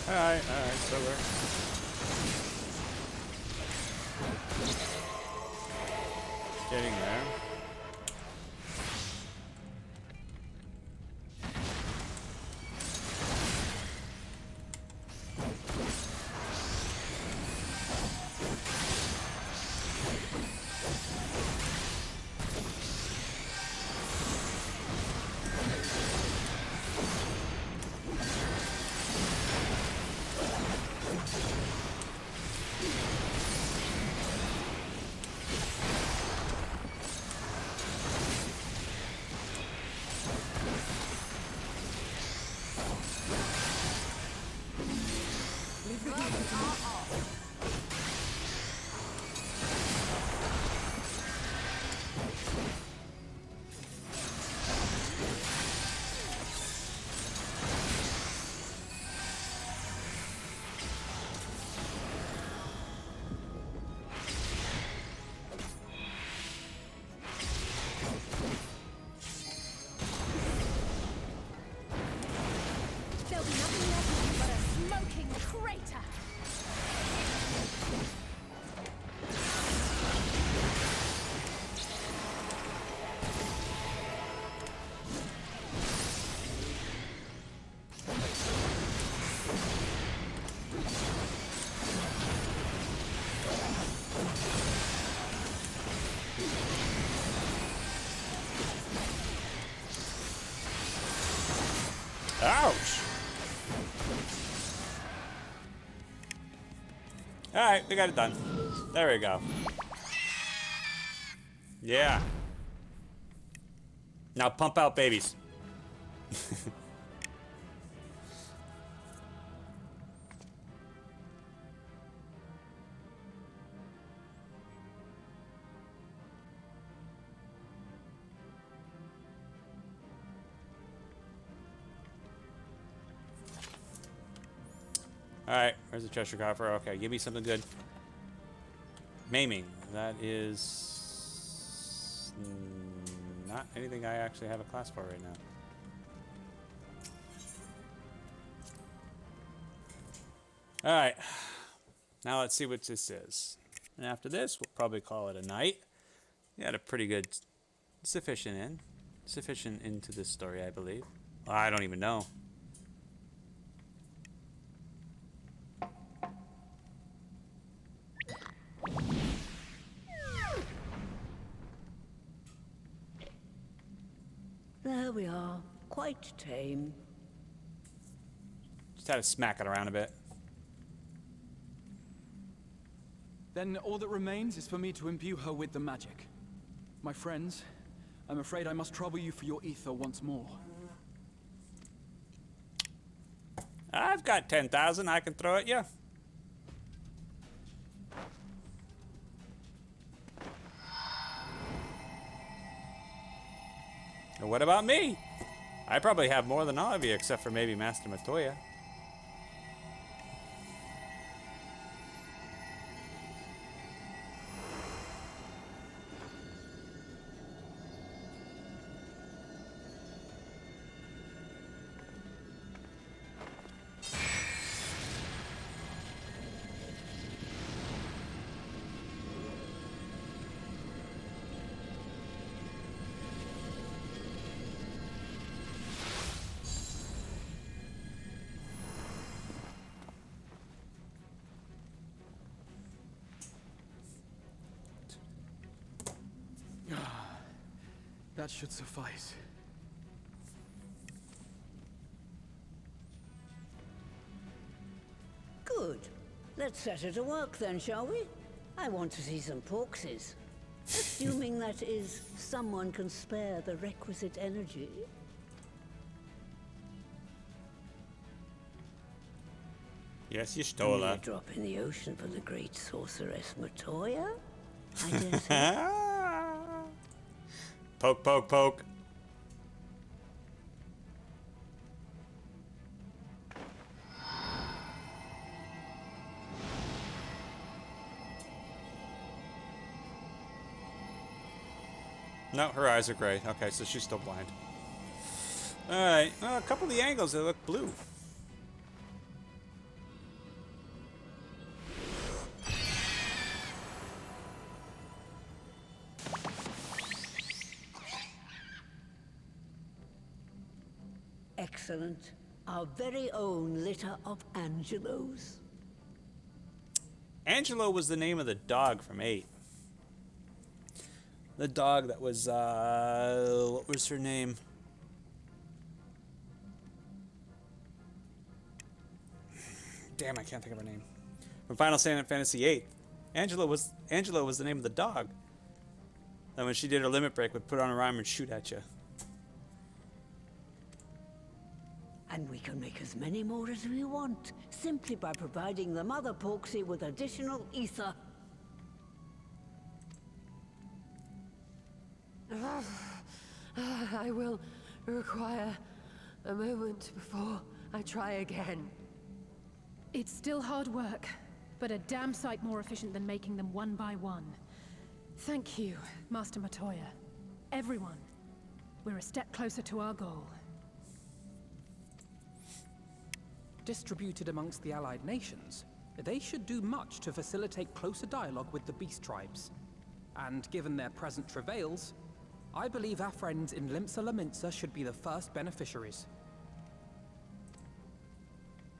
All right. Alright, so we're... Getting there. Ouch! Alright, we got it done. There we go. Yeah. Now pump out babies. Alright, where's the treasure coffer? Okay, give me something good. Maiming. That is not anything I actually have a class for right now. Alright. Now let's see what this is. And after this, we'll probably call it a night. We had a pretty good sufficient into this story, I believe. Well, I don't even know. There we are. Quite tame. Just had to smack it around a bit. Then all that remains is for me to imbue her with the magic. My friends, I'm afraid I must trouble you for your ether once more. I've got 10,000 I can throw at you. And what about me? I probably have more than all of you, except for maybe Master Matoya. That should suffice. Good. Let's set her to work then, shall we? I want to see some porkses. Assuming that is, someone can spare the requisite energy. Yes, you stole A her. drop in the ocean for the great sorceress Matoya? I dare say. Poke, poke, poke. No, her eyes are gray. Okay, so she's still blind. Alright, a couple of the angles, they look blue. Excellent. Our very own litter of Angelos. Angelo was the name of the dog from 8. The dog that was, what was her name? Damn, I can't think of her name. From Final Fantasy VIII. Angelo was the name of the dog. And when she did her limit break, would put on her arm and shoot at you. And we can make as many more as we want, simply by providing the mother Porksy with additional ether. I will require a moment before I try again. It's still hard work, but a damn sight more efficient than making them one by one. Thank you, Master Matoya. Everyone, we're a step closer to our goal. Distributed amongst the allied nations, they should do much to facilitate closer dialogue with the beast tribes. And given their present travails, I believe our friends in Limsa Laminsa should be the first beneficiaries.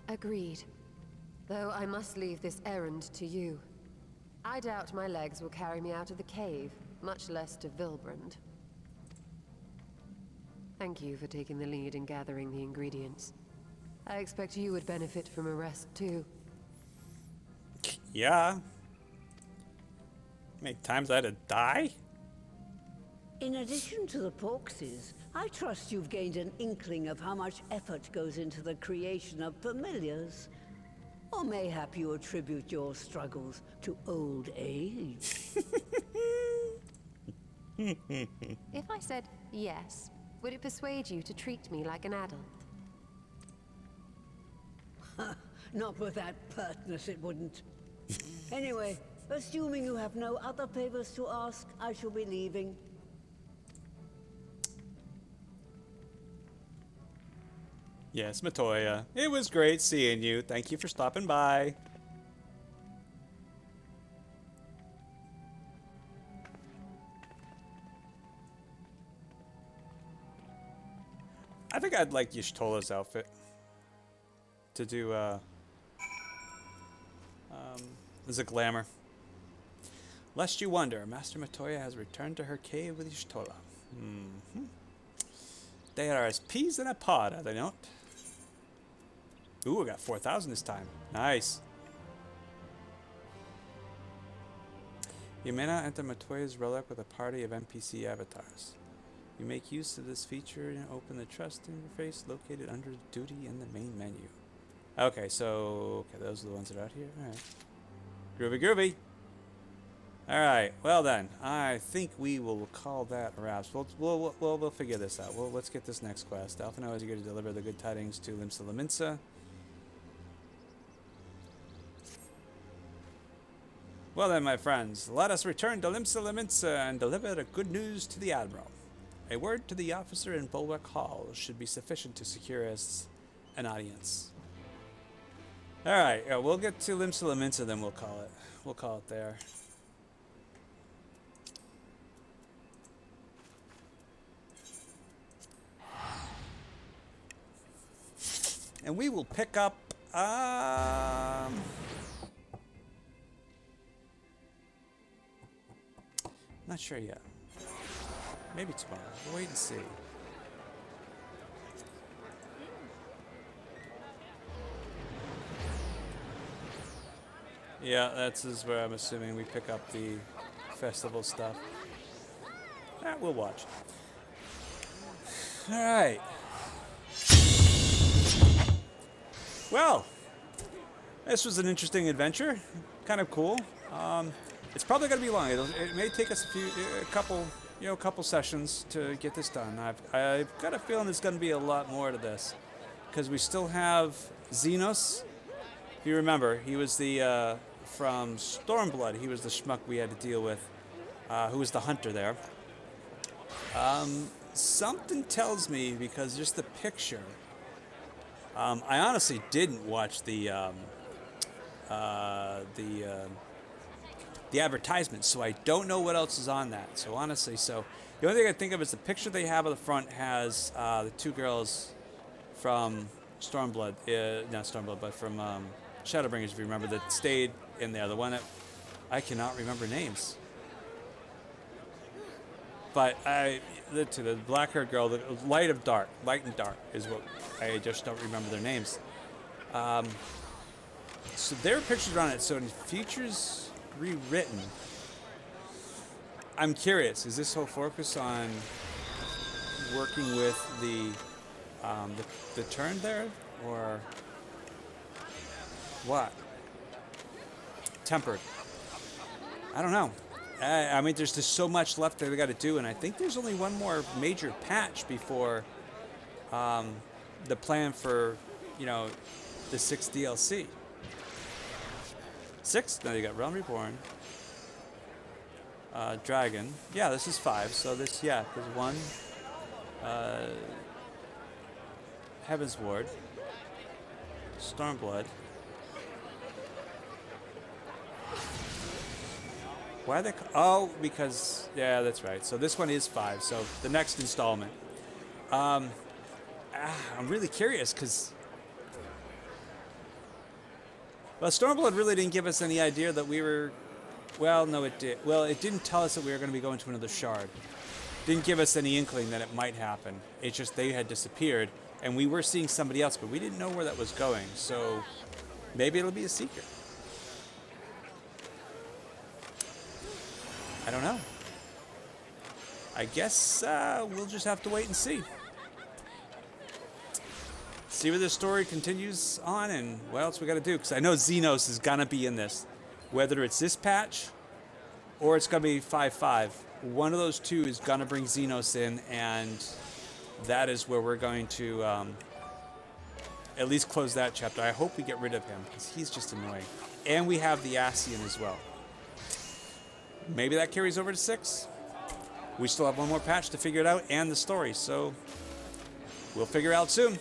Agreed. Though I must leave this errand to you. I doubt my legs will carry me out of the cave, much less to Vilbrand. Thank you for taking the lead in gathering the ingredients. I expect you would benefit from a rest too. Yeah. How many times I had to die? In addition to the Porkses, I trust you've gained an inkling of how much effort goes into the creation of familiars. Or mayhap you attribute your struggles to old age. If I said yes, would it persuade you to treat me like an adult? Not with that pertness, it wouldn't. Anyway, assuming you have no other favors to ask, I shall be leaving. Yes, Matoya. It was great seeing you. Thank you for stopping by. I think I'd like Y'shtola's outfit to do as a glamour. Lest you wonder, Master Matoya has returned to her cave with Y'shtola. They are as peas in a pod, are they not? Ooh, I got 4,000 this time. Nice. You may not enter Matoya's relic with a party of NPC avatars. You make use of this feature and open the trust interface located under duty in the main menu. Okay, so those are the ones that are out here. All right. Groovy, groovy. All right. Well then, I think we will call that wraps. We'll figure this out. Let's get this next quest. Alphino is eager to deliver the good tidings to Limsa Laminsa. Well then, my friends, let us return to Limsa Laminsa and deliver the good news to the Admiral. A word to the officer in Bulwark Hall should be sufficient to secure us an audience. Alright, we'll get to Limsa Laminsa, then we'll call it. We'll call it there. And we will pick up, not sure yet. Maybe tomorrow. We'll wait and see. Yeah, that's where I'm assuming we pick up the festival stuff. We'll watch. Alright. Well, this was an interesting adventure. Kind of cool. It's probably going to be long. It may take us a couple sessions to get this done. I've got a feeling there's going to be a lot more to this, because we still have Xenos. If you remember, he was the from Stormblood. He was the schmuck we had to deal with, who was the hunter there. Something tells me, because just the picture. I honestly didn't watch the advertisement, so I don't know what else is on that. So honestly, the only thing I think of is the picture they have on the front has the two girls from Stormblood, not Stormblood, but from Shadowbringers, if you remember, that stayed in there. The one that I cannot remember names, but the black-haired girl, the light and dark is what I just don't remember their names. So there are pictures on it. So it features Rewritten. I'm curious, is this whole focus on working with the turn there, or what? Tempered. I don't know. I mean, there's just so much left that we got to do, and I think there's only one more major patch before the plan for, the 6th DLC. 6? No, you got Realm Reborn. Dragon. Yeah, this is 5. So there's 1. Heaven's Ward. Stormblood. Why are they... Oh, because... Yeah, that's right. So this one is 5. So the next installment. I'm really curious, because... Well, Stormblood really didn't give us any idea that we were... Well, no, it did. Well, it didn't tell us that we were going to be going to another shard. didn't give us any inkling that it might happen. It's just they had disappeared, and we were seeing somebody else, but we didn't know where that was going. So maybe it'll be a secret. I don't know. I guess we'll just have to wait and see. See where this story continues on and what else we got to do. Because I know Xenos is going to be in this. Whether it's this patch or it's going to be 5.5. One of those two is going to bring Xenos in. And that is where we're going to at least close that chapter. I hope we get rid of him because he's just annoying. And we have the Ascian as well. Maybe that carries over to 6. We still have one more patch to figure it out and the story, so we'll figure it out soon.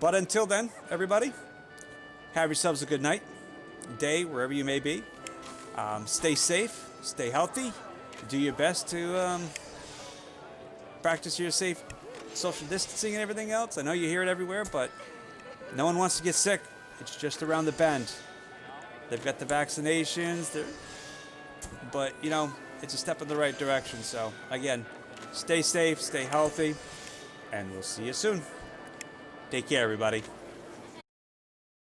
But until then, everybody, have yourselves a good night, day, wherever you may be. Stay safe, stay healthy, do your best to practice your safe social distancing and everything else. I know you hear it everywhere, but no one wants to get sick. It's just around the bend. They've got the vaccinations, but, you know, it's a step in the right direction. So, again, stay safe, stay healthy, and we'll see you soon. Take care, everybody.